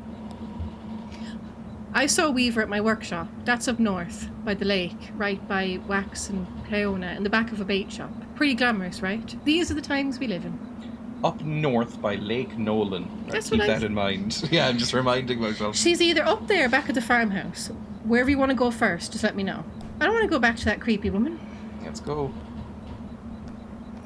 I saw Weaver at my workshop. That's up north, by the lake, right by Wax and Peona, in the back of a bait shop. Pretty glamorous, right? These are the times we live in. Up north by Lake Nolan. That's Keep what that in mind. Yeah, I'm just reminding myself. She's either up there, back at the farmhouse. Wherever you want to go first, just let me know. I don't want to go back to that creepy woman. Let's go.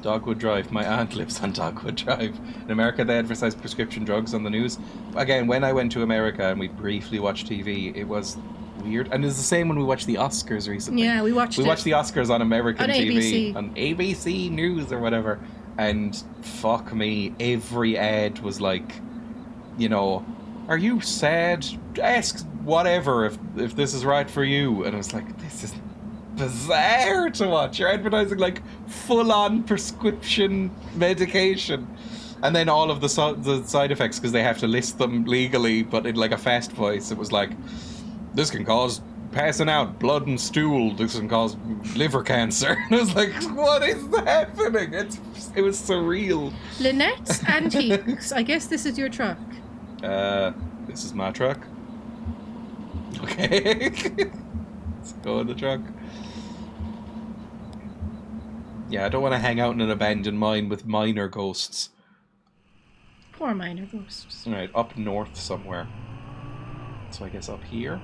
Dogwood Drive. My aunt lives on Dogwood Drive. In America, they advertise prescription drugs on the news. Again, when I went to America and we briefly watched TV, it was weird. And it's the same when we watched the Oscars recently. Yeah, we watched the Oscars on American on TV. ABC. On ABC News or whatever. And fuck me, every ad was like, you know, are you sad? Ask whatever if this is right for you. And I was like, this is bizarre to watch. You're advertising like full-on prescription medication. And then all of the side effects, because they have to list them legally, but in like a fast voice, it was like, this can cause passing out, blood and stool, this can cause liver cancer. And I was like, what is happening? It was surreal. Lynette's Antiques. I guess this is your truck. This is my truck. Okay. Let's go in the truck. Yeah, I don't want to hang out in an abandoned mine with miner ghosts. Poor miner ghosts. Alright, up north somewhere. So I guess up here?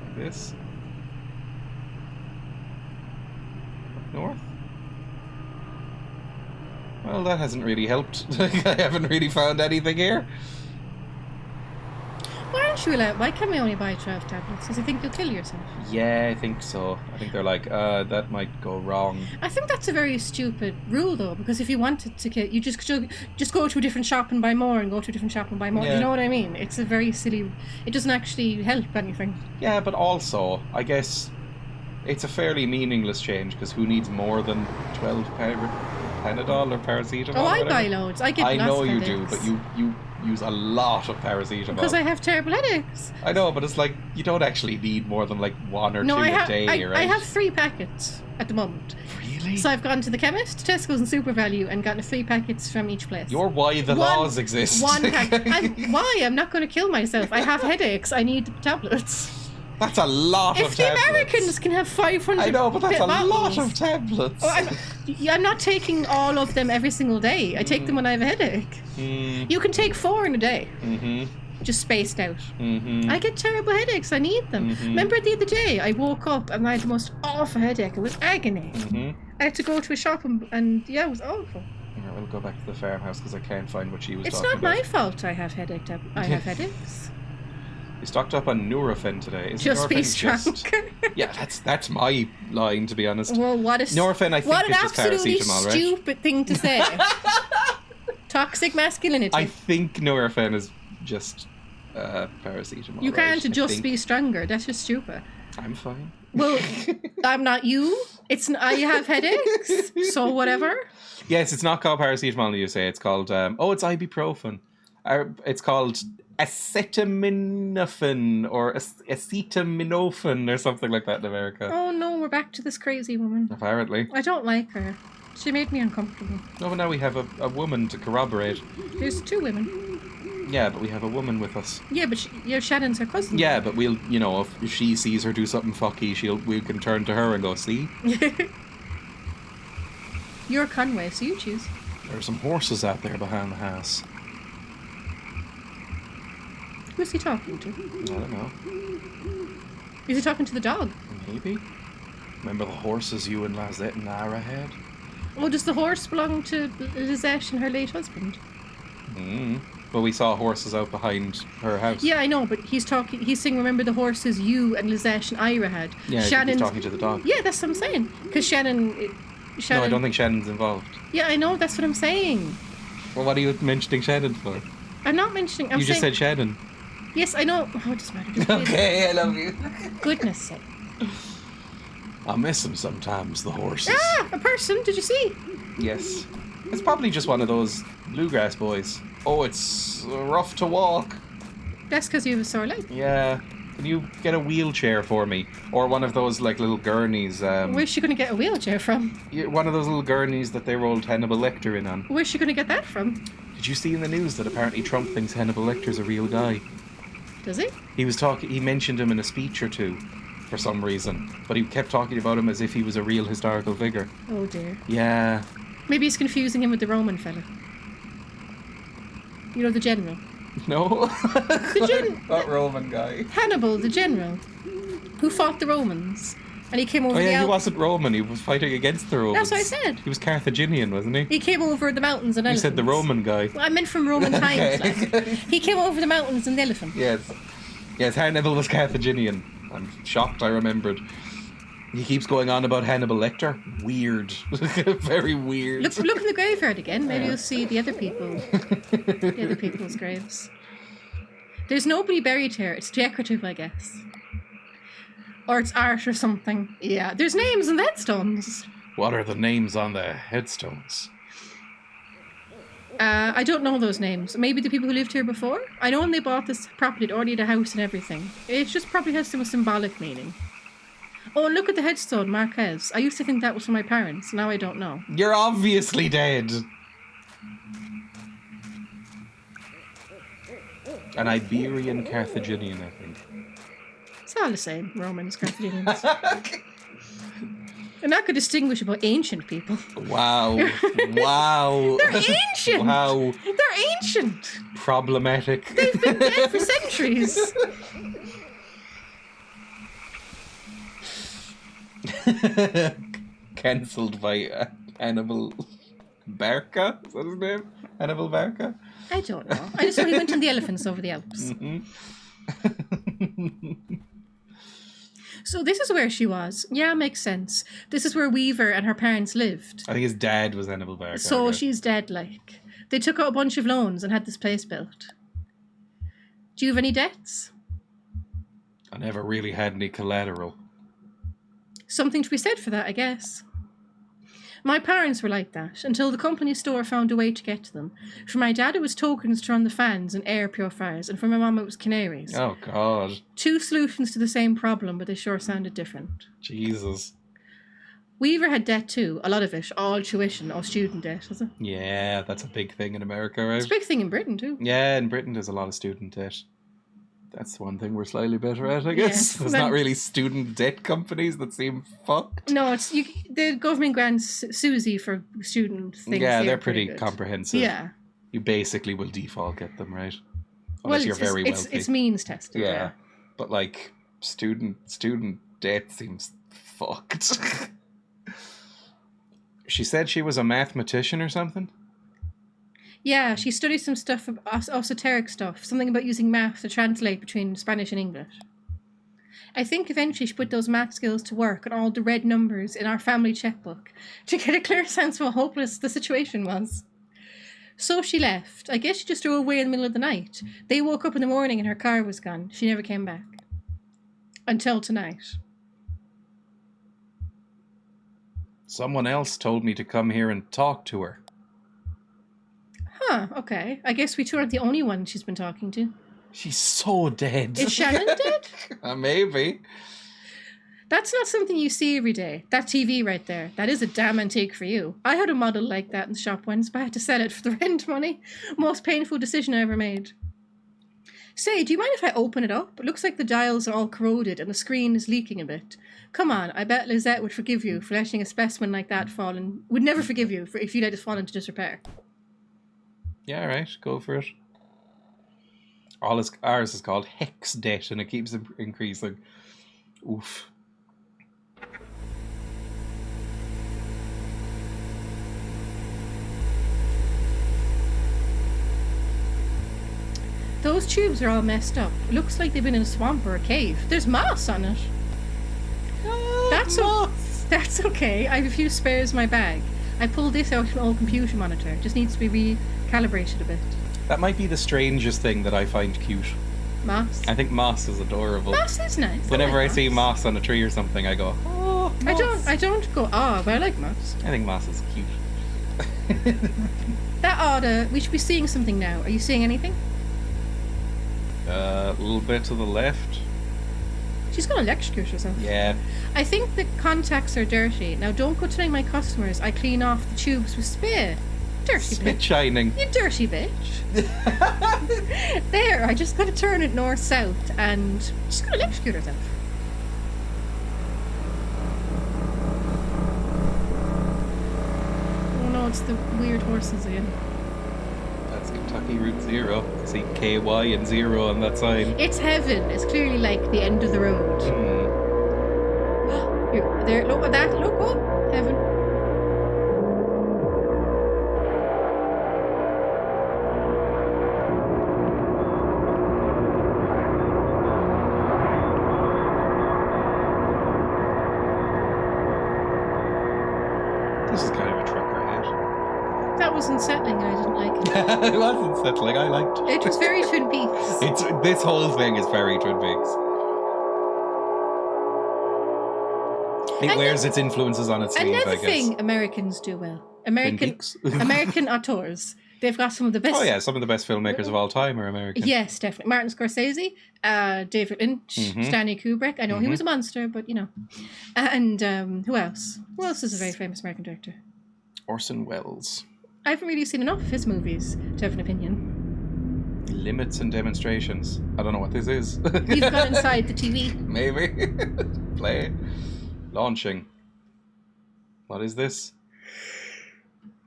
Like this? Up north? Well, that hasn't really helped. I haven't really found anything here. Why aren't you allowed? Why can we only buy 12 tablets? Because I think you'll kill yourself. Yeah, I think so. I think they're like, that might go wrong. I think that's a very stupid rule, though, because if you wanted to kill, you just go to a different shop and buy more, and go to a different shop and buy more. Yeah. You know what I mean? It's a very silly. It doesn't actually help anything. Yeah, but also, I guess it's a fairly meaningless change, because who needs more than 12 Panadol or paracetamol? Oh, or I whatever? buy loads. I get. I lots know of you do, headaches. but you use a lot of paracetamol. Because I have terrible headaches. I know, but it's like, you don't actually need more than like one or No, two I a have. day, right? I have 3 packets at the moment. Really? So I've gone to the chemist, Tesco's, and Super Value, and gotten 3 packets from each place. You're why the laws exist. One packet. Why? I'm not going to kill myself. I have headaches. I need That's tablets. a lot of If the tablets. Americans can have 500 I know, but that's a bottles, lot of tablets. Oh, I'm not taking all of them every single day. I take them when I have a headache. You can take 4 in a day. Just spaced out. I get terrible headaches. I need them. Remember the other day, I woke up and I had the most awful headache. It was agony. I had to go to a shop and yeah, it was awful. Here, we'll go back to the farmhouse because I can't find what she was It's talking not about. my fault I have I have headaches. We stocked up on Nurofen today. Is Just be Nurofen strong. Yeah, that's my line, to be honest. Well, what is Nurofen, I think, what an is just absolutely paracetamol, right? stupid thing to say. Toxic masculinity. I think Nurofen is just paracetamol. You can't right? just be stronger. That's just stupid. I'm fine. Well, I'm not you. I have headaches, so whatever. Yes, it's not called paracetamol, you say. It's called, it's ibuprofen. It's called acetaminophen or acetaminophen or something like that in America. Oh no, we're back to this crazy woman. Apparently. I don't like her. She made me uncomfortable. No, but now we have a woman to corroborate. There's 2 women. Yeah, but we have a woman with us. Yeah, but Shannon's her cousin. Yeah, but we'll, if she sees her do something fucky, we can turn to her and go, see? You're Conway, so you choose. There are some horses out there behind the house. Who's he talking to? I don't know. Is he talking to the dog? Maybe. Remember the horses you and Lazette and Nara had? Oh, does the horse belong to Lizette and her late husband? Well, we saw horses out behind her house. Yeah, I know, but he's saying, remember the horses you and Lizette and Ira had? Yeah, he's talking to the dog. Yeah, that's what I'm saying. Because Shannon... No, I don't think Shannon's involved. Yeah, I know, that's what I'm saying. Well, what are you mentioning Shannon for? I'm not mentioning... You just said Shannon. Yes, I know. Oh, it doesn't matter. Just please. Okay, I love you. Goodness sake. I miss them sometimes, the horses. Ah, a person, did you see? Yes. It's probably just one of those bluegrass boys. Oh, it's rough to walk. That's because you have a sore leg. Yeah. Can you get a wheelchair for me? Or one of those, like, little gurneys. Where's she going to get a wheelchair from? One of those little gurneys that they rolled Hannibal Lecter in on. Where's she going to get that from? Did you see in the news that apparently Trump thinks Hannibal Lecter's a real guy? Does he? He mentioned him in a speech or two for some reason. But he kept talking about him as if he was a real historical figure. Oh dear. Yeah. Maybe he's confusing him with the Roman fella. You know, the general. No. That Roman guy. Hannibal, the general, who fought the Romans. And he came over Oh yeah, the he wasn't Roman. He was fighting against the Romans. That's what I said. He was Carthaginian, wasn't he? He came over the mountains and You elephants. said the Roman guy. Well, I meant from Roman times. Like. He came over the mountains and the elephant. Yes, Hannibal was Carthaginian. I'm shocked I remembered. He keeps going on about Hannibal Lecter. Weird. Very weird. Look in the graveyard again. Maybe you'll see the other people's graves. There's nobody buried here. It's decorative, I guess. Or it's art or something. Yeah, there's names and headstones. What are the names on the headstones? I don't know those names. Maybe the people who lived here before? I know when they bought this property, it already had a house and everything. It just probably has some symbolic meaning. Oh, and look at the headstone, Marquez. I used to think that was for my parents. Now I don't know. You're obviously dead. An Iberian Carthaginian, I think. It's all the same, Romans, Carthaginians. They're not going to distinguish about ancient people. Wow. Wow. They're ancient! Wow. They're ancient! Problematic. They've been dead for centuries. Cancelled by Hannibal Barca? Is that his name? Hannibal Barca? I don't know. I just know he went on the elephants over the Alps. So this is where she was. Yeah, makes sense. This is where Weaver and her parents lived. I think his dad was Hannibal Barca. So she's dead, like. They took out a bunch of loans and had this place built. Do you have any debts? I never really had any collateral. Something to be said for that, I guess. My parents were like that, until the company store found a way to get to them. For my dad, it was tokens to run the fans and air purifiers, and for my mum, it was canaries. Oh, God. 2 solutions to the same problem, but they sure sounded different. Jesus. Weaver had debt too, a lot of it, all tuition, all student debt, is it? Yeah, that's a big thing in America, right? It's a big thing in Britain too. Yeah, in Britain there's a lot of student debt. That's one thing we're slightly better at, I guess. Yes. There's not really student debt companies that seem fucked. No, it's the government grants Susie for student things. Yeah, they're pretty pretty good. comprehensive. Yeah. You basically will default get them, right? Unless you're very wealthy. It's means tested. Yeah. But like student debt seems fucked. She said she was a mathematician or something? Yeah, she studied some stuff, esoteric stuff, something about using math to translate between Spanish and English. I think eventually she put those math skills to work on all the red numbers in our family checkbook to get a clear sense of how hopeless the situation was. So she left. I guess she just drove away in the middle of the night. They woke up in the morning and her car was gone. She never came back. Until tonight. Someone else told me to come here and talk to her. Huh, okay. I guess we two aren't the only ones she's been talking to. She's so dead. Is Shannon dead? Maybe. That's not something you see every day. That TV right there. That is a damn antique for you. I had a model like that in the shop once, but I had to sell it for the rent money. Most painful decision I ever made. Say, do you mind if I open it up? It looks like the dials are all corroded and the screen is leaking a bit. Come on, I bet Lizette would forgive you for letting a specimen like that fall and would never forgive you if you let it fall into disrepair. Yeah, right. Go for it. Ours is called hex debt, and it keeps increasing. Oof. Those tubes are all messed up. It looks like they've been in a swamp or a cave. There's moss on it. That's okay. I have a few spares in my bag. I pulled this out of an old computer monitor. It just needs to be recalibrated a bit. That might be the strangest thing that I find cute. Moss? I think moss is adorable. Moss is nice. Whenever I like see moss on a tree or something, I go, oh, moss. I don't go, but I like moss. I think moss is cute. We should be seeing something now. Are you seeing anything? A little bit to the left. She's going to electrocute herself. Yeah. I think the contacts are dirty. Now, don't go telling my customers I clean off the tubes with spit. Dirty Spit bitch. shining. You dirty bitch. There, I just got to turn it north-south and she's going to electrocute herself. Oh no, it's the weird horses again. That's Kentucky Route 0. I see KY and 0 on that sign. It's heaven. It's clearly like the end of the road. Here, there, look at that. Look, oh, heaven. This is kind of a trucker hat. That was unsettling and I didn't like it. It wasn't settling. I liked it. It was very Twin Peaks. This whole thing is very Twin Peaks. It wears its influences on its sleeve, I Another guess. thing Americans do well. American Peaks? American auteurs. They've got some of the best. Oh yeah, some of the best filmmakers of all time are American. Yes, definitely. Martin Scorsese, David Lynch, Stanley Kubrick. I know he was a monster, but you know. And who else? Who else is a very famous American director? Orson Welles. I haven't really seen enough of his movies to have an opinion. Limits and Demonstrations. I don't know what this is. You've gone inside the TV. Maybe. Play. Launching. What is this?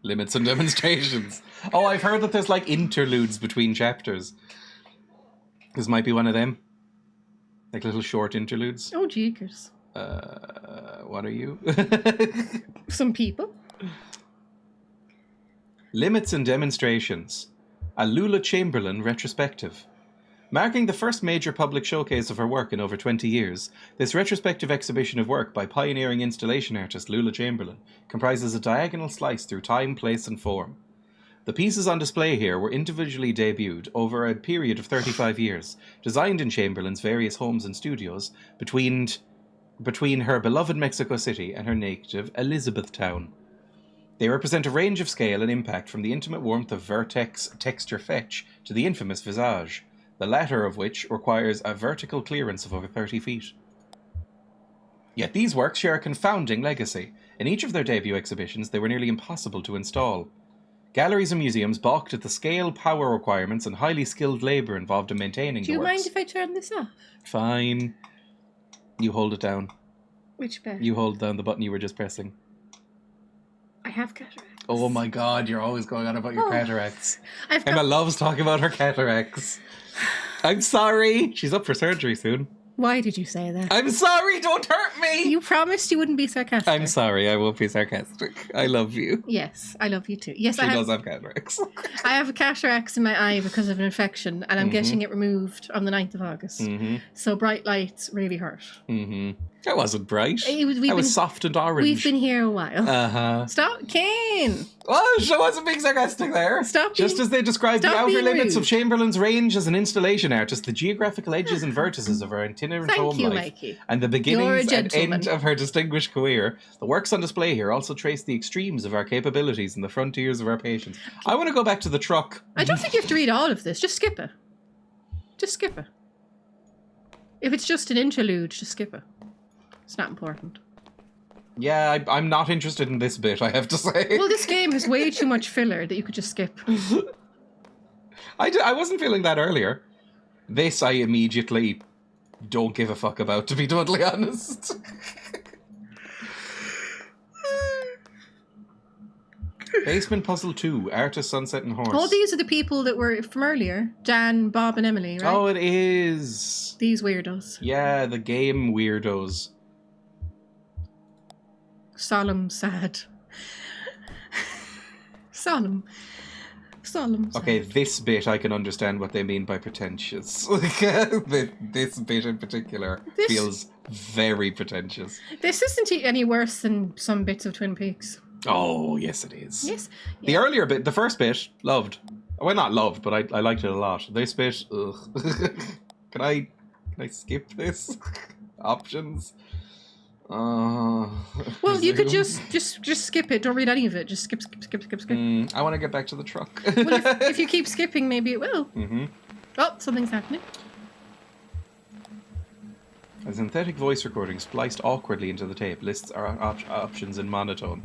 Limits and Demonstrations. Oh, I've heard that there's like interludes between chapters. This might be one of them. Like little short interludes. Oh, jeekers. What are you? Some people. Limits and Demonstrations. A Lula Chamberlain retrospective. Marking the first major public showcase of her work in over 20 years, this retrospective exhibition of work by pioneering installation artist Lula Chamberlain comprises a diagonal slice through time, place and form. The pieces on display here were individually debuted over a period of 35 years, designed in Chamberlain's various homes and studios between her beloved Mexico City and her native Elizabethtown. They represent a range of scale and impact from the intimate warmth of vertex texture fetch to the infamous visage, the latter of which requires a vertical clearance of over 30 feet. Yet these works share a confounding legacy. In each of their debut exhibitions, they were nearly impossible to install. Galleries and museums balked at the scale, power requirements, and highly skilled labour involved in maintaining Do the you works. mind if I turn this off? Fine. You hold it down. Which bit? You hold down the button you were just pressing. I have cataracts. Oh my god, you're always going on about your cataracts. I've Emma got... loves talking about her cataracts. I'm sorry. She's up for surgery soon. Why did you say that? I'm sorry, don't hurt me! You promised you wouldn't be sarcastic. I'm sorry, I won't be sarcastic. I love you. Yes, I love you too. Yes, She I does have cataracts. I have a cataracts in my eye because of an infection, and I'm getting it removed on the 9th of August. So bright lights really hurt. That wasn't bright. It was- we've That was been- soft and orange. We've been here a while. Uh-huh. Stop, Kane! Oh, she wasn't being sarcastic there. Stop Just being- as they described the stop outer being limits rude. of Chamberlain's range as an installation artist, the geographical edges and vertices of her itinerant Thank home you, life, Mikey. and the You're a beginnings and gentleman. end of her distinguished career, the works on display here also trace the extremes of our capabilities and the frontiers of our patience. I want to go back to the truck. I don't think you have to read all of this. Just skip it. Just skip it. If it's just an interlude, just skip it. It's not important. Yeah, I'm not interested in this bit, I have to say. Well, this game has way too much filler that you could just skip. I wasn't feeling that earlier. This I immediately don't give a fuck about, to be totally honest. Basement Puzzle 2, Artist, Sunset and Horse. All these are the people that were from earlier. Dan, Bob and Emily, right? Oh, it is. These weirdos. Yeah, the game weirdos. Solemn, sad. Solemn. Solemn. Sad. Okay, this bit I can understand what they mean by pretentious. This bit in particular This- feels very pretentious. This isn't any worse than some bits of Twin Peaks. Oh, yes it is. Yes. The earlier bit, the first bit, loved. Well, not loved, but I liked it a lot. This bit, ugh. Can I skip this? Options? Well, you could resume. just skip it. Don't read any of it. Just skip. I want to get back to the truck. Well, if you keep skipping, maybe it will. Mm-hmm. Oh, something's happening. A synthetic voice recording spliced awkwardly into the tape lists our options in monotone.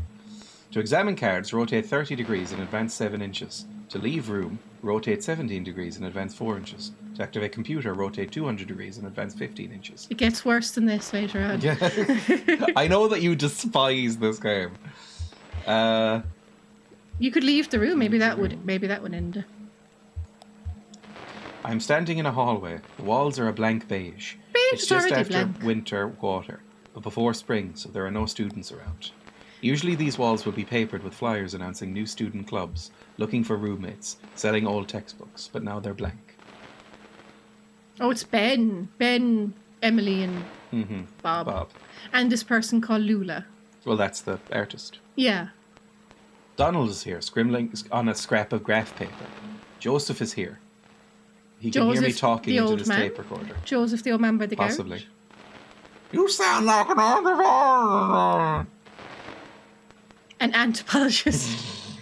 To examine cards, rotate 30 degrees and advance 7 inches. To leave room, rotate 17 degrees and advance 4 inches. To activate computer, rotate 200 degrees and advance 15 inches. It gets worse than this later on. Yeah. I know that you despise this game. You could leave the room. Maybe that would end it. I'm standing in a hallway. The walls are a blank beige. Beige It's is just already after blank. winter quarter, but before spring, so there are no students around. Usually these walls would be papered with flyers announcing new student clubs, looking for roommates, selling old textbooks, but now they're blank. Oh, it's Ben, Emily, and Bob. Bob. And this person called Lula. Well, that's the artist. Yeah. Donald is here, scribbling on a scrap of graph paper. Joseph is here. He can hear me Joseph, talking the into old this man? tape recorder. Joseph, the old man by the garage. Possibly. You sound like an ornithopter. An anthropologist.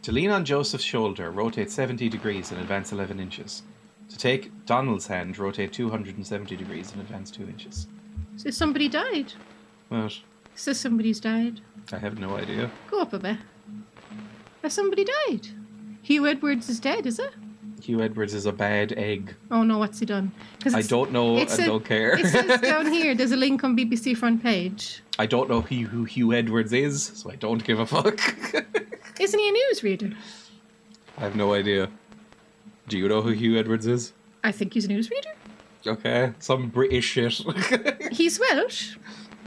To lean on Joseph's shoulder, rotate 70 degrees and advance 11 inches. To take Donald's hand, rotate 270 degrees and advance 2 inches. So somebody died. What? So somebody's died. I have no idea. Go up a bit. Has somebody died? Hugh Edwards is dead, is it? Hugh Edwards is a bad egg. Oh no, what's he done? I don't know and don't care. It says down here, there's a link on BBC front page. I don't know who Hugh Edwards is, so I don't give a fuck. Isn't he a newsreader? I have no idea. Do you know who Hugh Edwards is? I think he's a newsreader. Okay, some British shit. He's Welsh.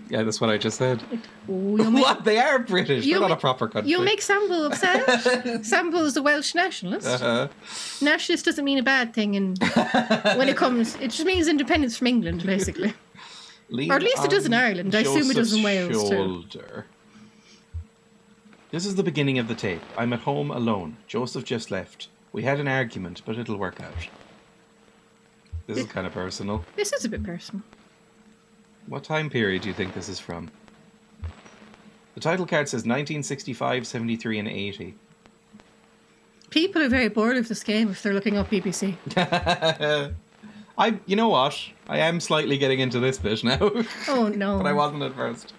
Yeah, that's what I just said. Oh, you'll make, What? They are British. They're not a proper country. You'll make Samble upset. Samble is a Welsh nationalist. Nationalist doesn't mean a bad thing, and when it comes, it just means independence from England, basically. Or at least it does in Ireland. I assume it does in Wales too. This is the beginning of the tape. I'm at home alone. Joseph just left. We had an argument, but it'll work out. This is kind of personal. This is a bit personal. What time period do you think this is from? The title card says 1965, 73, and 80. People are very bored of this game if they're looking up BBC. You know what? I am slightly getting into this bit now. Oh no. But I wasn't at first.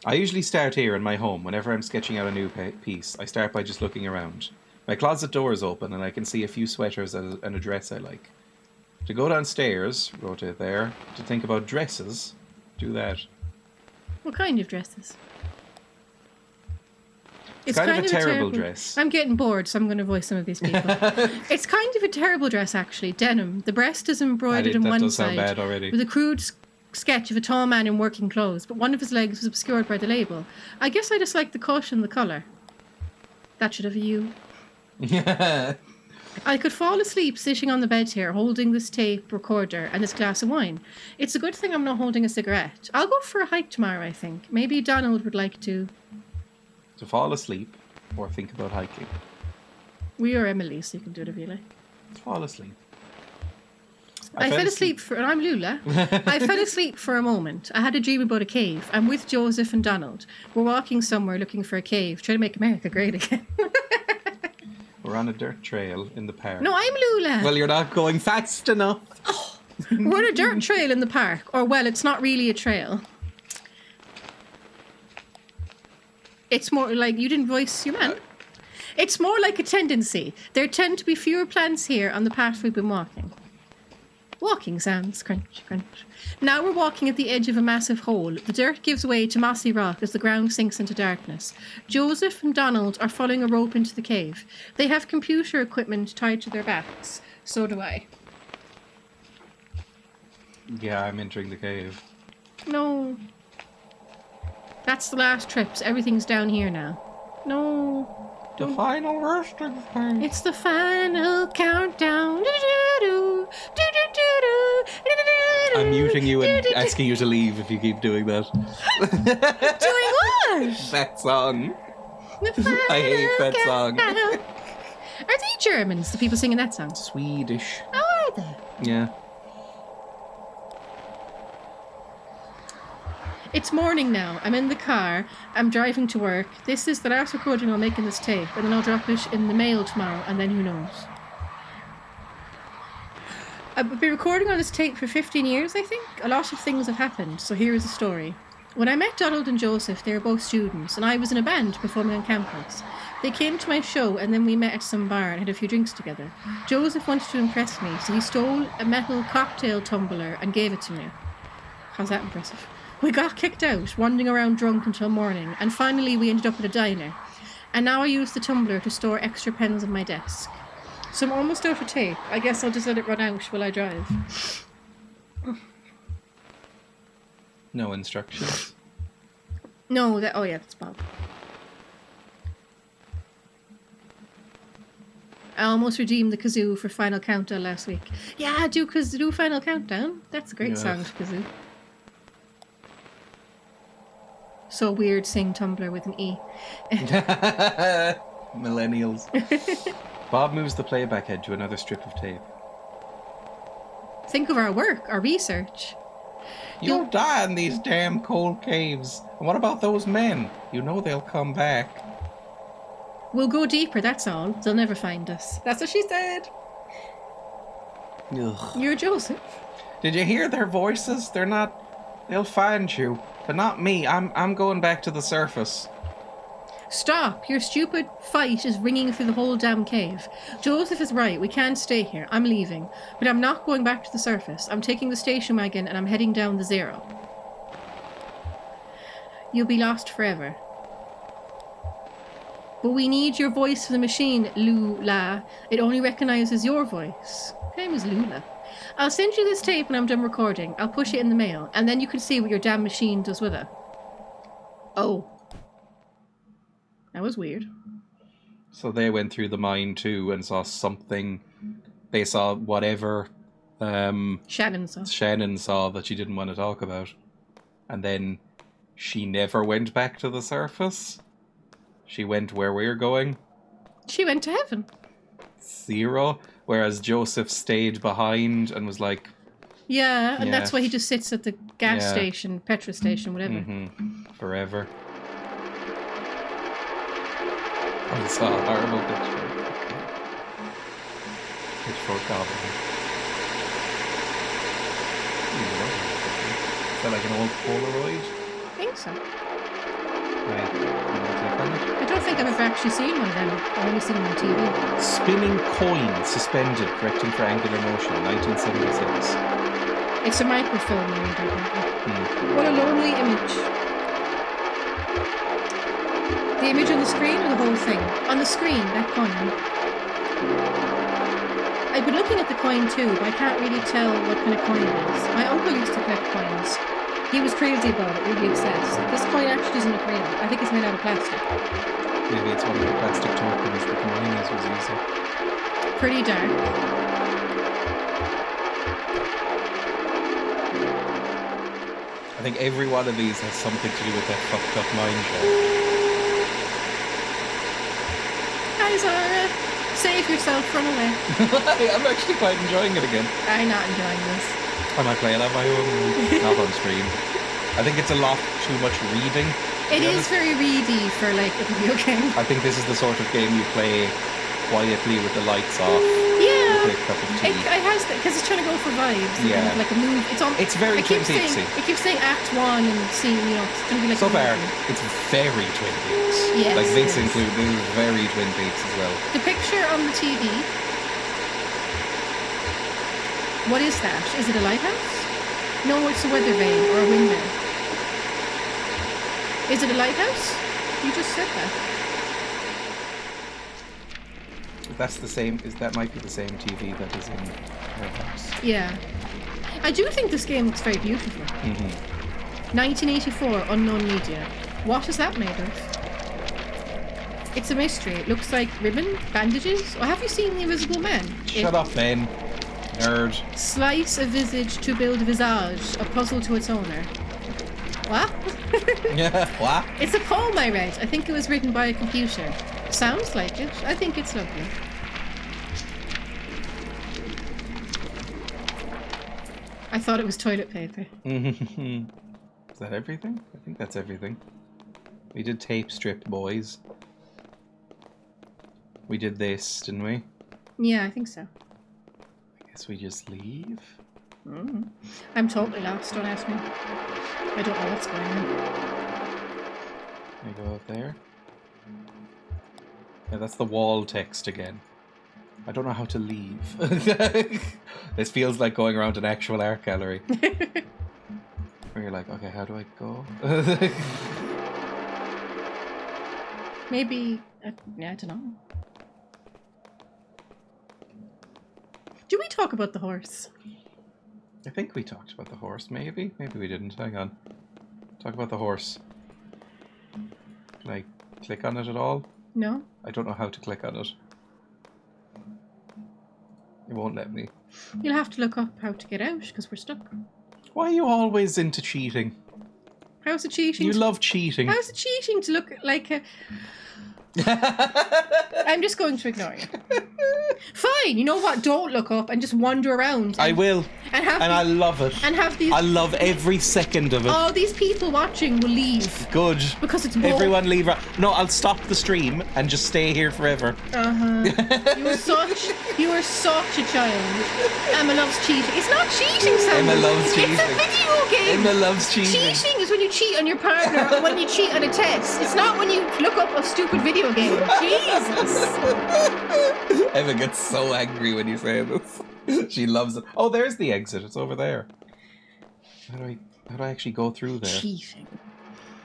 I usually start here in my home whenever I'm sketching out a new piece. I start by just looking around. My closet door is open and I can see a few sweaters and a dress I like. To go downstairs, rotate there. To think about dresses, do that. What kind of dresses? It's kind of a terrible dress. I'm getting bored, so I'm going to voice some of these people. It's kind of a terrible dress, actually. Denim. The breast is embroidered on one that does side sound bad already. with a crude sketch of a tall man in working clothes, but one of his legs was obscured by the label. I guess I just like the cut and the colour. That should have a U. I could fall asleep sitting on the bed here, holding this tape recorder and this glass of wine. It's a good thing I'm not holding a cigarette. I'll go for a hike tomorrow, I think. Maybe Donald would like to... To fall asleep or think about hiking. We are Emily, so you can do whatever you like. Fall asleep. I fell asleep for... And I'm Lula. I fell asleep for a moment. I had a dream about a cave. I'm with Joseph and Donald. We're walking somewhere looking for a cave, trying to make America great again. We're on a dirt trail in the park. No, I'm Lula. Well, you're not going fast enough. Oh, we're on a dirt trail in the park. Or, well, it's not really a trail. It's more like... You didn't voice your man. It's more like a tendency. There tend to be fewer plants here on the path we've been walking. Walking sounds. Crunch, crunch. Now we're walking at the edge of a massive hole. The dirt gives way to mossy rock as the ground sinks into darkness. Joseph and Donald are following a rope into the cave. They have computer equipment tied to their backs. So do I. Yeah, I'm entering the cave. No. That's the last trip. So everything's down here now. No. The final resting place. It's the final countdown. I'm muting you and asking you to leave if you keep doing that. Doing what? That song. I hate that song. Are they Germans, the people singing that song? Swedish. Oh, are they? Yeah. It's morning now. I'm in the car. I'm driving to work. This is the last recording I'll make in this tape, and then I'll drop it in the mail tomorrow, and then who knows. I've been recording on this tape for 15 years, I think. A lot of things have happened, so here is the story. When I met Donald and Joseph, they were both students, and I was in a band performing on campus. They came to my show, and then we met at some bar and had a few drinks together. Joseph wanted to impress me, so he stole a metal cocktail tumbler and gave it to me. How's that impressive? We got kicked out, wandering around drunk until morning, and finally we ended up at a diner. And now I use the tumbler to store extra pens on my desk. So I'm almost out of tape. I guess I'll just let it run out while I drive. No instructions. No, that... Oh yeah, that's Bob. I almost redeemed the kazoo for Final Countdown last week. Yeah, do Final Countdown. That's a great song to kazoo. So weird saying Tumblr with an E. Millennials. Bob moves the playback head to another strip of tape. Think of our work, our research. You'll die in these damn cold caves. And what about those men? You know they'll come back. We'll go deeper, that's all. They'll never find us. That's what she said. Ugh. You're Joseph. Did you hear their voices? They're not... They'll find you. But not me. I'm going back to the surface. Stop! Your stupid fight is ringing through the whole damn cave. Joseph is right, we can't stay here. I'm leaving. But I'm not going back to the surface. I'm taking the station wagon and I'm heading down the zero. You'll be lost forever. But we need your voice for the machine, Lula. It only recognizes your voice. Her name is Lula. I'll send you this tape when I'm done recording. I'll push it in the mail, and then you can see what your damn machine does with it. Oh. That was weird. So they went through the mine too and saw something. They saw whatever Shannon saw that she didn't want to talk about. And then she never went back to the surface. She went where we're going. She went to heaven. Zero. Whereas Joseph stayed behind and was like... Yeah, and Yeah. that's why he just sits at the gas Yeah. station, petrol station, whatever. Forever. I saw a horrible picture. Pitchfork goblin. Is that like an old Polaroid? I think so. Right. You want to click on it? I don't think I've ever actually seen one of them. I've only seen them on TV. Spinning coin suspended, correcting for angular motion, 1976. It's a microfilm reader. What a lonely image. The image on the screen or the whole thing? On the screen, that coin. I've been looking at the coin too, but I can't really tell what kind of coin it is. My uncle used to collect coins. He was crazy about it, really obsessed. This coin actually doesn't look real. I think it's made out of plastic. Maybe it's one of the plastic tokens that the miners was using. Pretty dark. I think every one of these has something to do with that fucked up mine shaft. Hi Zara! Save yourself, run away. I'm actually quite enjoying it again. I'm not enjoying this. I might play it on my own, not on stream. I think it's a lot too much reading. It is very reedy for like a video game. I think this is the sort of game you play quietly with the lights off. Yeah. With a cup of tea. It has that because it's trying to go for vibes. Yeah. Kind of like a move. It's very Twin Peaksy. It keeps saying Act 1 and seeing, you know, it's going to be like So a far, movie. it's very Twin Peaks. Yes, Like this it is. this is very Twin Peaks as well. The picture on the TV. What is that? Is it a lighthouse? No, it's a weather vane or a windmill. Is it a lighthouse? You just said that. That's the same. That might be the same TV that is in her house. Yeah. I do think this game looks very beautiful. 1984, unknown media. What is that made of? It's a mystery. It looks like ribbon, bandages. Or have you seen The Invisible Man? Shut up, Ben. Nerd. Slice a visage to build a visage, a puzzle to its owner. What? Yeah. What? It's a poem I read. I think it was written by a computer. Sounds like it. I think it's lovely. I thought it was toilet paper. Is that everything? I think that's everything. We did tape strip, boys. We did this, didn't we? Yeah, I think so. I guess we just leave. I'm totally lost, don't ask me. I don't know what's going on. We go up there. Yeah, that's the wall text again. I don't know how to leave. This feels like going around an actual art gallery. Where you're like, okay, how do I go? Maybe, I don't know. Do we talk about the horse? I think we talked about the horse, maybe? Maybe we didn't. Hang on. Talk about the horse. Can I click on it at all? No? I don't know how to click on it. It won't let me. You'll have to look up how to get out, because we're stuck. Why are you always into cheating? How's it cheating? You love cheating. How's it cheating to look like a... I'm just going to ignore you. Fine, you know what? Don't look up and just wander around. I will. And have I love it. And have these... I love every second of it. All these people watching will leave. Good. Because it's boring. Everyone leave. No, I'll stop the stream and just stay here forever. You are such a child. Emma loves cheating. It's not cheating, Sam. Emma loves cheating. It's a video game. Emma loves cheating. Cheating is when you cheat on your partner or when you cheat on a test. It's not when you look up a stupid video game. Jesus. Emma gets so angry when you say this. She loves it. Oh, there's the exit. It's over there. How do I actually go through there? Cheating.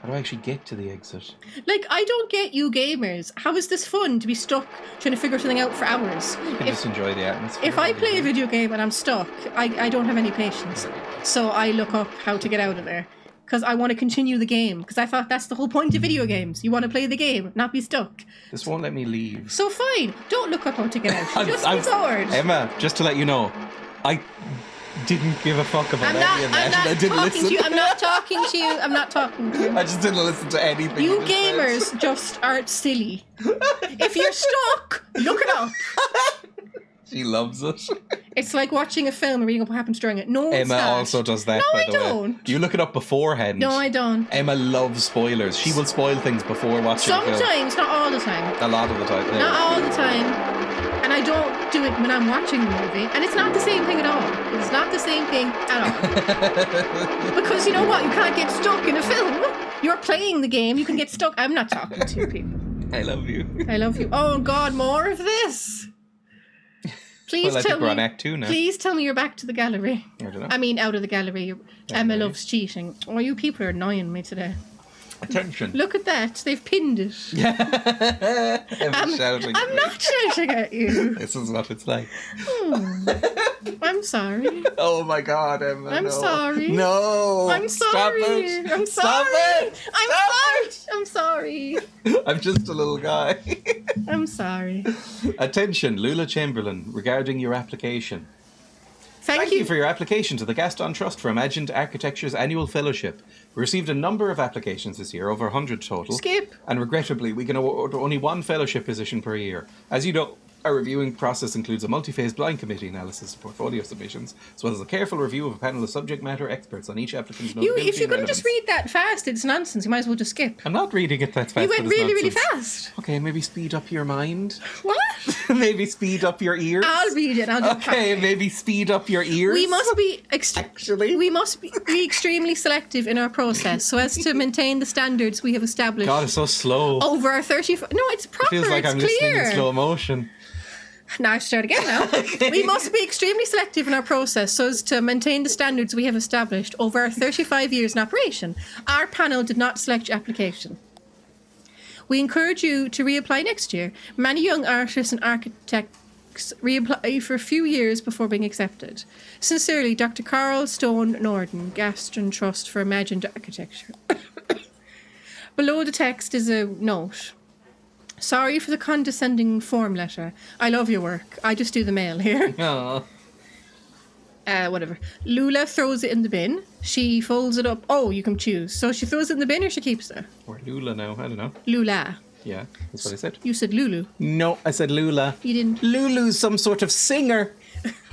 How do I actually get to the exit? Like, I don't get you gamers. How is this fun to be stuck trying to figure something out for hours? You can just enjoy the atmosphere. If I play a video game and I'm stuck, I don't have any patience. So I look up how to get out of there. Because I want to continue the game. Because I thought that's the whole point of video games. You want to play the game, not be stuck. This won't let me leave. So fine, don't look up how to get out. Just be forward. Emma, just to let you know, I didn't give a fuck about any of that. I didn't listen. To you. I'm not talking to you. I'm not talking to you. I just didn't listen to anything. You gamers just aren't silly. If you're stuck, look it up. She loves it. It's like watching a film and reading up what happens during it. No, it's Emma not. also does that, No, by I the way. don't. You look it up beforehand. No, I don't. Emma loves spoilers. She will spoil things before watching a film. Sometimes, not all the time. A lot of the time. Not all the time. And I don't do it when I'm watching the movie. And it's not the same thing at all. It's not the same thing at all. Because you know what? You can't get stuck in a film. You're playing the game. You can get stuck. I'm not talking to you people. I love you. I love you. Oh, God, more of this. Please Well, I tell think we're me. on Act 2 now. Please tell me you're back to the gallery. I don't know. I mean, out of the gallery. Emma Gallery. loves cheating. Oh, you people are annoying me today. Attention. Look at that. They've pinned it. Emma's shouting. I'm not shouting at you. This is what it's like. I'm sorry. Oh my God, Emma. I'm no. sorry. No. I'm Stop sorry. it. I'm Stop sorry. it. I'm Stop sorry. I'm sorry. it. I'm just a little guy. I'm sorry. Attention, Lula Chamberlain, regarding your application. Thank you you. for your application to the Gaston Trust for Imagined Architecture's annual fellowship. We received a number of applications this year, over 100 total. Skip. And regrettably, we can award only one fellowship position per year. As you know, our reviewing process includes a multi-phase blind committee analysis of portfolio submissions, as well as a careful review of a panel of subject matter experts on each applicant's notability If you're and going to just relevance. read that fast, it's nonsense. You might as well just skip. I'm not reading it that fast. You went but it's really, really nonsense. fast. Okay, maybe speed up your mind. What? Maybe speed up your ears. I'll read it. I'll do Okay, maybe speed up your ears. We must be Actually. we must be extremely selective in our process so as to maintain the standards we have established God, it's so slow. over our 35. No, it's proper. Feels like it's I'm clear. listening in slow motion. Now I start again now. We must be extremely selective in our process so as to maintain the standards we have established over our 35 years in operation. Our panel did not select your application. We encourage you to reapply next year. Many young artists and architects reapply for a few years before being accepted. Sincerely, Dr. Carl Stone Norden, Gaston Trust for Imagined Architecture. Below the text is a note. Sorry for the condescending form letter. I love your work. I just do the mail here. Oh. Whatever. Lula throws it in the bin. She folds it up. Oh, you can choose. So she throws it in the bin or she keeps it? Or Lula now, I don't know. Lula. Yeah, that's what I said. You said Lulu. No, I said Lula. You didn't. Lulu's some sort of singer.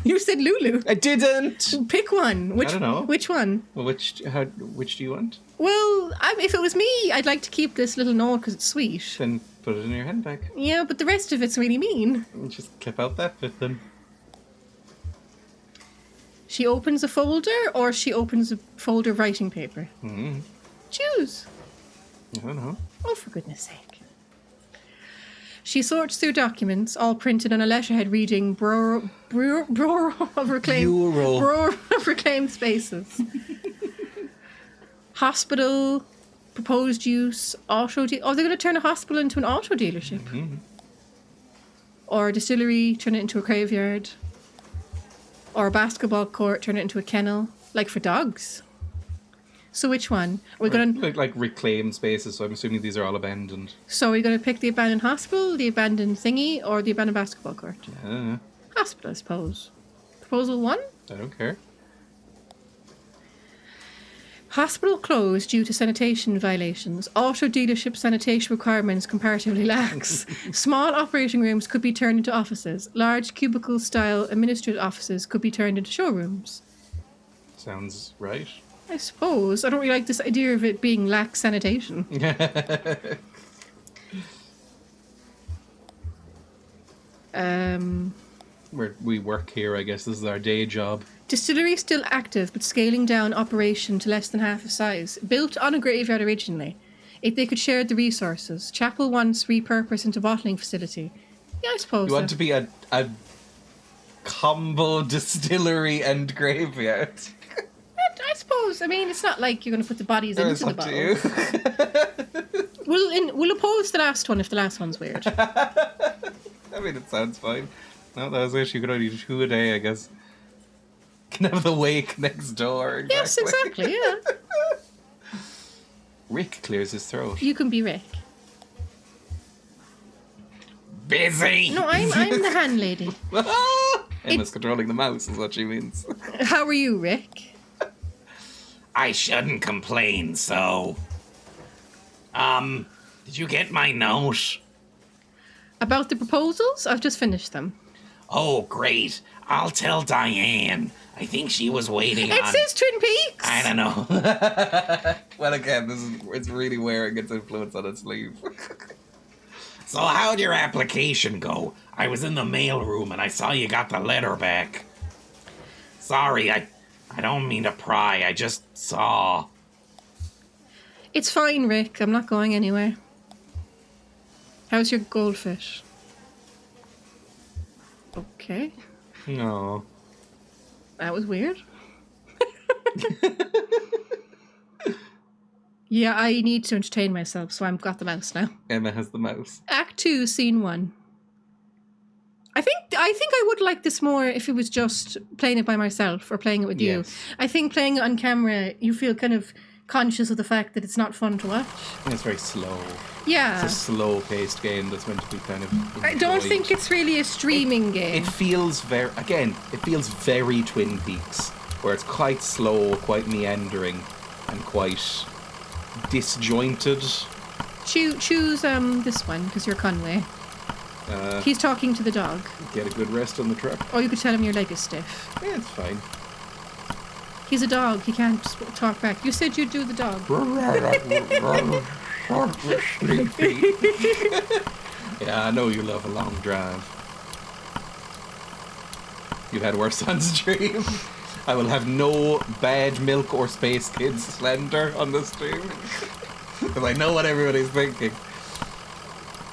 You said Lulu. I didn't. Pick one. Which, I don't know. Which one? Well, which do you want? Well, if it was me, I'd like to keep this little note because it's sweet. Then put it in your handbag. Yeah, but the rest of it's really mean. And just clip out that bit then. She opens a folder or she opens a folder of writing paper. Mm-hmm. Choose. I don't know. Oh, for goodness sake. She sorts through documents, all printed on a letterhead reading Bureau of Reclaimed Spaces. Hospital, proposed use, auto... they're going to turn a hospital into an auto dealership. Mm-hmm. Or a distillery, turn it into a graveyard. Or a basketball court, turn it into a kennel. Like for dogs. So which one? Are we going to... Like reclaimed spaces, so I'm assuming these are all abandoned. So are we going to pick the abandoned hospital, the abandoned thingy, or the abandoned basketball court? I don't know. Hospital, I suppose. Proposal 1? I don't care. Hospital closed due to sanitation violations. Auto dealership sanitation requirements comparatively lax. Small operating rooms could be turned into offices. Large cubicle-style administrative offices could be turned into showrooms. Sounds right. I suppose. I don't really like this idea of it being lax sanitation. We work here, I guess. This is our day job. Distillery still active, but scaling down operation to less than half its size. Built on a graveyard originally. If they could share the resources. Chapel once repurposed into bottling facility. Yeah, I suppose You want so. to be a combo distillery and graveyard. I suppose. I mean, it's not like you're going to put the bodies into the Up to bottle. you. We'll oppose the last one if the last one's weird. I mean, it sounds fine. No, that was it. You could only do 2 a day, I guess. Can have the wake next door. Yes, exactly, yeah. Rick clears his throat. You can be Rick. Busy! No, I'm the hand lady. Emma's controlling the mouse, is what she means. How are you, Rick? I shouldn't complain, so... Did you get my note? About the proposals? I've just finished them. Oh, great. I'll tell Diane. I think she was waiting It on... says Twin Peaks! I don't know. Well, again, it's really wearing its influence on its sleeve. So how'd your application go? I was in the mail room and I saw you got the letter back. Sorry, I don't mean to pry. I just saw... It's fine, Rick. I'm not going anywhere. How's your goldfish? Okay. No. That was weird. Yeah, I need to entertain myself, so I've got the mouse now. Emma has the mouse. Act 2, Scene 1. I think I would like this more if it was just playing it by myself or playing it with you. Yes. I think playing it on camera, you feel kind of conscious of the fact that it's not fun to watch. And it's very slow. Yeah. It's a slow-paced game that's meant to be kind of I don't enjoyed. think it's really a streaming game. It feels very Twin Peaks, where it's quite slow, quite meandering, and quite disjointed. Choose this one, because you're Conway. He's talking to the dog. Get a good rest on the truck. Or you could tell him your leg is stiff. Yeah, it's fine. He's a dog. He can't talk back. You said you'd do the dog. Yeah, I know you love a long drive. You've had worse on stream. I will have no bad milk or Space Kids slander on the stream. Because I know what everybody's thinking.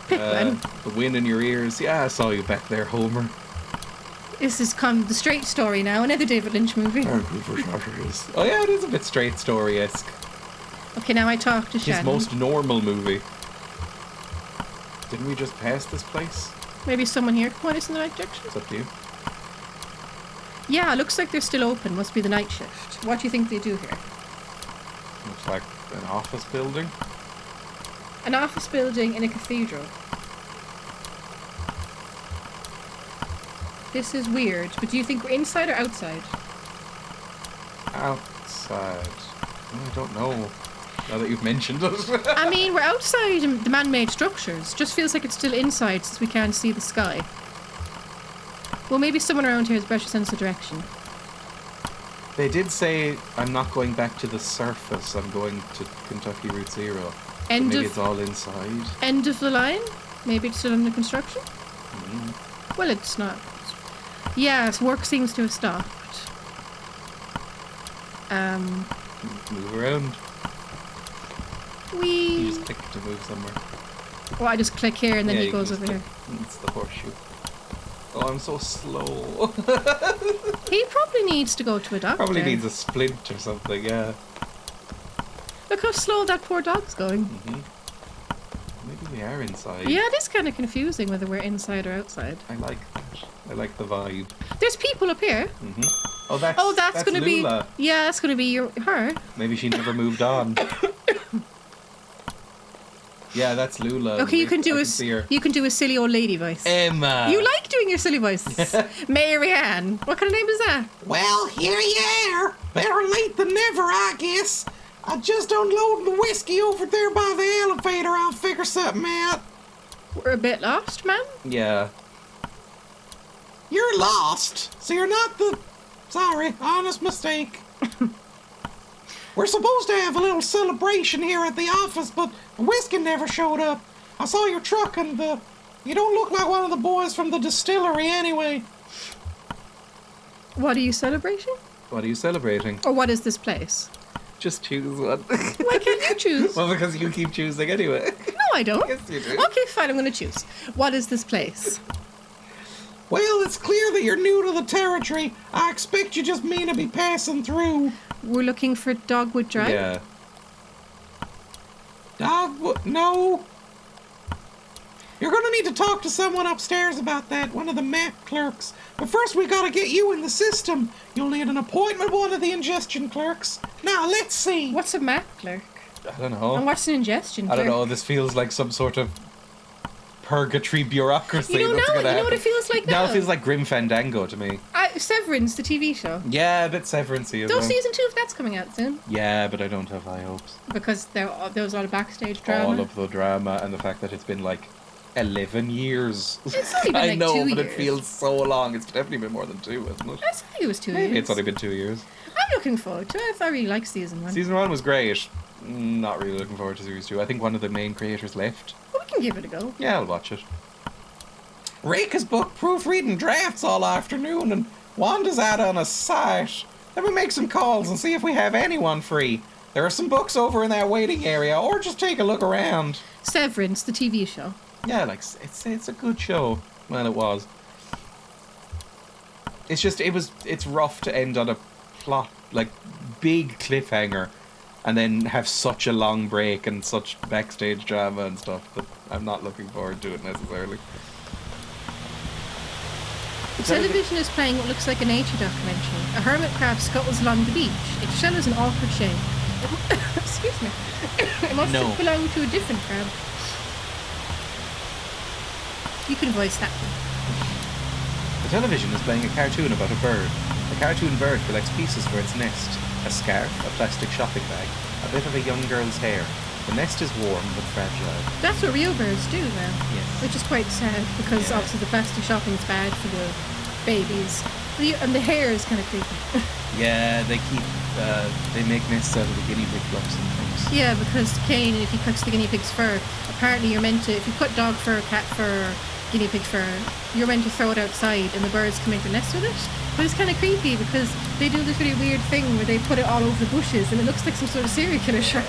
Pick one. The wind in your ears. Yeah, I saw you back there, Homer. This is the Straight Story now, another David Lynch movie. Oh yeah, it is a bit straight story-esque. Okay, now I talk to His Shannon. most normal movie. Didn't we just pass this place? Maybe someone here can point us in the right direction. It's up to you. Yeah, it looks like they're still open. Must be the night shift. What do you think they do here? Looks like an office building. An office building in a cathedral. This is weird, but do you think we're inside or outside? Outside. I don't know. Now that you've mentioned it. I mean, we're outside the man-made structures. Just feels like it's still inside since we can't see the sky. Well, maybe someone around here has a better sense of direction. They did say, I'm not going back to the surface, I'm going to Kentucky Route Zero. End Maybe of it's all inside. end of the line? Maybe it's still under construction? Well, it's not. Yes, work seems to have stopped. Move around. You We. just click to move somewhere. Well, I just click here and then Yeah, he you can goes just over here. click. It's the horseshoe. Oh, I'm so slow. He probably needs to go to a doctor. Probably needs a splint or something, yeah. Look how slow that poor dog's going. Maybe we are inside. Yeah, it is kind of confusing whether we're inside or outside. I like that. I like the vibe. There's people up here. Oh, That's going to be. Lula. Yeah, that's going to be her. Maybe she never moved on. Yeah, that's Lula. Okay, you can do see her. you can do a silly old lady voice. Emma. You like doing your silly voices. Marianne. What kind of name is that? Well, here you are. Better late than never, I guess. I just unloaded the whiskey over there by the elevator. I'll figure something out. We're a bit lost, man. Yeah. You're lost, so you're not the... Sorry, honest mistake. We're supposed to have a little celebration here at the office, but the whiskey never showed up. I saw your truck and you don't look like one of the boys from the distillery anyway. What are you celebrating? What are you celebrating? Or what is this place? Just choose one. Why can't you choose? Well, because you keep choosing anyway. No, I don't. Yes, you do. Okay, fine, I'm going to choose. What is this place? Well, it's clear that you're new to the territory. I expect you just mean to be passing through. We're looking for Dogwood Drive. Yeah. No. You're gonna need to talk to someone upstairs about that, one of the map clerks. But first we gotta get you in the system. You'll need an appointment with one of the ingestion clerks. Now, let's see. What's a map clerk? I don't know. And what's an ingestion I clerk? don't know. This feels like some sort of purgatory bureaucracy. You don't that's know? gonna You know what happen. it feels like Now now? it feels like Grim Fandango to me. Severance, the TV show. Yeah, a bit Severance-y as Though well. season 2 of that's coming out soon. Yeah, but I don't have high hopes. Because there was a lot of backstage drama. All of the drama and the fact that it's been like 11 years. It's only been I like know, 2 but years. it feels so long. It's definitely been more than 2, isn't it? I think it was 2 Maybe years. it's only been 2 years. I'm looking forward to it. I really like season 1. Season 1 was great. Not really looking forward to series 2. I think one of the main creators left. Well, we can give it a go. Yeah, I'll watch it. Raka's book proofreading drafts all afternoon, and Wanda's out on a site. Let me make some calls and see if we have anyone free. There are some books over in that waiting area, or just take a look around. Severance, the TV show. Yeah, like it's a good show. Well, it was. It's just it's rough to end on a plot like big cliffhanger, and then have such a long break and such backstage drama and stuff that I'm not looking forward to it necessarily. The television is playing what looks like a nature documentary. A hermit crab scuttles along the beach. Its shell is an awkward shape. Excuse me. It must No. have belonged to a different crab. You can voice that one. The television is playing a cartoon about a bird. The cartoon bird collects pieces for its nest. A scarf, a plastic shopping bag, a bit of a young girl's hair. The nest is warm but fragile. That's what real birds do now. Yes. Which is quite sad because Yeah. obviously the plastic shopping is bad for the babies. And the hair is kind of creepy. Yeah, they make nests out of the guinea pig fluffs and things. Yeah, because Kane, if he cuts the guinea pig's fur, apparently you're meant to, if you cut dog fur, cat fur, guinea pig fur, you're meant to throw it outside and the birds come into the nest with it. But it's kind of creepy because they do this really weird thing where they put it all over the bushes and it looks like some sort of serial killer shrine.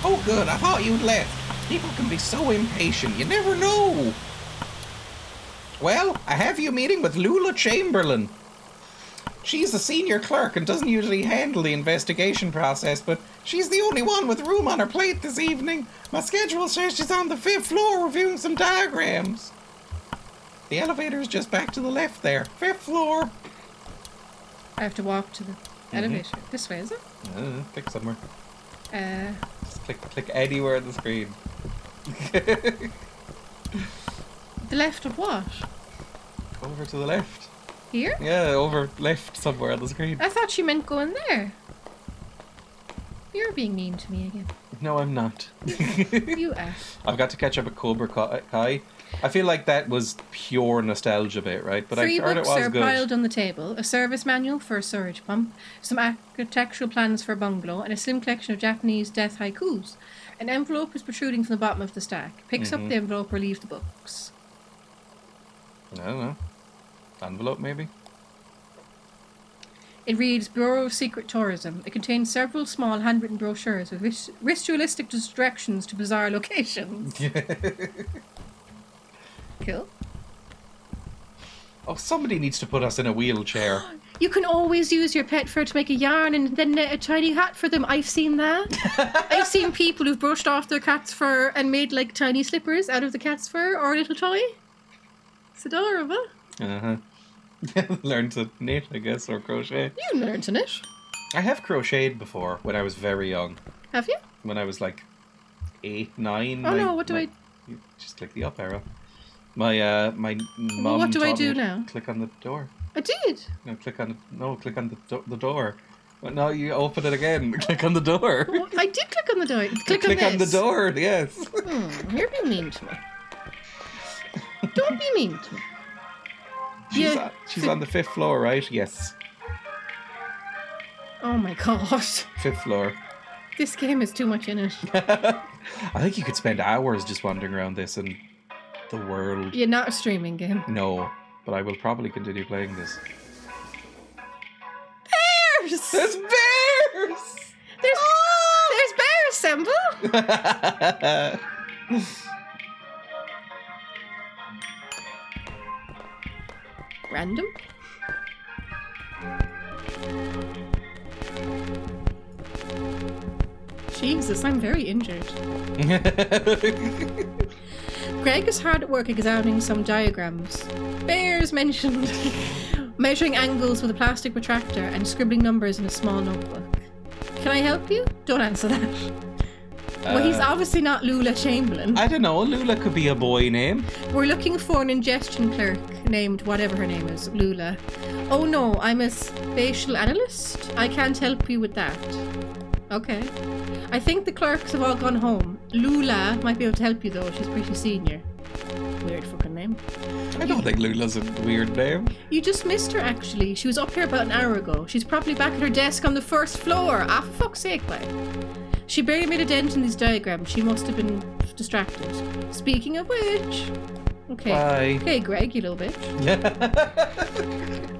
Oh, good. I thought you'd left. People can be so impatient. You never know. Well, I have you meeting with Lula Chamberlain. She's the senior clerk and doesn't usually handle the investigation process, but she's the only one with room on her plate this evening. My schedule says she's on the 5th floor reviewing some diagrams. The elevator's just back to the left there. 5th floor. I have to walk to the elevator. This way, is it? Click somewhere. Uh, Just click anywhere on the screen. the left of what? Over to the left. Here? Yeah, over left somewhere on the screen. I thought you meant going there. You're being mean to me again. No, I'm not. You are. I've got to catch up with Cobra Kai. I feel like that was pure nostalgia bit, right? But 3 I heard it books was are good. piled on the table. A service manual for a sewage pump, some architectural plans for a bungalow, and a slim collection of Japanese death haikus. An envelope is protruding from the bottom of the stack. Picks up the envelope or leaves the books. I don't know. Envelope, maybe? It reads Bureau of Secret Tourism. It contains several small handwritten brochures with ritualistic directions to bizarre locations. Cool. Oh, somebody needs to put us in a wheelchair. You can always use your pet fur to make a yarn and then knit a tiny hat for them. I've seen that. I've seen people who've brushed off their cat's fur and made like tiny slippers out of the cat's fur or a little toy. It's adorable. Uh-huh. Learn to knit, I guess, or crochet. You learn to knit. I have crocheted before when I was very young. Have you? When I was like 8, 9. Oh no, what do I... You just click the up arrow. My mum. what do I taught me do to now? Click on the door. I did. No, click on the door. But no, you open it again. Click on the door. Well, I did click on the door. Click on the this. door. Yes. You're being mean to me. Don't be mean to me. She's on the 5th floor, right? Yes. Oh my god. 5th floor. This game has too much in it. I think you could spend hours just wandering around this and the world. You're not a streaming game. No, but I will probably continue playing this. Bears! There's bears! There's bears, Semble! Random? Jesus, I'm very injured. Greg is hard at work examining some diagrams. Bears mentioned. Measuring angles with a plastic protractor and scribbling numbers in a small notebook. Can I help you? Don't answer that. Well, he's obviously not Lula Chamberlain. I don't know, Lula could be a boy name. We're looking for an ingestion clerk named whatever her name is, Lula. Oh no, I'm a spatial analyst. I can't help you with that. Okay. I think the clerks have all gone home. Lula might be able to help you though, she's pretty senior. Weird fucking name. I don't think Lula's a weird name. You just missed her actually. She was up here about an hour ago. She's probably back at her desk on the 1st floor. Ah, for fuck's sake, why? She barely made a dent in these diagrams. She must have been distracted. Speaking of which... Okay. Bye. Okay, Greg, you little bitch.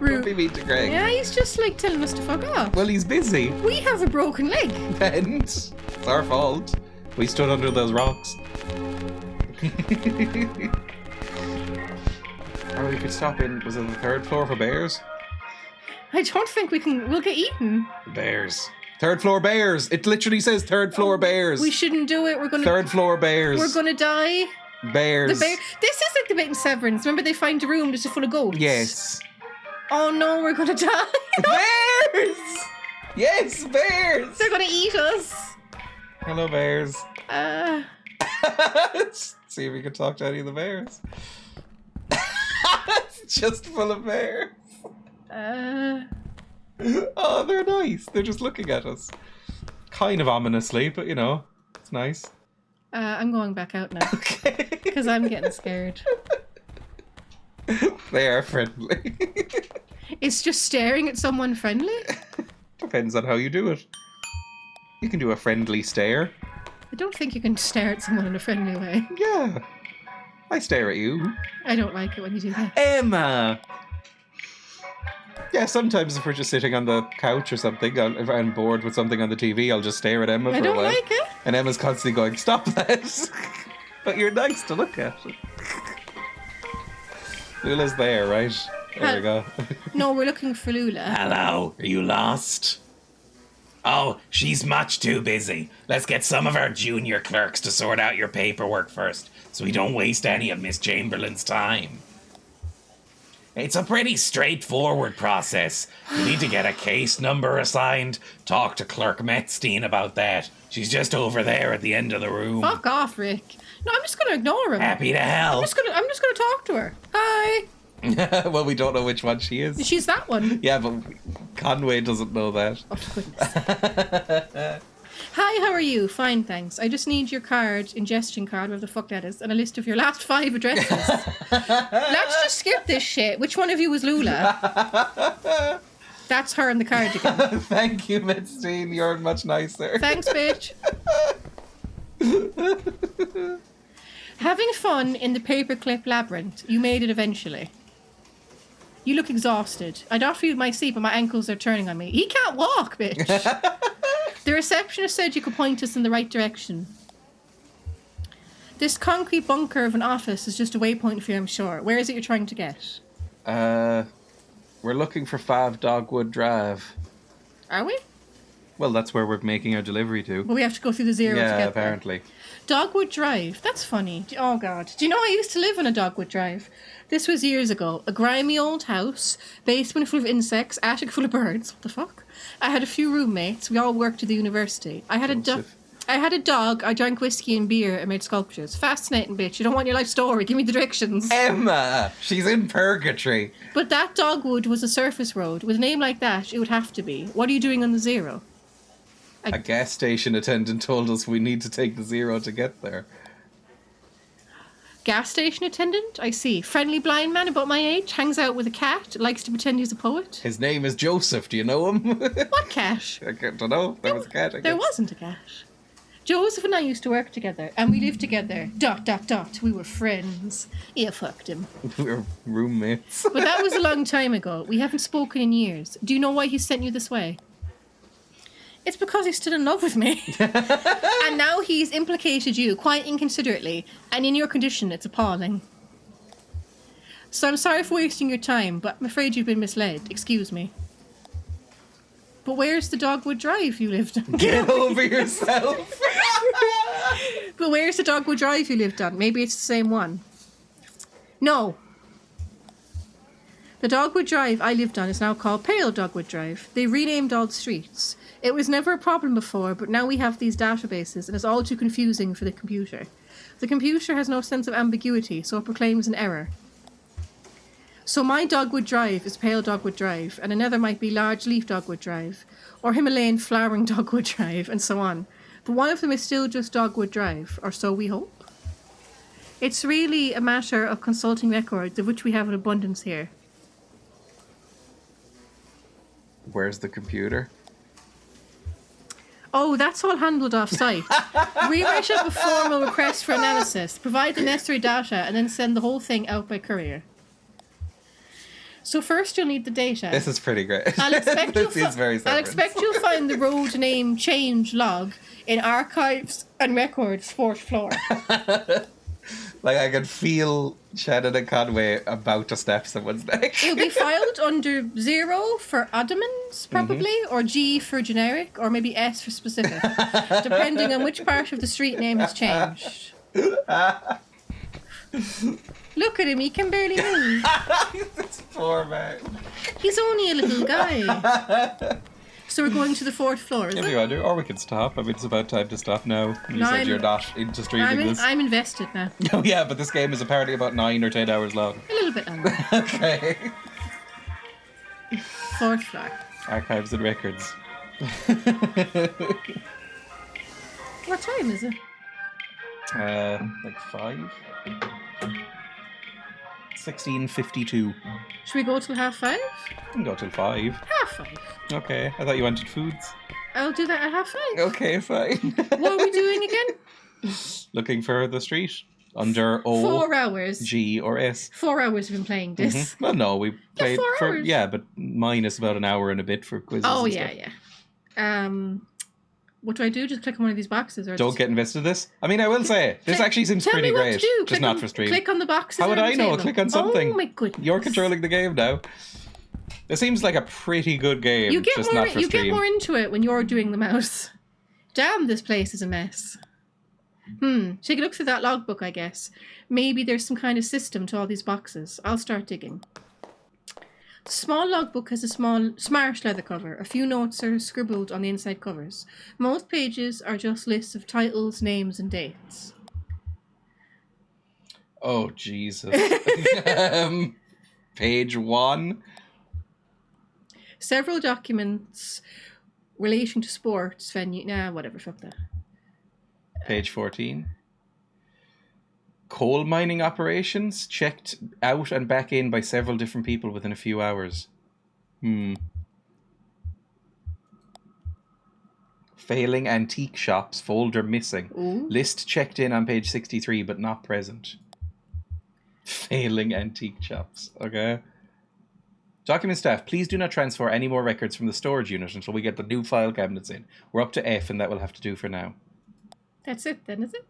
Don't be mean to Greg. Yeah, he's just like telling us to fuck off. Well, he's busy. We have a broken leg. And it's our fault. We stood under those rocks. Or we could stop in, was it the 3rd floor for bears? I don't think we'll get eaten. Bears. 3rd floor bears. It literally says 3rd floor bears. We shouldn't do it. We're gonna 3rd floor bears. We're gonna die. Bears. This is like the bit in Severance. Remember they find a room that's full of goats? Yes. Oh no, we're gonna die. Bears! Yes, bears! They're gonna eat us. Hello, bears. Uh, See if we can talk to any of the bears. It's just full of bears. Oh, they're nice. They're just looking at us. Kind of ominously, but you know, it's nice. I'm going back out now. Okay. Because I'm getting scared. They are friendly. It's just staring at someone friendly? Depends on how you do it. You can do a friendly stare. I don't think you can stare at someone in a friendly way. Yeah. I stare at you. I don't like it when you do that. Emma! Yeah, sometimes if we're just sitting on the couch or something, if I'm bored with something on the TV, I'll just stare at Emma for I a don't while. like it. And Emma's constantly going, stop that! But you're nice to look at. Lula's there, right? There we go. No, we're looking for Lula. Hello, are you lost? Oh, she's much too busy. Let's get some of our junior clerks to sort out your paperwork first, so we don't waste any of Miss Chamberlain's time. It's a pretty straightforward process. You need to get a case number assigned. Talk to Clerk Metstein about that. She's just over there at the end of the room. Fuck off, Rick. No, I'm just gonna ignore him. Happy to help. I'm just gonna talk to her. Hi. Well, we don't know which one she is. She's that one. Yeah, but Conway doesn't know that. Oh, goodness. Hi, how are you? Fine, thanks. I just need your card, ingestion card, whatever the fuck that is, and a list of your last 5 addresses. Let's just skip this shit. Which one of you was Lula? That's her in the card again. Thank you, Metstein. You're much nicer. Thanks, bitch. Having fun in the paperclip labyrinth. You made it eventually. You look exhausted. I'd offer you my seat, but my ankles are turning on me. He can't walk, bitch. The receptionist said you could point us in the right direction. This concrete bunker of an office is just a waypoint for you, I'm sure. Where is it you're trying to get? We're looking for 5 Dogwood Drive. Are we? Well, that's where we're making our delivery to. But we have to go through the zero to Yeah, get apparently. there. Dogwood Drive. That's funny. Oh, God. Do you know I used to live on a Dogwood Drive? This was years ago. A grimy old house, basement full of insects, attic full of birds. What the fuck? I had a few roommates. We all worked at the university. I had I had a dog, I drank whiskey and beer and made sculptures. Fascinating, bitch. You don't want your life story. Give me the directions. Emma! She's in purgatory. But that dogwood was a surface road. With a name like that, it would have to be. What are you doing on the zero? A gas station attendant told us we need to take the zero to get there. Gas station attendant? I see. Friendly blind man about my age, hangs out with a cat, likes to pretend he's a poet. His name is Joseph. Do you know him? What cat? I don't know. There was a cat, I There guess. wasn't a cat. Joseph and I used to work together, and we lived together. ... We were friends. Yeah, fucked him. We were roommates. But that was a long time ago. We haven't spoken in years. Do you know why he sent you this way? It's because he's still in love with me. And now he's implicated you quite inconsiderately, and in your condition, it's appalling. So I'm sorry for wasting your time, but I'm afraid you've been misled. Excuse me. But where's the Dogwood Drive you lived on? Get over yourself. But where's the Dogwood Drive you lived on? Maybe it's the same one. No. The Dogwood Drive I lived on is now called Pale Dogwood Drive. They renamed all the streets. It was never a problem before, but now we have these databases and it's all too confusing for the computer. The computer has no sense of ambiguity, so it proclaims an error. So my Dogwood Drive is Pale Dogwood Drive, and another might be Large Leaf Dogwood Drive, or Himalayan Flowering Dogwood Drive, and so on. But one of them is still just Dogwood Drive, or so we hope. It's really a matter of consulting records, of which we have an abundance here. Where's the computer? Oh, that's all handled off-site. Rewrite up a formal request for analysis, provide the necessary data, and then send the whole thing out by courier. So first you'll need the data. This is pretty great. I'll expect This is very I'll expect you'll find the road name change log in archives and records 4th floor. Like, I can feel Shannon and Conway about to snap someone's neck. It'll be filed under 0 for Ottomans, probably, or G for generic, or maybe S for specific, depending on which part of the street name has changed. Look at him, he can barely move. This poor man. He's only a little guy. So we're going to the 4th floor, is If it? you want to, or we can stop. I mean, it's about time to stop now. You No, said you're not into streaming this. I'm invested now. Oh yeah, but this game is apparently about 9 or 10 hours long. A little bit longer. Okay. 4th floor. Archives and records. What time is it? Like 5? 16:52. Should we go till 5:30? We can go till 5. 5:30. Okay, I thought you wanted foods. I'll do that at 5:30. Okay, fine. What are we doing again? Looking for the street under O, 4 hours. G, or S. 4 hours we've been playing this. Well, no, we played 4 for hours. yeah, but minus about an hour and a bit for quizzes. Oh and yeah, stuff. yeah. What do I do? Just click on one of these boxes, or Don't just... get invested in this. I mean, I will say this Click- actually seems Tell pretty me what great. to do. Just Click not on, for stream. Click on the boxes. How would on I the know? table. Click on something. Oh my goodness. You're controlling the game now. It seems like a pretty good game. You get just more. not for You stream. get more into it when you're doing the mouse. Damn, this place is a mess. Take a look through that logbook, I guess. Maybe there's some kind of system to all these boxes. I'll start digging. The small logbook has a smart leather cover. A few notes are scribbled on the inside covers. Most pages are just lists of titles, names, and dates. Oh Jesus. Page 1. Several documents relating to sports venue. Nah, whatever. Fuck that. Page 14. Coal mining operations checked out and back in by several different people within a few hours. Failing antique shops folder missing. Ooh. List checked in on page 63 but not present. Failing antique shops. Okay. Document staff, please do not transfer any more records from the storage unit until we get the new file cabinets in. We're up to F and that will have to do for now. That's it then, is it?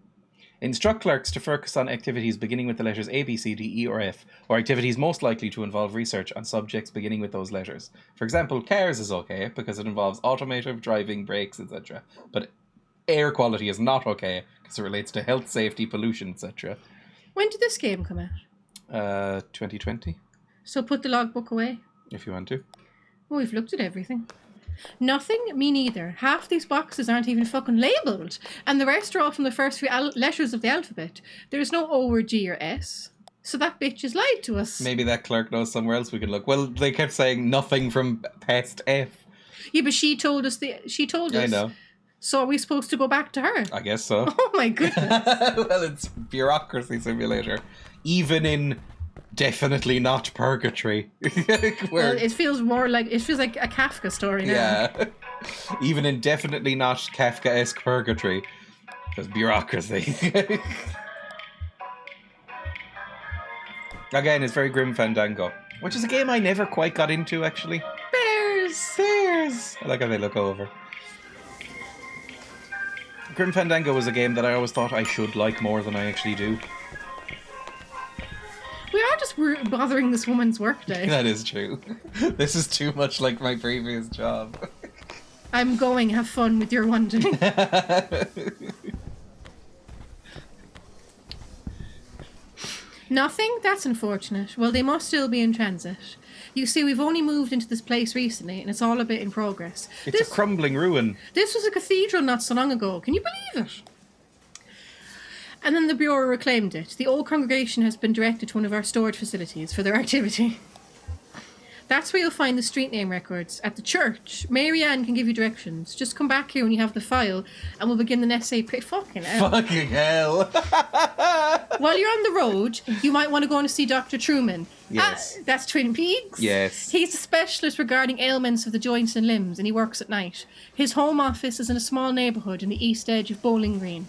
Instruct clerks to focus on activities beginning with the letters A, B, C, D, E, or F, or activities most likely to involve research on subjects beginning with those letters. For example, cars is okay because it involves automotive, driving, brakes, etc. But air quality is not okay because it relates to health, safety, pollution, etc. When did this game come out? 2020, So put the logbook away. if you want to. Oh, we've looked at everything. Nothing? Me neither. Half these boxes aren't even fucking labelled. And the rest are all from the first 3 letters of the alphabet. There's no O or G or S. So that bitch has lied to us. Maybe that clerk knows somewhere else we can look. Well, they kept saying nothing from past F. Yeah, but she told us. I know. So are we supposed to go back to her? I guess so. Oh my goodness. Well, it's bureaucracy simulator. Even in definitely not purgatory. Well, it feels like a Kafka story now. Yeah. Even in definitely not Kafkaesque purgatory. There's bureaucracy. Again, it's very Grim Fandango. Which is a game I never quite got into, actually. Bears! Bears! I like how they look over. Grim Fandango was a game that I always thought I should like more than I actually do. We are just bothering this woman's workday. That is true. This is too much like my previous job. I'm going, have fun with your wandering. Nothing? That's unfortunate. Well, they must still be in transit. You see, we've only moved into this place recently, and it's all a bit in progress. It's a crumbling ruin. This was a cathedral not so long ago. Can you believe it? And then the Bureau reclaimed it. The old congregation has been directed to one of our storage facilities for their activity. That's where you'll find the street name records. At the church. Mary Ann can give you directions. Just come back here when you have the file, and we'll begin the essay. Fucking hell. Fucking hell. While you're on the road, you might want to go and see Dr. Truman. Yes. That's Twin Peaks. Yes. He's a specialist regarding ailments of the joints and limbs, and he works at night. His home office is in a small neighbourhood in the east edge of Bowling Green.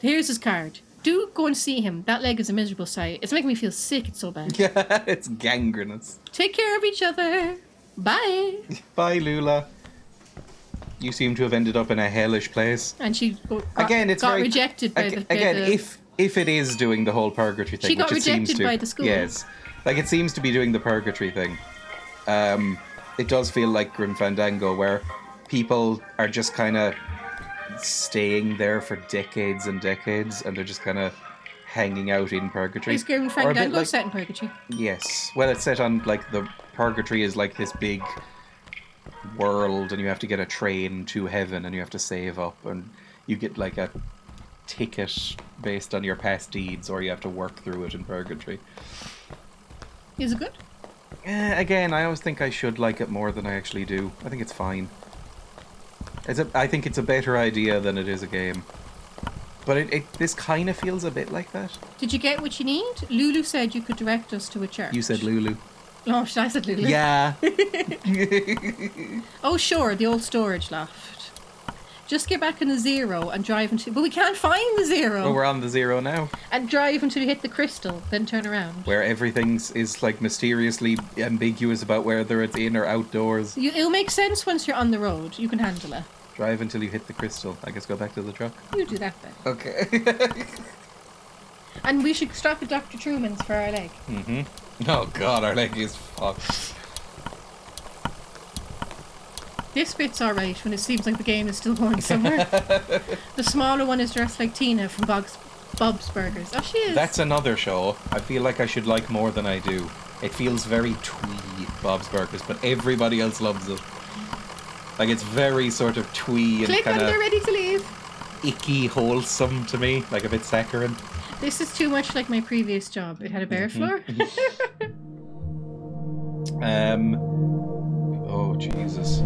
Here's his card. Do go and see him. That leg is a miserable sight. It's making me feel sick. It's so bad. Yeah, it's gangrenous. Take care of each other. Bye. Bye, Lula. You seem to have ended up in a hellish place. And she got rejected by if it is doing the whole purgatory thing, she got which it seems rejected to, by the school. Yes, like it seems to be doing the purgatory thing. It does feel like Grim Fandango, where people are just kind of staying there for decades and decades, and they're just kind of hanging out in purgatory. Is Grim Fandango set in purgatory? Yes. Well, it's set on, like, the purgatory is like this big world, and you have to get a train to heaven, and you have to save up, and you get, like, a ticket based on your past deeds, or you have to work through it in purgatory. Is it good? Again, I always think I should like it more than I actually do. I think it's fine. I think it's a better idea than it is a game. But this kind of feels a bit like that. Did you get what you need? Lulu said you could direct us to a church. You said Lulu. Oh, I said Lulu. Yeah. Oh, sure, the old storage loft. Just get back in the 0 and drive until... But we can't find the 0. Well, we're on the 0 now. And drive until you hit the crystal, then turn around. Where everything is, like, mysteriously ambiguous about whether it's in or outdoors. It'll make sense once you're on the road. You can handle it. Drive until you hit the crystal. I guess go back to the truck. You do that then. Okay. And we should stop at Dr. Truman's for our leg. Mm-hmm. Oh god, our leg is fucked. This bit's alright when it seems like the game is still going somewhere. The smaller one is dressed like Tina from Bob's Burgers. Oh, she is. That's another show I feel like I should like more than I do. It feels very twee, Bob's Burgers, but everybody else loves it. Like, it's very sort of twee and Click when they're ready to leave. Icky, wholesome to me, like a bit saccharine. This is too much like my previous job. It had a bare floor. Oh, Jesus.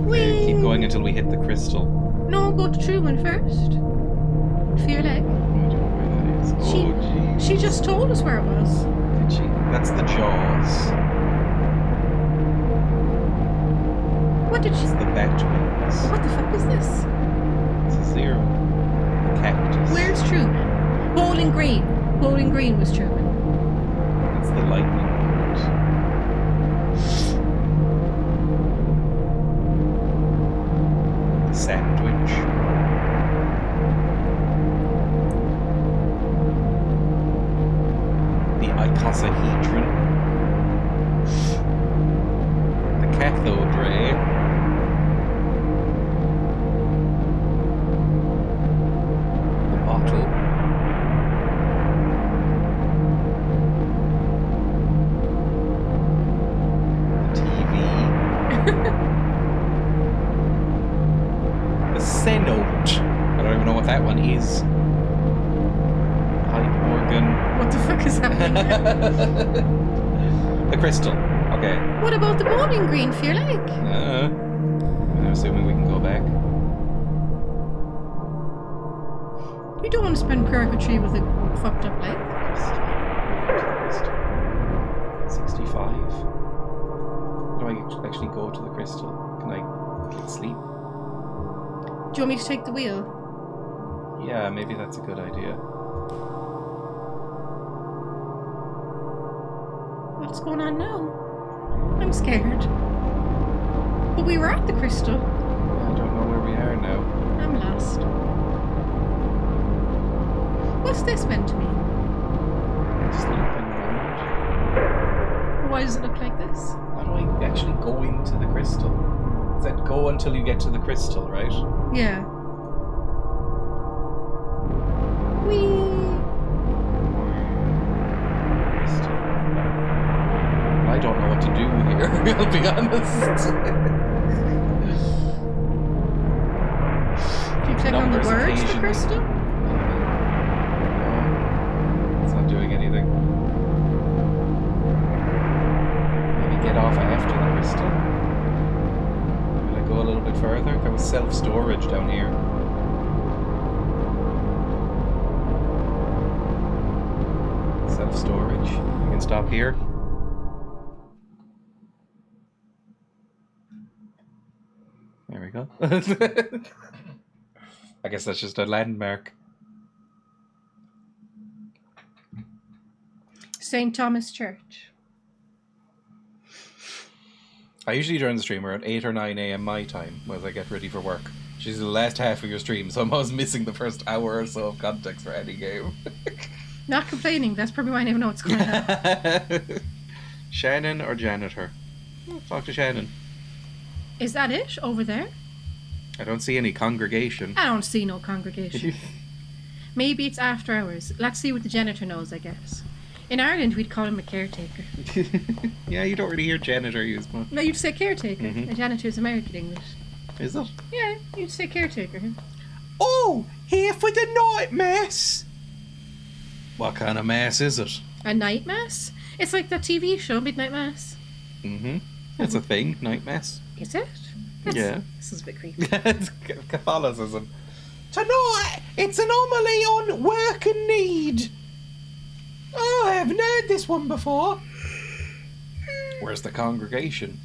Whee! Keep going until we hit the crystal. No, go to Truman first. For your leg. I don't know where that is. Oh, jeez. She just told us where it was. Did she? That's the Jaws. What did she... It's the bat wings. What the fuck is this? It's a 0. The cactus. Where's Truman? Bowling Green. Bowling Green was Truman. It's the lightning bolt. The sandwich. The icosahedron. The cathode ray. The bottle. The TV. cenote. I don't even know what that one is. Pipe organ. What the fuck is happening here? The crystal. Okay. What about the bowling green for your leg? I'm assuming we can go back. You don't want to spend purgatory with a fucked up leg. 65. How do I actually go to the crystal? Can I click sleep? Do you want me to take the wheel? Yeah, maybe that's a good idea. What's going on now? I'm scared. But we were at the crystal. I don't know where we are now. I'm lost. What's this meant to mean? Sleeping mode. Why does it look like this? How do I actually go into the crystal? It said go until you get to the crystal, right? Yeah. Whee! Crystal. I don't know what to do here, I'll be honest. Do you click on the Numbers words for occasionally. crystal? No, it's not doing anything. Maybe get off after the crystal. Will I go a little bit further? There was self-storage down here. Self-storage. You can stop here. There we go. I guess that's just a landmark. St. Thomas Church. I usually join the stream around 8 or 9 a.m. my time as I get ready for work. She's the last half of your stream, so I'm always missing the first hour or so of context for any game. Not complaining, that's probably why I never know what's going on. Shannon or janitor? Talk to Shannon. Is that it? Over there? I don't see any congregation. I don't see no congregation. Maybe it's after hours. Let's see what the janitor knows, I guess. In Ireland, we'd call him a caretaker. Yeah, you don't really hear janitor used much. No, you'd say caretaker. Mhm. A janitor is American English. Is it? Yeah, you'd say caretaker. Oh, here for the night mass. What kind of mass is it? A night mass? It's like that TV show, Midnight Mass. Mm-hmm. It's a thing, night mass. Is it? Yeah. This is a bit creepy. It's Catholicism. Tonight, it's an homily on work and need. Oh, I haven't heard this one before. Where's the congregation?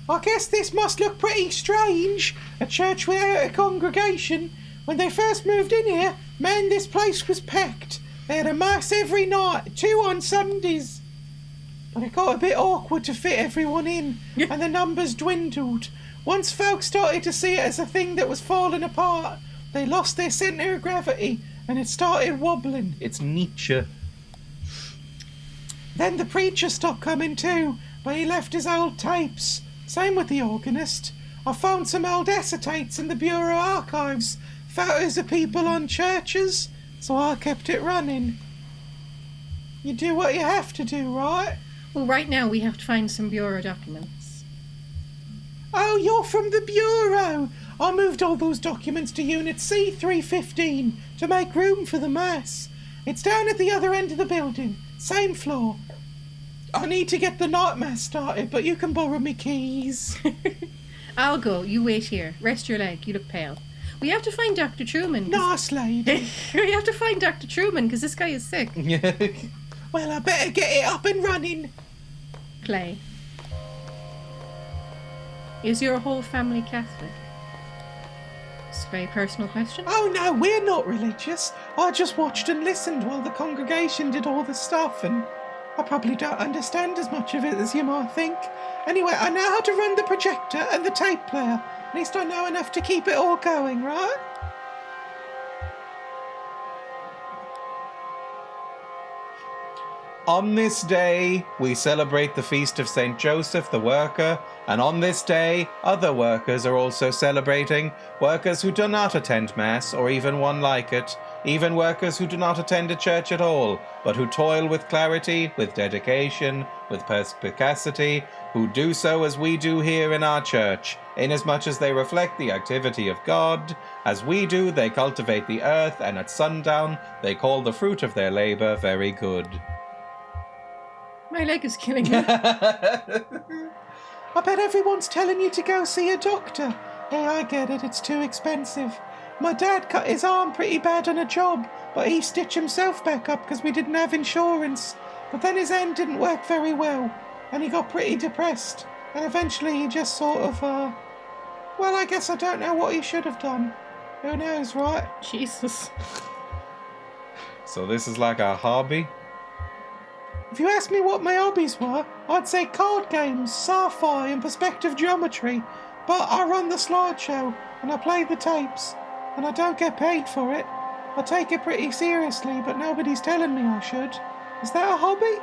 I guess this must look pretty strange. A church without a congregation. When they first moved in here, man, this place was packed. They had a mass every night, 2 on Sundays. But it got a bit awkward to fit everyone in, and the numbers dwindled. Once folks started to see it as a thing that was falling apart, they lost their centre of gravity, and it started wobbling. It's Nietzsche. Then the preacher stopped coming too, but he left his old tapes. Same with the organist. I found some old acetates in the Bureau archives, photos of people on churches, so I kept it running. You do what you have to do, right? Well, right now we have to find some bureau documents. Oh, you're from the Bureau. I moved all those documents to Unit C315 to make room for the mass. It's down at the other end of the building, same floor. I need to get the night mass started, but you can borrow me keys. I'll go. You wait here. Rest your leg. You look pale. We have to find Dr. Truman. Nice lady. We have to find Dr. Truman because this guy is sick. Well, I better get it up and running. Clay. Is your whole family Catholic? It's a very personal question. Oh no, we're not religious. I just watched and listened while the congregation did all the stuff, and I probably don't understand as much of it as you might think. Anyway, I know how to run the projector and the tape player. At least I know enough to keep it all going, right? On this day, we celebrate the feast of St. Joseph the worker, and on this day, other workers are also celebrating, workers who do not attend Mass, or even one like it, even workers who do not attend a church at all, but who toil with clarity, with dedication, with perspicacity, who do so as we do here in our church, inasmuch as they reflect the activity of God. As we do, they cultivate the earth, and at sundown they call the fruit of their labor very good. My leg is killing me. I bet everyone's telling you to go see a doctor. Hey, I get it, it's too expensive. My dad cut his arm pretty bad on a job, but he stitched himself back up because we didn't have insurance. But then his hand didn't work very well, and he got pretty depressed. And eventually he just sort of, well, I guess I don't know what he should have done. Who knows, right? Jesus. So this is like a hobby? If you asked me what my hobbies were, I'd say card games, sci-fi and perspective geometry. But I run the slideshow, and I play the tapes, and I don't get paid for it. I take it pretty seriously, but nobody's telling me I should. Is that a hobby?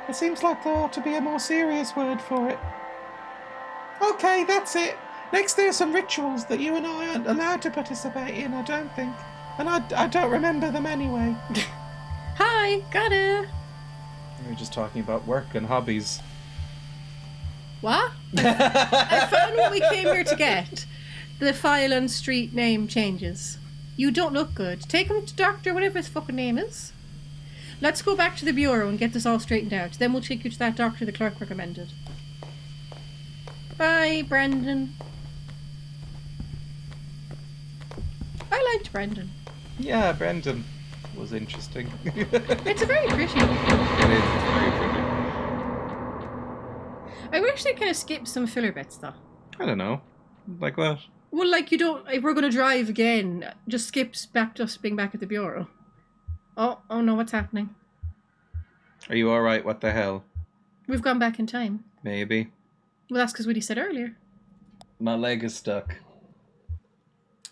It seems like there ought to be a more serious word for it. Okay, that's it. Next there are some rituals that you and I aren't allowed to participate in, I don't think. And I don't remember them anyway. Hi, got it. We were just talking about work and hobbies. What? I found what we came here to get. The file and street name changes. You don't look good. Take him to doctor, whatever his fucking name is. Let's go back to the bureau and get this all straightened out. Then we'll take you to that doctor the clerk recommended. Bye, Brendan. I liked Brendan. Yeah, Brendan was interesting. It's very pretty. It is very pretty. I wish they kind of skipped some filler bits, though. I don't know. Like what? Well, like, you don't... If we're going to drive again, just skips back to us being back at the bureau. Oh no, what's happening? Are you alright? What the hell? We've gone back in time. Maybe. Well, that's because what he said earlier. My leg is stuck.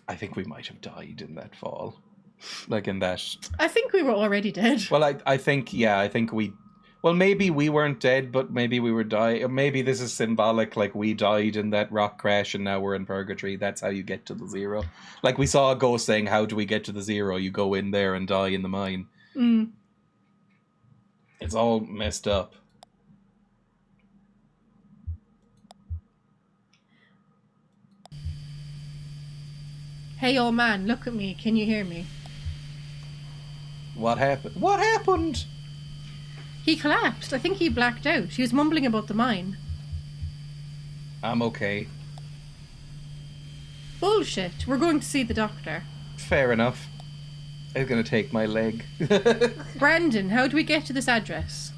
I think we might have died in that fall. Like in that... I think we were already dead. Well, I think we... Well, maybe we weren't dead, but maybe we were dying. Maybe this is symbolic, like we died in that rock crash and now we're in purgatory. That's how you get to the zero. Like we saw a ghost saying, how do we get to the zero? You go in there and die in the mine. Mm. It's all messed up. Hey, old man, look at me. Can you hear me? What happened? What happened? He collapsed. I think he blacked out. He was mumbling about the mine. I'm okay. Bullshit. We're going to see the doctor. Fair enough. I was going to take my leg. Brandon, how do we get to this address?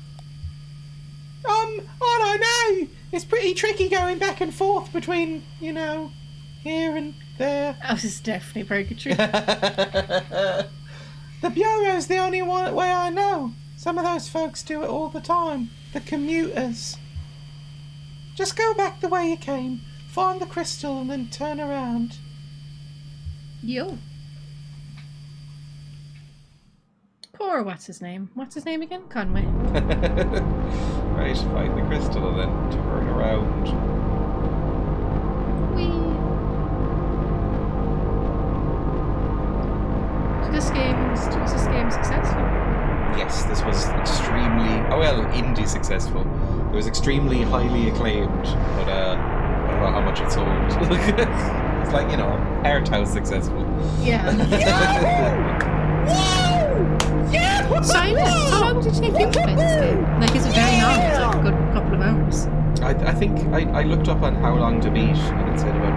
I don't know. It's pretty tricky going back and forth between, you know, here and there. Oh, this is definitely purgatory. The bureau's the only way I know. Some of those folks do it all the time. The commuters. Just go back the way you came, find the crystal, and then turn around. Yo. Poor what's his name? What's his name again? Conway. Right, find the crystal and then turn around. Whee. Was this game successful? Yes, this was extremely, indie successful. It was extremely highly acclaimed, but I don't know how much it sold. It's like, you know, art house successful. Yeah. Simon, how long did it take you to play this game? Like, is it very long? It's like a good couple of hours. I think I looked up on how long to beat, and it said about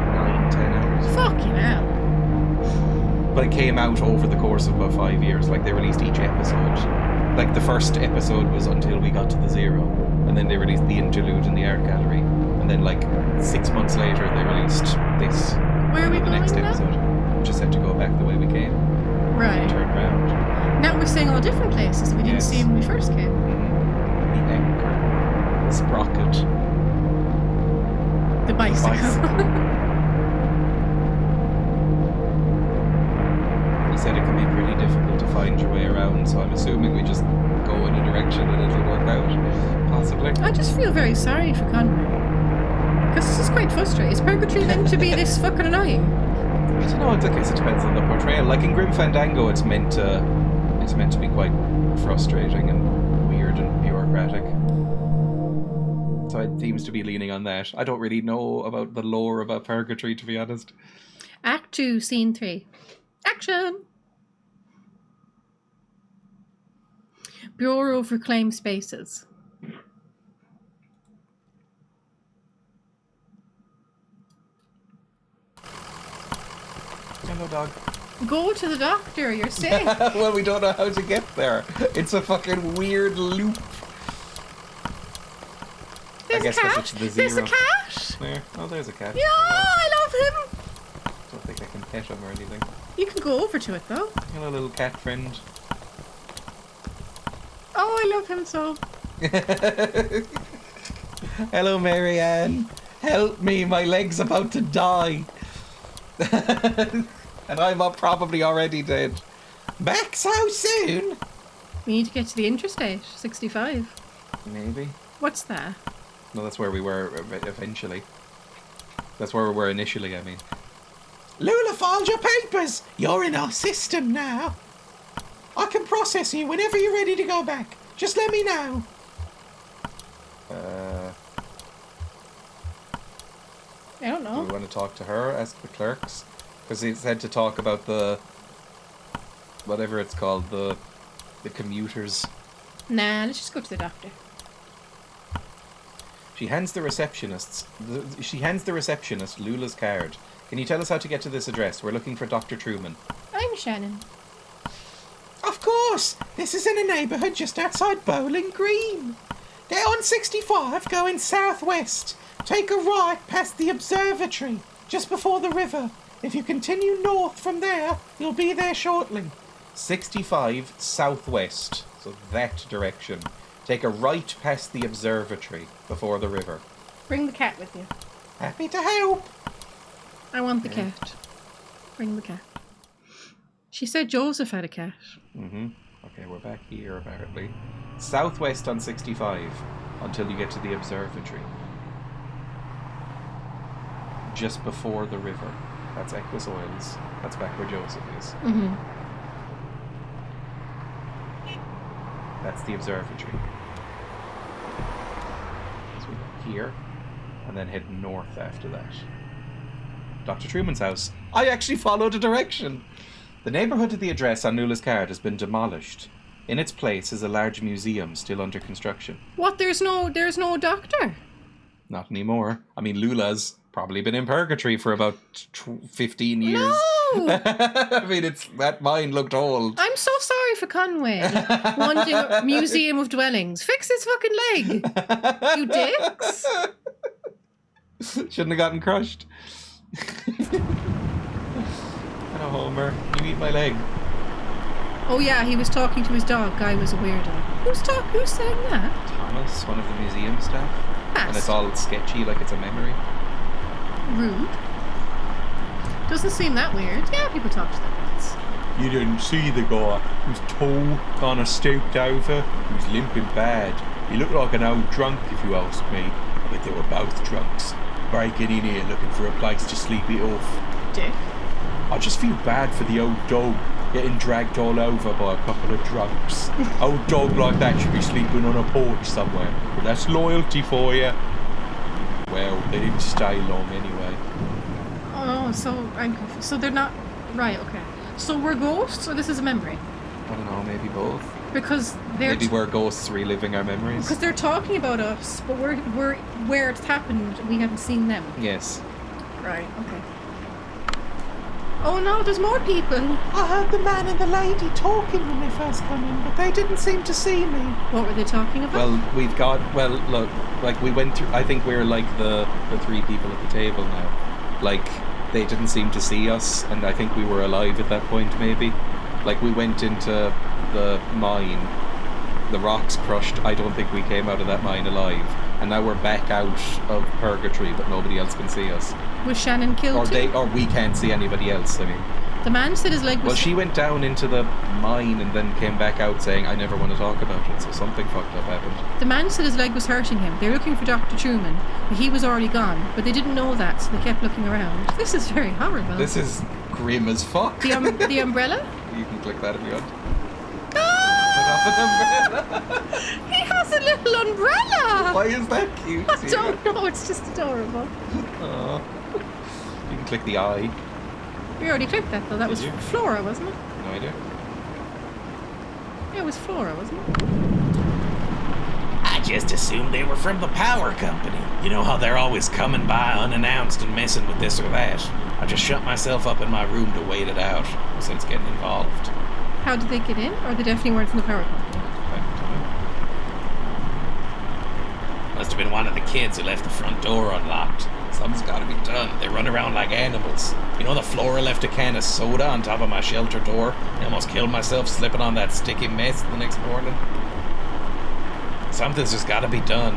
9-10 hours. Fucking hell. But it came out over the course of about 5 years. Like, they released each episode. Like, the first episode was until we got to the zero, and then they released the interlude in the art gallery, and then like 6 months later they released this. Where are we the going next now? episode. We just had to go back the way we came. Right. Turn around. Now we're seeing all different places we didn't Yes. see when we first came. The anchor. The sprocket. The bicycle. He said it can be pretty difficult to find your way around, so I'm assuming we just go in a direction and it'll work out. Possibly. I just feel very sorry for Conway. Because this is quite frustrating. Is purgatory meant to be this fucking annoying? I don't know, I guess it depends on the portrayal. Like in Grim Fandango, it's meant to be quite frustrating and weird and bureaucratic. So it seems to be leaning on that. I don't really know about the lore about purgatory, to be honest. Act 2, Scene 3. Action! Bureau of Reclaimed Spaces. Hello, dog. Go to the doctor, you're sick. Well, we don't know how to get there. It's a fucking weird loop. There's I guess a cat. that's the There's a zero. cat. There. Oh, there's a cat. Yeah, I love him. Don't think I can pet him or anything. You can go over to it though. Hello, little cat friend. Oh, I love him so. Hello, Marianne. Help me, my leg's about to die. And I'm probably already dead. Back so soon? We need to get to the interstate, 65. Maybe. What's that? No, that's where we were eventually. That's where we were initially, I mean. Lula filed your papers. You're in our system now. I can process you whenever you're ready to go back. Just let me know. I don't Do know. we want to talk to her? Ask the clerks? Because he said to talk about the... whatever it's called, the commuters. Nah, let's just go to the doctor. She hands the receptionist Lula's card. Can you tell us how to get to this address? We're looking for Dr. Truman. I'm Shannon. Of course! This is in a neighbourhood just outside Bowling Green. Get on 65 going southwest. Take a right past the observatory, just before the river. If you continue north from there, you'll be there shortly. 65 southwest, so that direction. Take a right past the observatory, before the river. Bring the cat with you. Happy to help! I want the cat. Bring the cat. She said Joseph had a cat. Okay, we're back here, apparently. Southwest on 65, until you get to the observatory. Just before the river. That's Equus Oils. That's back where Joseph is. Mm-hmm. That's the observatory. So we go here, and then head north after that. Dr. Truman's house. I actually followed a direction! The neighbourhood of the address on Lula's card has been demolished. In its place is a large museum still under construction. What? There's no doctor? Not anymore. I mean, Lula's probably been in purgatory for about 15 years. No! I mean, that mine looked old. I'm so sorry for Conway wanting a museum of dwellings. Fix his fucking leg, you dicks. Shouldn't have gotten crushed. Hello, Homer. You eat my leg. Oh yeah, he was talking to his dog. Guy was a weirdo. Who's saying that? Thomas, one of the museum staff. And it's all sketchy, like it's a memory. Rude. Doesn't seem that weird. Yeah, people talk to their pets. You didn't see the guy. He was tall, kinda stooped over. He was limping bad. He looked like an old drunk, if you ask me. I bet they were both drunks. Breaking in here looking for a place to sleep it off. Dick. I just feel bad for the old dog getting dragged all over by a couple of drunks. Old dog like that should be sleeping on a porch somewhere. But that's loyalty for you. Well, they didn't stay long anyway. Oh, so I'm confused. So they're not right. Okay. So we're ghosts, or this is a memory? I don't know, maybe both. Because they're Maybe we're ghosts reliving our memories. because they're talking about us, but we're where it's happened. We haven't seen them. Yes. Right. Okay. Oh no, there's more people. I heard the man and the lady talking when they first come in, but they didn't seem to see me. What were they talking about? Well, look, like we went through, I think we're like the three people at the table now. Like, they didn't seem to see us, and I think we were alive at that point, maybe. Like, we went into the mine, the rocks crushed, I don't think we came out of that mine alive. And now we're back out of purgatory, but nobody else can see us. Was Shannon killed too? Or we can't see anybody else, I mean. The man said his leg was... Well, she went down into the mine and then came back out saying, I never want to talk about it, so something fucked up happened. The man said his leg was hurting him. They were looking for Dr. Truman, but he was already gone. But they didn't know that, so they kept looking around. This is very horrible. This is grim as fuck. The umbrella? You can click that if you want. Ah! off an umbrella. He has a little umbrella! Why is that cute? I don't know, it's just adorable. Oh. You can click the eye. We already clicked that though, that was you? Flora, wasn't it? No idea. Yeah, it was Flora, wasn't it? I just assumed they were from the power company. You know how they're always coming by unannounced and messing with this or that. I just shut myself up in my room to wait it out since getting involved. How did they get in? Or they definitely weren't from the power company? Must have been one of the kids who left the front door unlocked. Something's gotta be done. They run around like animals. You know, the Flora left a can of soda on top of my shelter door. I almost killed myself slipping on that sticky mess the next morning. Something's just gotta be done.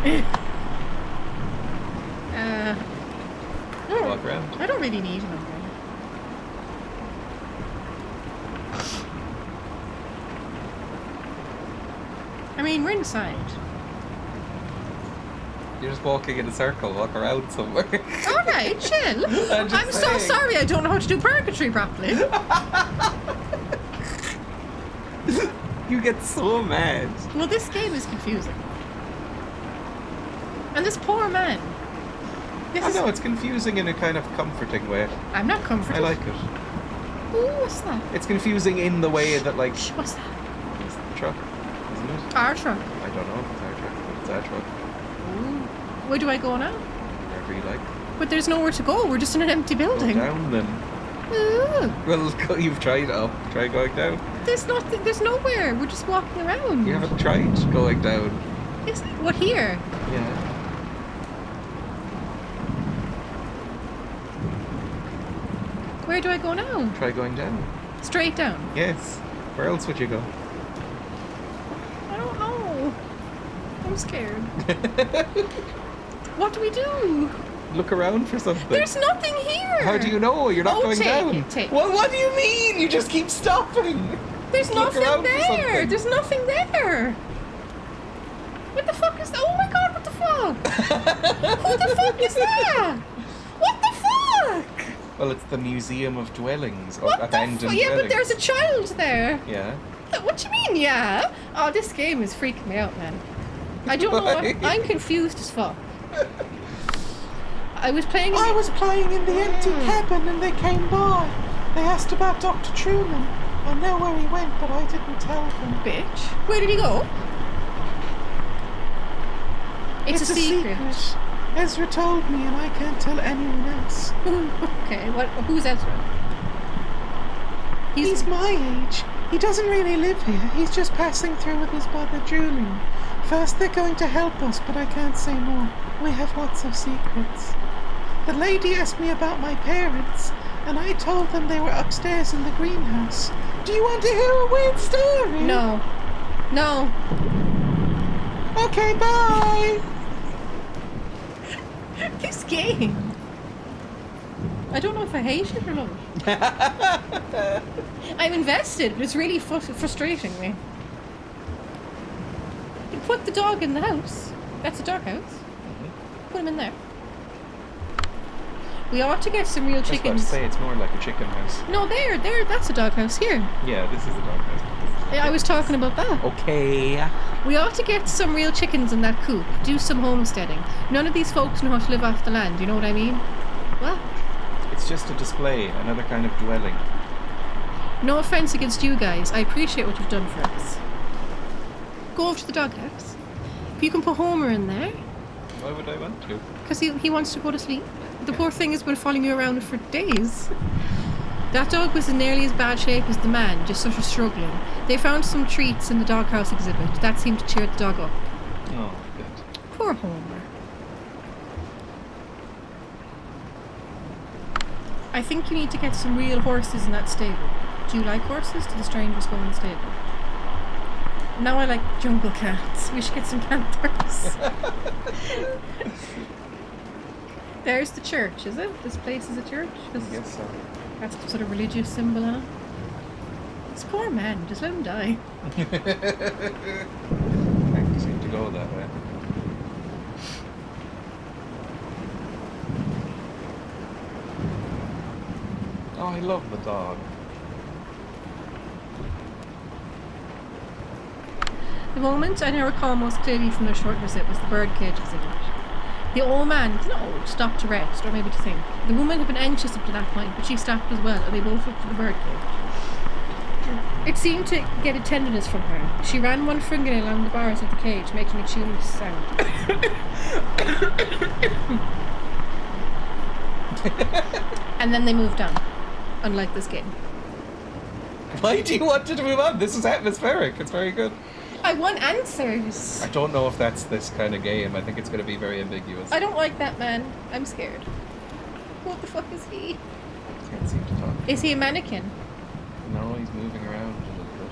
Walk around. I don't really need an umbrella. I mean, we're inside. You're just walking in a circle, walk around somewhere. Alright, chill. I'm just I'm so saying. sorry I don't know how to do purgatory properly. You get so mad. Well, this game is confusing. And this poor man. This I is... know, it's confusing in a kind of comforting way. I'm not comforted. I like it. Ooh, what's that? It's confusing in the way that, like, What's that? it's the truck, isn't it? Our truck. I don't know if it's our truck, but it's our truck. Ooh. Where do I go now? Wherever you like. But there's nowhere to go. We're just in an empty Go building. down then. Ooh. Well, you've tried up. Try going down. There's nothing. There's nowhere. We're just walking around. You haven't tried going down. Is it? What here? Yeah. Where do I go now? Try going down. Straight down. Yes. Where else would you go? I don't know. I'm scared. What do we do? Look around for something. There's nothing here. How do you know? You're not Oh, going take down. it, take it. Well, what do you mean? You just keep stopping. There's Look nothing around for there. something. There's nothing there. What the fuck is that? Oh my god, what the fuck? Who the fuck is that? What the fuck? Well, it's the Museum of Dwellings. Or What the Abandoned fuck? Yeah, but Dwellings. there's a child there. Yeah. What do you mean, yeah? Oh, this game is freaking me out, man. I don't know what... Why? I'm confused as fuck. I was playing... I was playing in the empty cabin and they came by. They asked about Dr. Truman. I know where he went, but I didn't tell them. Bitch. Where did he go? It's a secret. Ezra told me and I can't tell anyone else. Okay, who's Ezra? He's my age. He doesn't really live here. He's just passing through with his brother Julian. First they're going to help us, but I can't say more. We have lots of secrets. The lady asked me about my parents, and I told them they were upstairs in the greenhouse. Do you want to hear a weird story? No. No. Okay, bye! This game. I don't know if I hate it or love it. I'm invested, but it's really frustrating me. You put the dog in the house. That's a dog house. Put him in there. We ought to get some real I was about to chickens. say it's more like a chicken house. No, there, that's a dog house here. Yeah, this is a dog house. Yeah, I was talking about that. Okay. We ought to get some real chickens in that coop. Do some homesteading. None of these folks know how to live off the land. You know what I mean? What? It's just a display, another kind of dwelling. No offense against you guys. I appreciate what you've done for us. Go over to the dog house. If you can put Homer in there, Why would I want to? because he wants to go to sleep. The poor thing has been following you around for days. That dog was in nearly as bad shape as the man, just sort of struggling. They found some treats in the doghouse exhibit. That seemed to cheer the dog up. Oh, good. Poor Homer. I think you need to get some real horses in that stable. Do you like horses? Do the strangers go in the stable? Now I like jungle cats. We should get some panthers. There's the church, is it? This place is a church? I guess so. That's the sort of religious symbol on it. This poor man, just let him die. I seem to go that way. Oh, I love the dog. The moment I now recall most clearly from their short visit was the bird cage exhibit. The old man, stopped to rest, or maybe to think. The woman had been anxious up to that point, but she stopped as well, and they both looked at the bird cage. It seemed to get a tenderness from her. She ran one finger along the bars of the cage, making a tuneless sound. And then they moved on, unlike this game. Why do you want to move on? This is atmospheric. It's very good. I want answers. I don't know if that's this kind of game. I think it's going to be very ambiguous. I don't like that man. I'm scared. What the fuck is he? Can't seem to talk. Is he a mannequin? No, he's moving around a little bit.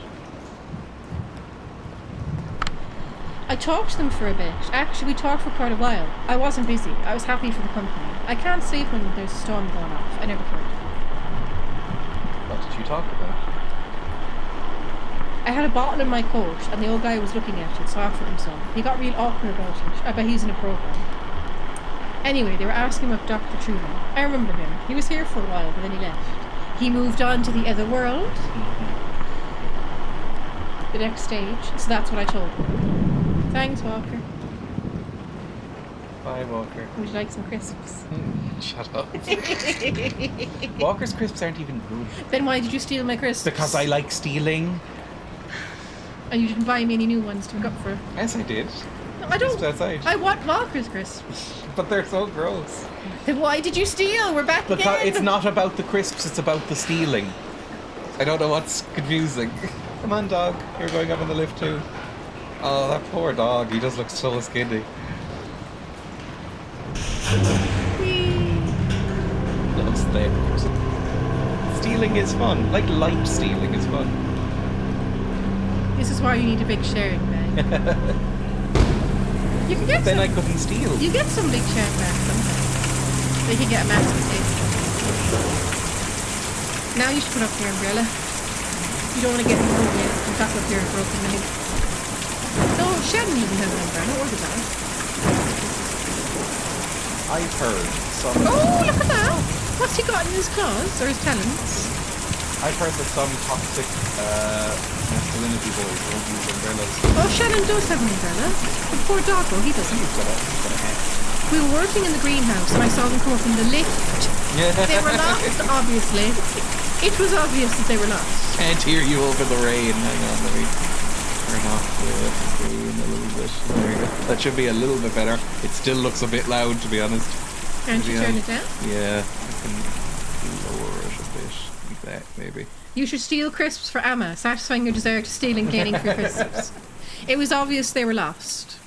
I talked to them for a bit. Actually, we talked for quite a while. I wasn't busy. I was happy for the company. I can't sleep when there's a storm going off. I never could. What did you talk about? I had a bottle in my coat, and the old guy was looking at it, so I offered him some. He got real awkward about it. I bet he's in a program. Anyway, they were asking about Dr. Truman. I remember him. He was here for a while, but then he left. He moved on to the other world. The next stage. So that's what I told him. Thanks, Walker. Bye, Walker. Would you like some crisps? Shut up. Walker's crisps aren't even good. Then why did you steal my crisps? Because I like stealing. And you didn't buy me any new ones to make up for. Yes, I did. No, I don't. Just outside. I want Walker's crisps. But they're so gross. Then why did you steal? We're back Because again. it's not about the crisps, it's about the stealing. I don't know what's confusing. Come on, dog. You're going up on the lift too. Oh, that poor dog. He just looks so skinny. Loves theft. Stealing is fun. Like light stealing is fun. This is why you need a big sharing bag. You can get Then some. I couldn't steal. You get some big sharing bags sometimes. They can get a massive mistake. Now you should put up your umbrella. You don't want to get in the road yet and cock up your broken leg. No, Shannon even has an umbrella. Or the dog. I've heard some. Oh, look at that! What's he got in his claws or his talons? I've heard that some toxic masculinity boys don't use umbrellas. Oh, Shannon does have an umbrella. The poor doggo, he doesn't. He's got a hat. We were working in the greenhouse and I saw them come up in the lift. They were lost, obviously. It was obvious that they were lost. Can't hear you over the rain. Hang on, let me turn off the gain a little bit. There we go. That should be a little bit better. It still looks a bit loud, to be honest. Can't you turn it down? Yeah, I can lower it a bit. Like that, maybe. You should steal crisps for Amma, satisfying your desire to steal and gaining free crisps. It was obvious they were lost.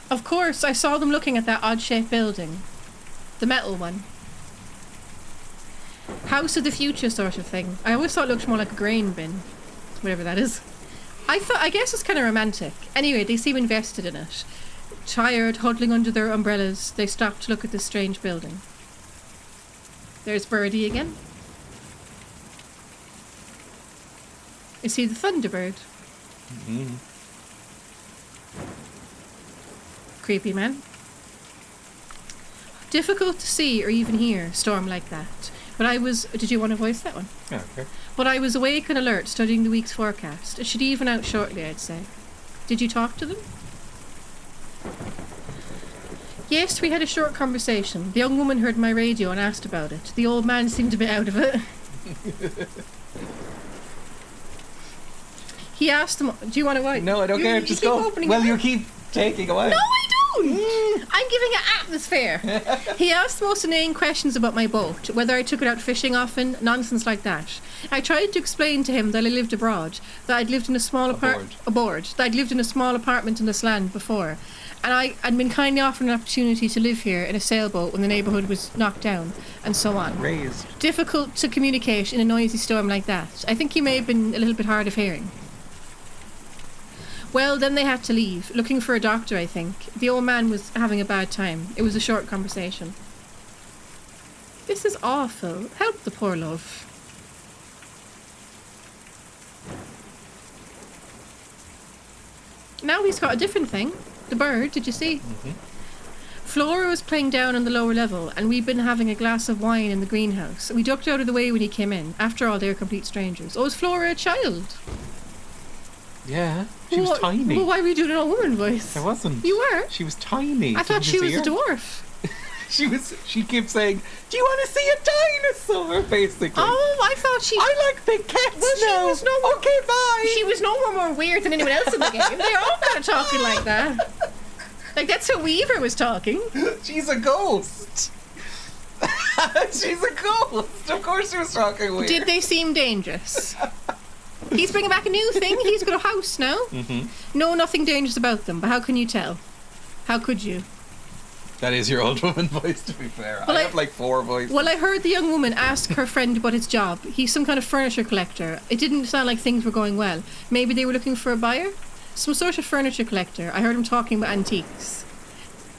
Of course, I saw them looking at that odd-shaped building. The metal one. House of the future sort of thing. I always thought it looked more like a grain bin. Whatever that is. I guess it's kind of romantic. Anyway, they seem invested in it. Tired, huddling under their umbrellas, they stopped to look at this strange building. There's Birdie again. Is he the Thunderbird? Mm-hmm. Creepy man. Difficult to see or even hear a storm like that. But I was... Did you want to voice that one? Yeah, okay. But I was awake and alert, studying the week's forecast. It should even out shortly, I'd say. Did you talk to them? Yes, we had a short conversation. The young woman heard my radio and asked about it. The old man seemed a bit out of it. He asked them... Do you want to wait? No, I don't care. Just keep go. opening Well, it. you keep taking away. No, I don't! I'm giving it atmosphere. He asked the most inane questions about my boat, whether I took it out fishing often, nonsense like that. I tried to explain to him that I lived abroad, that I'd lived in a small apartment, that I'd lived in a small apartment in this land before, and I'd been kindly offered an opportunity to live here in a sailboat when the neighbourhood was knocked down, and so on. Raised. Difficult to communicate in a noisy storm like that. I think he may have been a little bit hard of hearing. Well, then they had to leave, looking for a doctor, I think. The old man was having a bad time. It was a short conversation. This is awful. Help the poor love. Now he's got a different thing. The bird, did you see? Mm-hmm. Flora was playing down on the lower level, and we'd been having a glass of wine in the greenhouse. We ducked out of the way when he came in. After all, they were complete strangers. Oh, is Flora a child? Yeah, she was tiny. Well, why were you doing an old woman voice? I wasn't. You were? She was tiny. I thought she was a dwarf. She kept saying, "Do you want to see a dinosaur?" Basically. Oh, I thought she... I like big cats Well, she now. was no more... Okay, bye. She was no more weird than anyone else in the game. They're all kind of talking like that. Like, that's how Weaver was talking. She's a ghost. She's a ghost. Of course she was talking weird. Did they seem dangerous? He's bringing back a new thing. He's got a house now. Mm-hmm. No, nothing dangerous about them. But how can you tell? How could you? That is your old woman voice, to be fair. Well, I have like 4 voices. Well, I heard the young woman ask her friend about his job. He's some kind of furniture collector. It didn't sound like things were going well. Maybe they were looking for a buyer? Some sort of furniture collector. I heard him talking about antiques.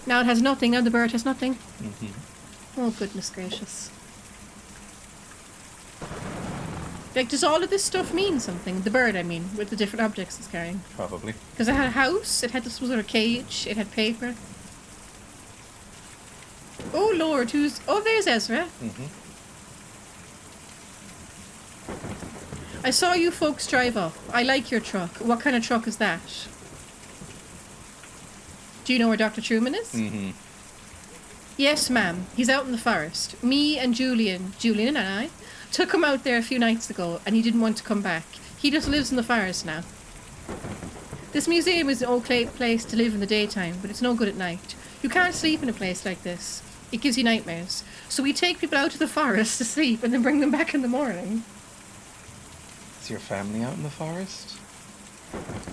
Now it has nothing. Now the bird has nothing. Mm-hmm. Oh, goodness gracious. Like, does all of this stuff mean something? The bird, I mean, with the different objects it's carrying. Probably. Because it had a house, it had this sort of cage, it had paper. Oh, Lord, who's... Oh, there's Ezra. Mm-hmm. I saw you folks drive up. I like your truck. What kind of truck is that? Do you know where Dr. Truman is? Mm-hmm. Yes, ma'am. He's out in the forest. Me and Julian and I, took him out there a few nights ago, and he didn't want to come back. He just lives in the forest now. This museum is an okay place to live in the daytime, but it's no good at night. You can't sleep in a place like this. It gives you nightmares. So we take people out to the forest to sleep and then bring them back in the morning. Is your family out in the forest?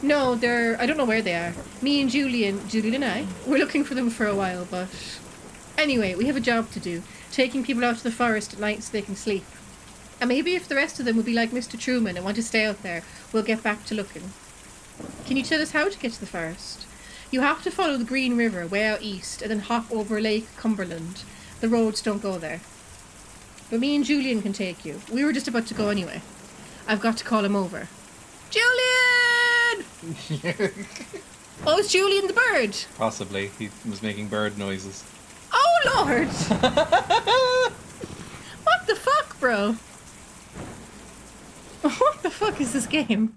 No, I don't know where they are. Me and Julian and I, we're looking for them for a while, but... Anyway, we have a job to do. Taking people out to the forest at night so they can sleep. And maybe if the rest of them will be like Mr. Truman and want to stay out there, we'll get back to looking. Can you tell us how to get to the forest? You have to follow the Green River way out east and then hop over Lake Cumberland. The roads don't go there. But me and Julian can take you. We were just about to go anyway. I've got to call him over. Julian! Oh, it's Julian the bird. Possibly. He was making bird noises. Oh, Lord! What the fuck, bro? What the fuck is this game?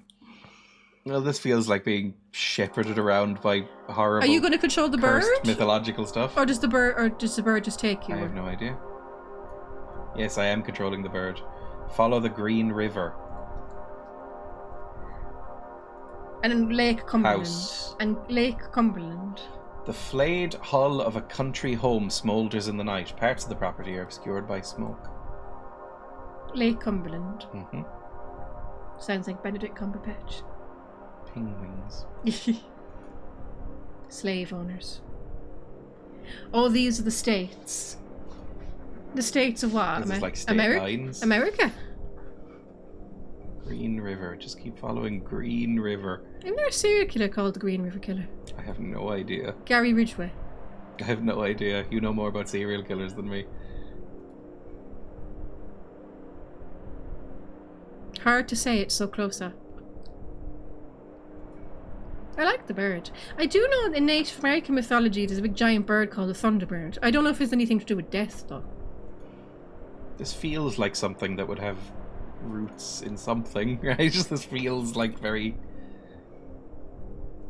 Well, this feels like being shepherded around by horrible. Are you going to control the bird? cursed mythological stuff. Or does the bird just take you? I have no idea. Yes, I am controlling the bird. Follow the Green River. And Lake Cumberland. House. And Lake Cumberland. The flayed hull of a country home smoulders in the night. Parts of the property are obscured by smoke. Lake Cumberland. Mm-hmm. Sounds like Benedict Cumberbatch. Penguins. Slave owners. Oh, these are the states. The states of what? This is like state lines. America. Green River. Just keep following Green River. Isn't there a serial killer called the Green River Killer? I have no idea. Gary Ridgway. I have no idea. You know more about serial killers than me. Hard to say, it's so close up. I like the bird. I do know in Native American mythology there's a big giant bird called the Thunderbird. I don't know if it's anything to do with death, though. This feels like something that would have roots in something, right? Just this feels like very,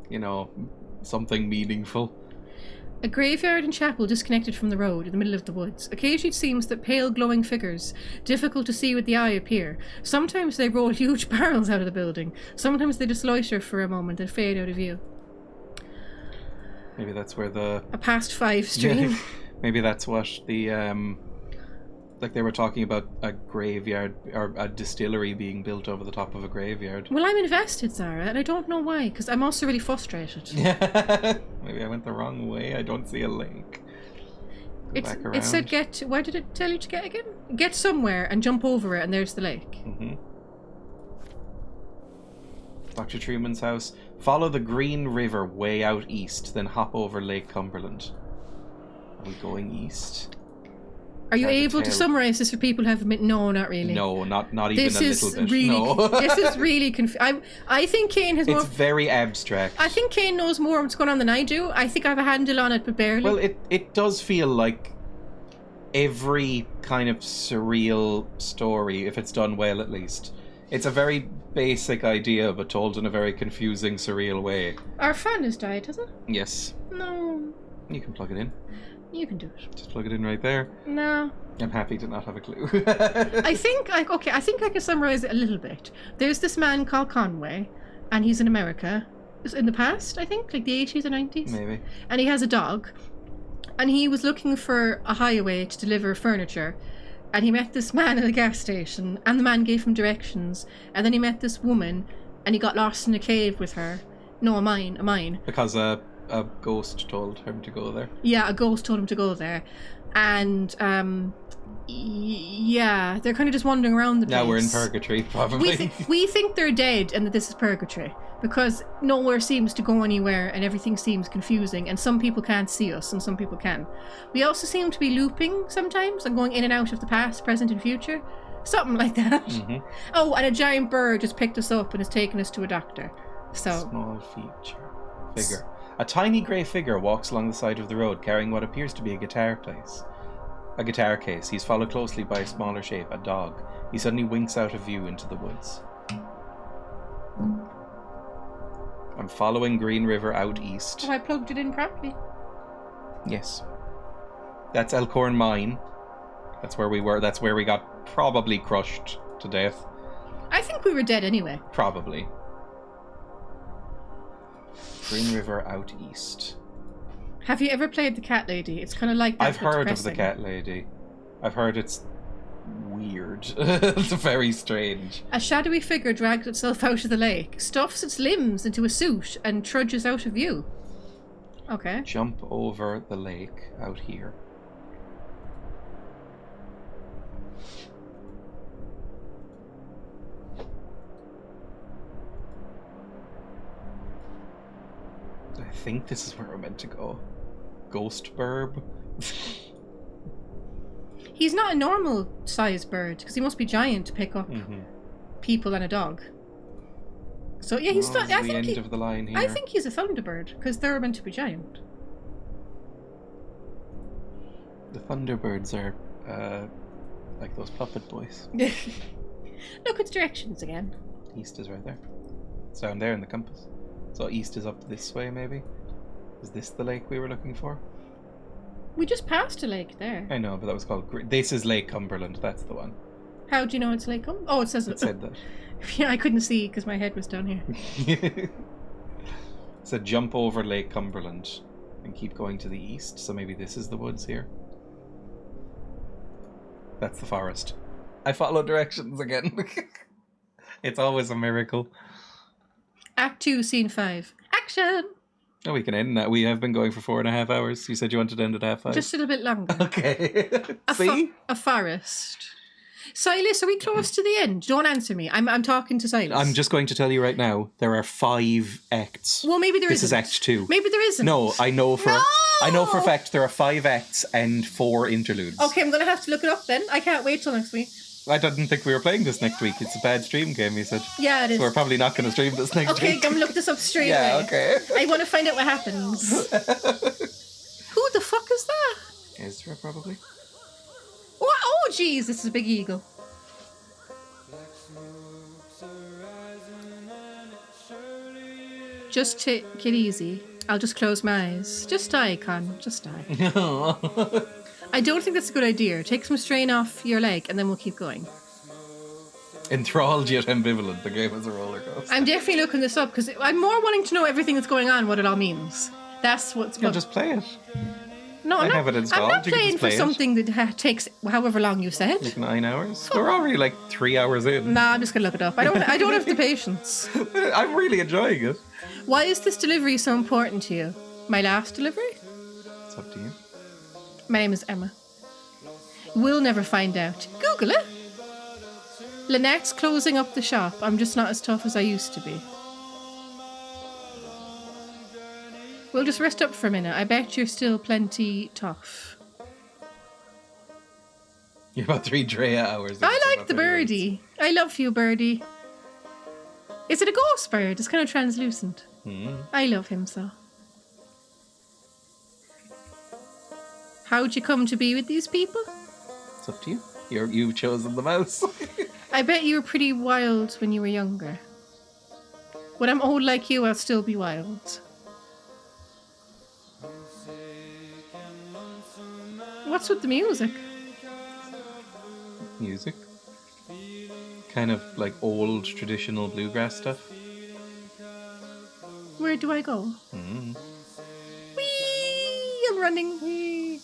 you know, something meaningful. A graveyard and chapel disconnected from the road in the middle of the woods. Occasionally it seems that pale glowing figures, difficult to see with the eye, appear. Sometimes they roll huge barrels out of the building. Sometimes they just loiter for a moment and fade out of view. Maybe that's where the... A past 5 stream. Maybe that's what the, like they were talking about a graveyard or a distillery being built over the top of a graveyard. Well, I'm invested, Zara, and I don't know why, because I'm also really frustrated. Maybe I went the wrong way. I don't see a link. It said get... Where did it tell you to get again? Get somewhere and jump over it, and there's the lake. Mm-hmm. Dr. Truman's house. Follow the Green River way out east, then hop over Lake Cumberland. Are we going east? Are you Hard to able to tell. summarize this for people who haven't been? No, not really. No, not even This a is little bit. really, No. this is really I think Kane has more. It's very abstract. I think Kane knows more what's going on than I do. I think I have a handle on it, but barely. Well, it does feel like every kind of surreal story, if it's done well at least. It's a very basic idea, but told in a very confusing, surreal way. Our fan has died, has it? Yes. No. You can plug it in. You can do it. Just plug it in right there. No. I'm happy to not have a clue. I think I can summarize it a little bit. There's this man called Conway, and he's in America. In the past, I think, like the 80s or 90s. Maybe. And he has a dog. And he was looking for a highway to deliver furniture. And he met this man at a gas station, and the man gave him directions. And then he met this woman, and he got lost in a cave with her. No, a mine. Because a ghost told him to go there. Yeah, a ghost told him to go there. And, yeah, they're kind of just wandering around the place. Now we're in purgatory, probably. We think they're dead and that this is purgatory. Because nowhere seems to go anywhere and everything seems confusing, and some people can't see us and some people can. We also seem to be looping sometimes and going in and out of the past, present and future. Something like that. Mm-hmm. Oh, and a giant bird just picked us up and has taken us to a doctor. So Small figure. A tiny grey figure walks along the side of the road carrying what appears to be a guitar case. He's followed closely by a smaller shape, a dog. He suddenly winks out of view into the woods. I'm following Green River out east. have I plugged it in properly? Yes. That's Elkhorn Mine. That's where we were. That's where we got probably crushed to death. I think we were dead anyway. Probably. Green River out east. Have you ever played the Cat Lady? It's kind of like that. I've but heard of the depressing. Cat Lady. I've heard it's weird. It's very strange. A shadowy figure drags itself out of the lake, stuffs its limbs into a suit, and trudges out of view. Okay. Jump over the lake out here. I think this is where we're meant to go. Ghost Burb. He's not a normal sized bird because he must be giant to pick up people and a dog. So yeah, he's not. The end of the line here. I think he's a thunderbird because they're meant to be giant. The Thunderbirds are like those puppet boys. Look, it's directions again. East is right there. It's down there in the compass. So east is up this way, maybe? Is this the lake we were looking for? We just passed a lake there. I know, but that was called... This is Lake Cumberland, that's the one. How do you know it's Lake Oh, it says It said that. Yeah, I couldn't see because my head was down here. It said jump over Lake Cumberland and keep going to the east, so maybe this is the woods here. That's the forest. I follow directions again. It's always a miracle. Act 2, Scene 5. Action! Oh, we can end that. We have been going for 4.5 hours. You said you wanted to end at half 5. Just a little bit longer. Okay. See? A forest. Silas, are we close to the end? Don't answer me. I'm talking to Silas. I'm just going to tell you right now, there are 5 acts. Well, maybe there This is isn't. Act 2. Maybe there isn't. No, I know for No! I know for a fact there are 5 acts and 4 interludes. Okay, I'm going to have to look it up then. I can't wait till next week. I didn't think we were playing this next week. It's a bad stream game, you said. Yeah, it is. So we're probably not going to stream this next Okay, week. I'm look this up straight Yeah, away. okay. I want to find out what happens. Who the fuck is that? Ezra, probably. What? Oh, jeez, this is a big eagle. Just take it easy. I'll just close my eyes. Just die, Con. Just die. I don't think that's a good idea. Take some strain off your leg and then we'll keep going. Enthralled yet ambivalent. The game is a roller coaster. I'm definitely looking this up because I'm more wanting to know everything that's going on, what it all means. That's what's You'll just play it. No, I I'm have it not, installed. I'm not You can playing just for play it. something that takes however long you said. Like 9 hours. We're already like 3 hours in. Nah, I'm just gonna look it up. I don't have the patience. I'm really enjoying it. Why is this delivery so important to you? My last delivery? It's up to you. My name is Emma. We'll never find out. Google it. Lynette's closing up the shop. I'm just not as tough as I used to be. We'll just rest up for a minute. I bet you're still plenty tough. You're about 3 Dreya hours. I like the birdie. I love you, birdie. Is it a ghost bird? It's kind of translucent. I love him so. How'd you come to be with these people? It's up to you. You've chosen the mouse. I bet you were pretty wild when you were younger. When I'm old like you, I'll still be wild. What's with the music? Music. Kind of like old traditional bluegrass stuff. Where do I go? Whee! I'm running. Whee!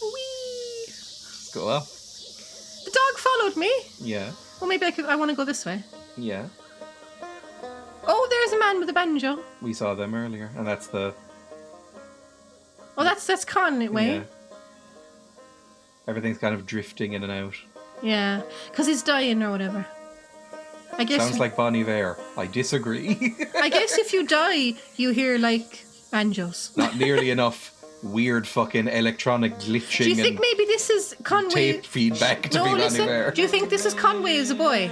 Whee! Let's go up. The dog followed me. Yeah. Well, maybe I want to go this way. Yeah. Oh, there's a man with a banjo. We saw them earlier, and that's the... Oh, that's Conway. Yeah. Everything's kind of drifting in and out. Yeah, because he's dying or whatever. I guess. Sounds like Bon Iver. I disagree. I guess if you die, you hear like banjos. Not nearly enough weird fucking electronic glitching Do you think and maybe this is Conway? tape feedback to No, be Bon listen. Iver. Do you think this is Conway as a boy?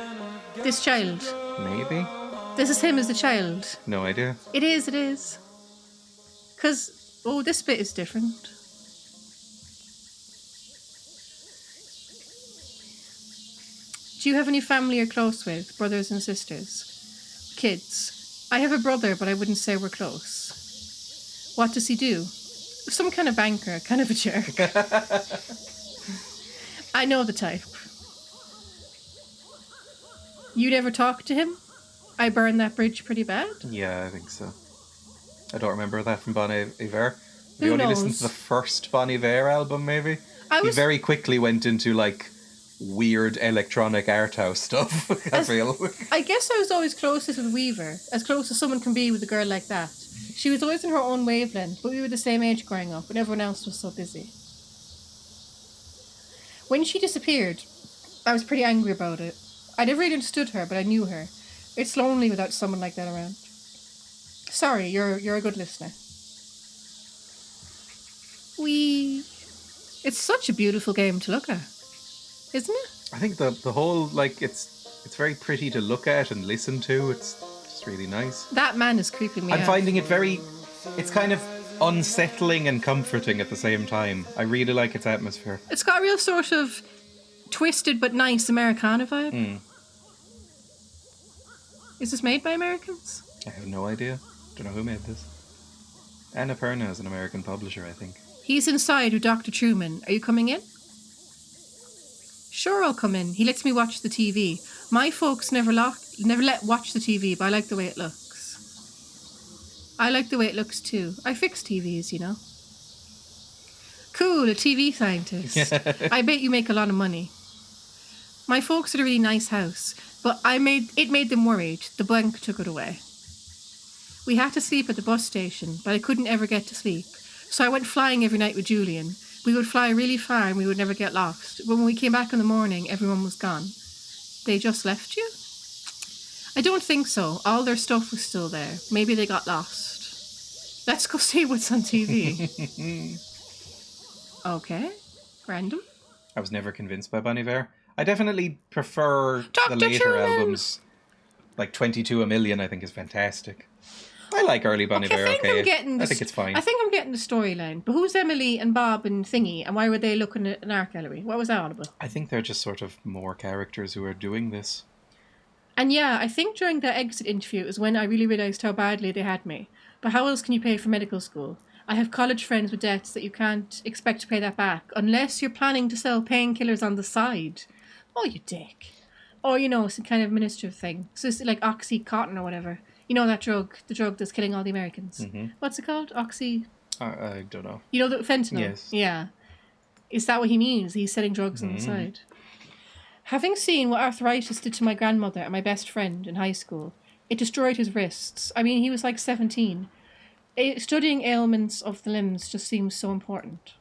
This child. Maybe. This is him as a child. No idea. It is. It is. Because this bit is different. Do you have any family you're close with? Brothers and sisters? Kids? I have a brother, but I wouldn't say we're close. What does he do? Some kind of banker, kind of a jerk. I know the type. You'd ever talk to him? I burned that bridge pretty bad? Yeah, I think so. I don't remember that from Bon Iver. We Who only knows? listened to the first Bon Iver album, maybe. I He was very quickly went into, like, weird electronic art house stuff, I feel. I guess I was always closest with Weaver, as close as someone can be with a girl like that. She was always in her own wavelength, but we were the same age growing up, and everyone else was so busy. When she disappeared, I was pretty angry about it. I never really understood her, but I knew her. It's lonely without someone like that around. Sorry, you're a good listener. It's such a beautiful game to look at, isn't it? I think the whole, like, it's very pretty to look at and listen to. It's just really nice. That man is creeping me out. I'm finding it it's kind of unsettling and comforting at the same time. I really like its atmosphere. It's got a real sort of twisted but nice Americana vibe. Is this made by Americans? I have no idea. Don't know who made this. Annapurna is an American publisher, I think. He's inside with Dr. Truman. Are you coming in? Sure, I'll come in. He lets me watch the TV. My folks never let watch the TV, but I like the way it looks. I like the way it looks too. I fix TVs, you know. Cool, a TV scientist. I bet you make a lot of money. My folks had a really nice house, but it made them worried. The blank took it away. We had to sleep at the bus station, but I couldn't ever get to sleep. So I went flying every night with Julian. We would fly really far and we would never get lost. But when we came back in the morning, everyone was gone. They just left you? I don't think so. All their stuff was still there. Maybe they got lost. Let's go see what's on TV. Okay. Random. I was never convinced by Bon Iver. I definitely prefer Dr. the later Truman! albums. Like 22 a Million, I think, is fantastic. I like early Bon Iver, I think it's fine. I think I'm getting the storyline. But who's Emily and Bob and Thingy? And why were they looking at an art gallery? What was that all about? I think they're just sort of more characters who are doing this. And yeah, I think during the exit interview is when I really realised how badly they had me. But how else can you pay for medical school? I have college friends with debts that you can't expect to pay that back unless you're planning to sell painkillers on the side. Oh, you dick. Or, some kind of administrative thing. So it's like Oxycontin or whatever. You know that drug, the drug that's killing all the Americans. Mm-hmm. What's it called? I don't know. You know the fentanyl? Yes. Yeah. Is that what he means? He's selling drugs on the side. Having seen what arthritis did to my grandmother and my best friend in high school, it destroyed his wrists. I mean, he was like 17. Studying ailments of the limbs just seems so important.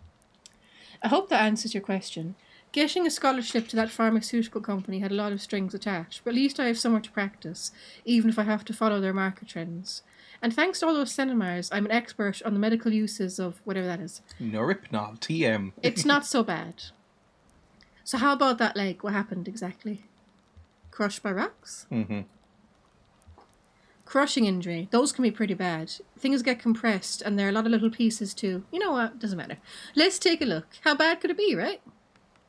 I hope that answers your question. Getting a scholarship to that pharmaceutical company had a lot of strings attached, but at least I have somewhere to practice, even if I have to follow their market trends. And thanks to all those cinemas, I'm an expert on the medical uses of whatever that is. Noripnol, TM. It's not so bad. So how about that leg? What happened exactly? Crushed by rocks? Mm-hmm. Crushing injury. Those can be pretty bad. Things get compressed and there are a lot of little pieces too. You know what? Doesn't matter. Let's take a look. How bad could it be, right?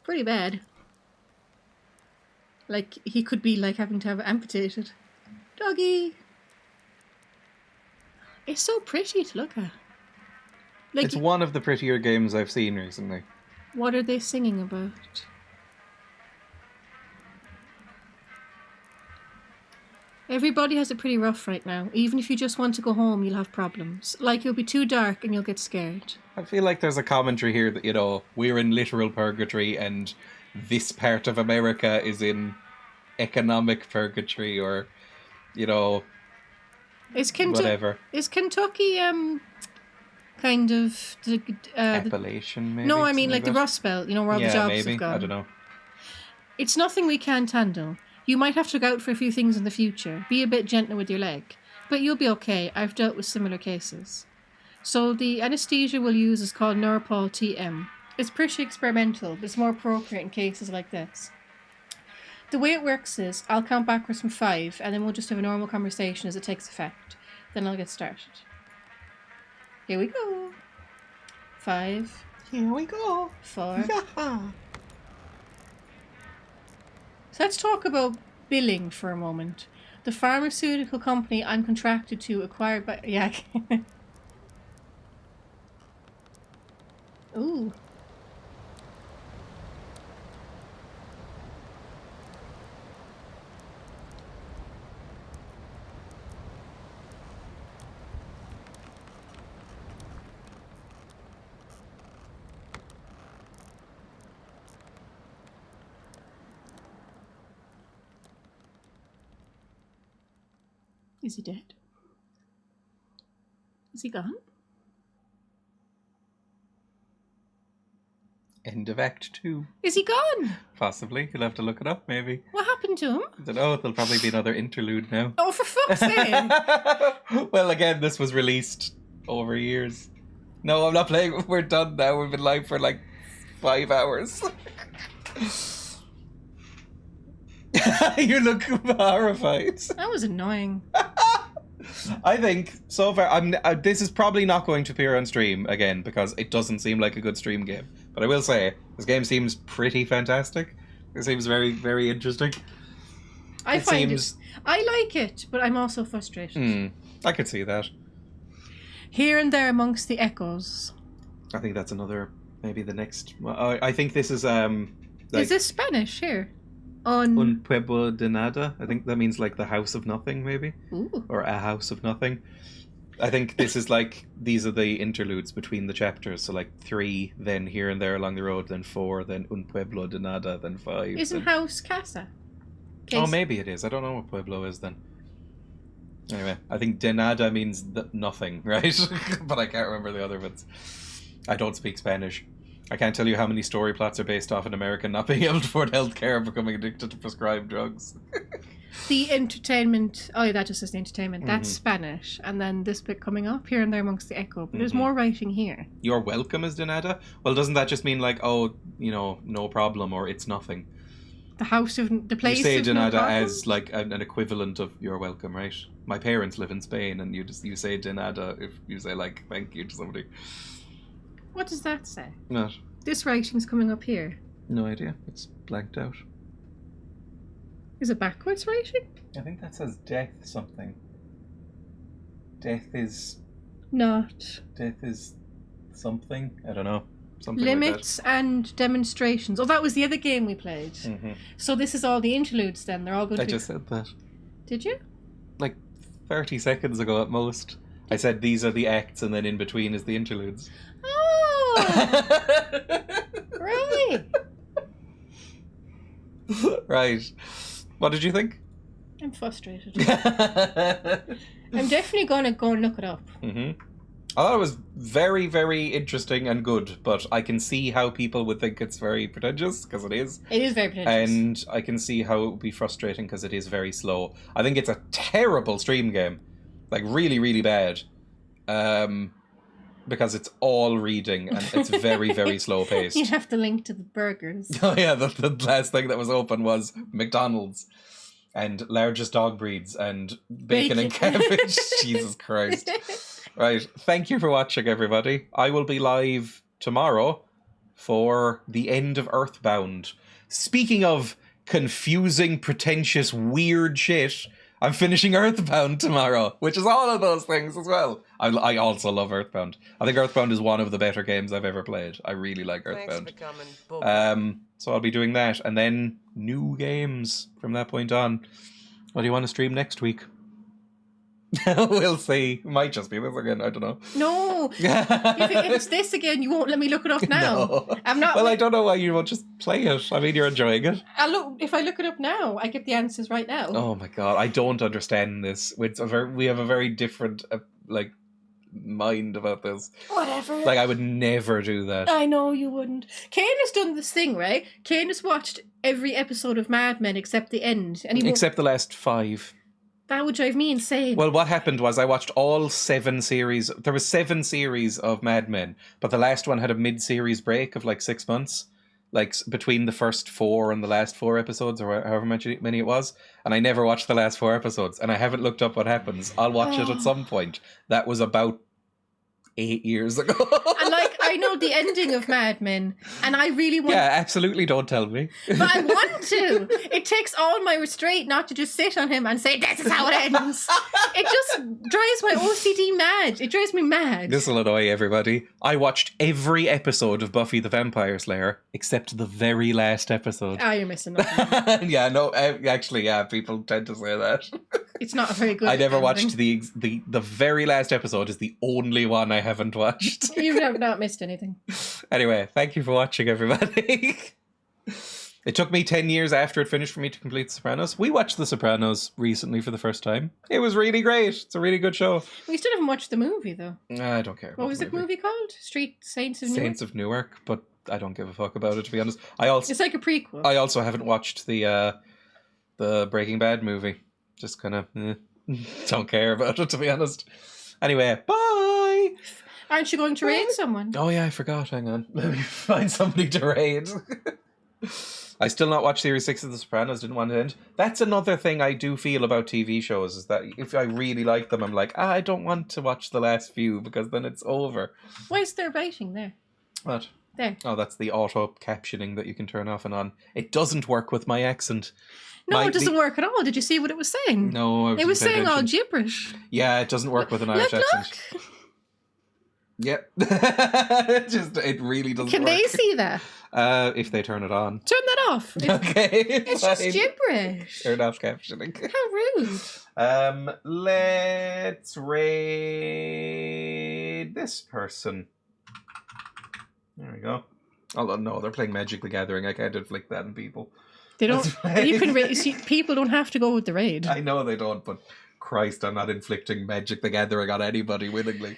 Pretty bad. Like, he could be like having to have it amputated. Doggy! It's so pretty to look at. Like, It's one of the prettier games I've seen recently. what are they singing about? Everybody has it pretty rough right now. Even if you just want to go home, you'll have problems. Like, it'll be too dark and you'll get scared. I feel like there's a commentary here that, you know, we're in literal purgatory and this part of America is in economic purgatory, or, you know, whatever. Is Kentucky, kind of... Appellation, maybe? no, I mean, something like the that? Rust Belt, you know, where all the Yeah, jobs maybe. have gone. I don't know. It's nothing we can't handle. You might have to look out for a few things in the future. Be a bit gentler with your leg. But you'll be okay. I've dealt with similar cases. So the anesthesia we'll use is called Neuropol TM. It's pretty experimental, but it's more appropriate in cases like this. The way it works is, I'll count backwards from 5, and then we'll just have a normal conversation as it takes effect. Then I'll get started. Here we go. 5. Here we go. 4. So let's talk about billing for a moment. The pharmaceutical company I'm contracted to acquired by... Yeah. Ooh. Is he dead? Is he gone? End of Act 2. Is he gone? Possibly. You'll have to look it up, maybe. What happened to him? I don't know. There'll probably be another interlude now. Oh, for fuck's sake! Well, again, this was released over years. No, I'm not playing. We're done now. We've been live for like 5 hours. You look horrified. That was annoying. I think so far, this is probably not going to appear on stream again because it doesn't seem like a good stream game. But I will say, this game seems pretty fantastic. It seems very, very interesting. I like it, but I'm also frustrated. I could see that. Here and there amongst the echoes. I think that's another, maybe the next. I think this is Is this Spanish here? Un pueblo de nada. I think that means like the house of nothing, maybe. Ooh. Or a house of nothing. I think this is like, these are the interludes between the chapters. So like 3, then Here and There Along the Road, then 4, then Un pueblo de nada, then 5. Isn't house casa? Oh, maybe it is. I don't know what pueblo is then. Anyway, I think de nada means nothing, right? But I can't remember the other ones. I don't speak Spanish. I can't tell you how many story plots are based off an American not being able to afford healthcare and becoming addicted to prescribed drugs. The entertainment... Oh, yeah, that just says the entertainment. That's Spanish. And then this bit coming up, Here and There Amongst the Echo. But there's more writing here. You're welcome is de nada? Well, doesn't that just mean like, oh, you know, no problem, or it's nothing? The house of... The place You say of de no nada problem? as like an equivalent of you're welcome, right? My parents live in Spain, and you say de nada if you say like thank you to somebody. What does that say? Not. This writing's coming up here. No idea. It's blanked out. Is it backwards writing? I think that says death something. Death is something. I don't know. Something Limits and demonstrations. Oh, that was the other game we played. like that. So this is all the interludes then. They're all going to I be... just said that. Did you? Like 30 seconds ago at most. I said these are the acts and then in between is the interludes. Oh! Right. Right. What did you think? I'm frustrated. I'm definitely going to go and look it up. I thought it was very, very interesting and good, but I can see how people would think it's very pretentious, because it is. It is very pretentious. And I can see how it would be frustrating, because it is very slow. I think it's a terrible stream game. like really, really bad. Because it's all reading and it's very, very slow paced. You have to link to the burgers. Oh yeah, the last thing that was open was McDonald's and largest dog breeds and bacon and cabbage. Jesus Christ. Right, thank you for watching, everybody. I will be live tomorrow for the end of Earthbound. Speaking of confusing, pretentious, weird shit, I'm finishing Earthbound tomorrow, which is all of those things as well. I also love Earthbound. I think Earthbound is one of the better games I've ever played. I really like Earthbound. So I'll be doing that, and then new games from that point on. What do you want to stream next week? We'll see. Might just be this again. I don't know. No. if it's this again, you won't let me look it up now. No. I'm not. Well, I don't know why you won't just play it. I mean, you're enjoying it. If I look it up now, I get the answers right now. Oh my god, I don't understand this. We have a very different mind about this. Whatever. Like, I would never do that. I know you wouldn't. Kane has done this thing, right? Kane has watched every episode of Mad Men except the end, and except the last 5. That would drive me insane. Well, what happened was I watched all 7 series. There was 7 series of Mad Men, but the last one had a mid-series break of like 6 months, like between the first 4 and the last 4 episodes, or however many it was. And I never watched the last 4 episodes, and I haven't looked up what happens. I'll watch it at some point. That was about 8 years ago. And I know the ending of Mad Men, and I really want. Yeah, absolutely. Don't tell me. But I want to. It takes all my restraint not to just sit on him and say, "This is how it ends." It just drives my OCD mad. It drives me mad. This will annoy everybody. I watched every episode of Buffy the Vampire Slayer except the very last episode. Ah, you're missing nothing. Yeah, no, actually, yeah, people tend to say that. It's not a very good. I never ending. watched the very last episode. Is the only one I haven't watched. You have not missed anything. Anyway, thank you for watching, everybody. It took me 10 years after it finished for me to complete The Sopranos. We watched The Sopranos recently for the first time. It was really great. It's a really good show. We still haven't watched the movie, though. I don't care. What was the movie called? Street Saints of Newark? Saints of Newark, but I don't give a fuck about it, to be honest. It's like a prequel. I also haven't watched the Breaking Bad movie. Just kind of don't care about it, to be honest. Anyway, bye! Aren't you going to raid someone? Oh yeah, I forgot. Hang on. Let me find somebody to raid. I still not watched Series 6 of The Sopranos. Didn't want to end. That's another thing I do feel about TV shows, is that if I really like them, I'm like, I don't want to watch the last few because then it's over. Why is there writing there? What? There. Oh, that's the auto captioning that you can turn off and on. It doesn't work with my accent. No, it doesn't work at all. Did you see what it was saying? No, it was saying all gibberish. Yeah, it doesn't work with an Irish accent. Look. Yep. It really doesn't Can work. they see that? If they turn it on. Turn that off. Okay. It's just gibberish. Turn off captioning. How rude. Let's raid this person. There we go. Oh no, they're playing Magic the Gathering. I can't inflict that on people. They don't. You can raid. See, people don't have to go with the raid. I know they don't, but Christ, I'm not inflicting Magic the Gathering on anybody willingly.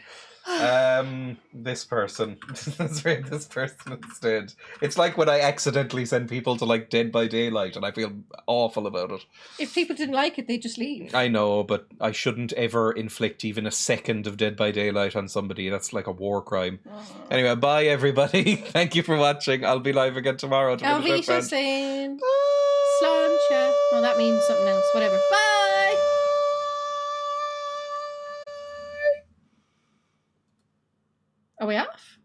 This person. Let's raid this person instead. It's like when I accidentally send people to like Dead by Daylight and I feel awful about it. If people didn't like it, they'd just leave. I know, but I shouldn't ever inflict even a second of Dead by Daylight on somebody. That's like a war crime. Oh. Anyway, bye everybody. Thank you for watching. I'll be live again tomorrow. I'll be saying Sláinte. No, that means something else. Whatever. Bye. Are we off?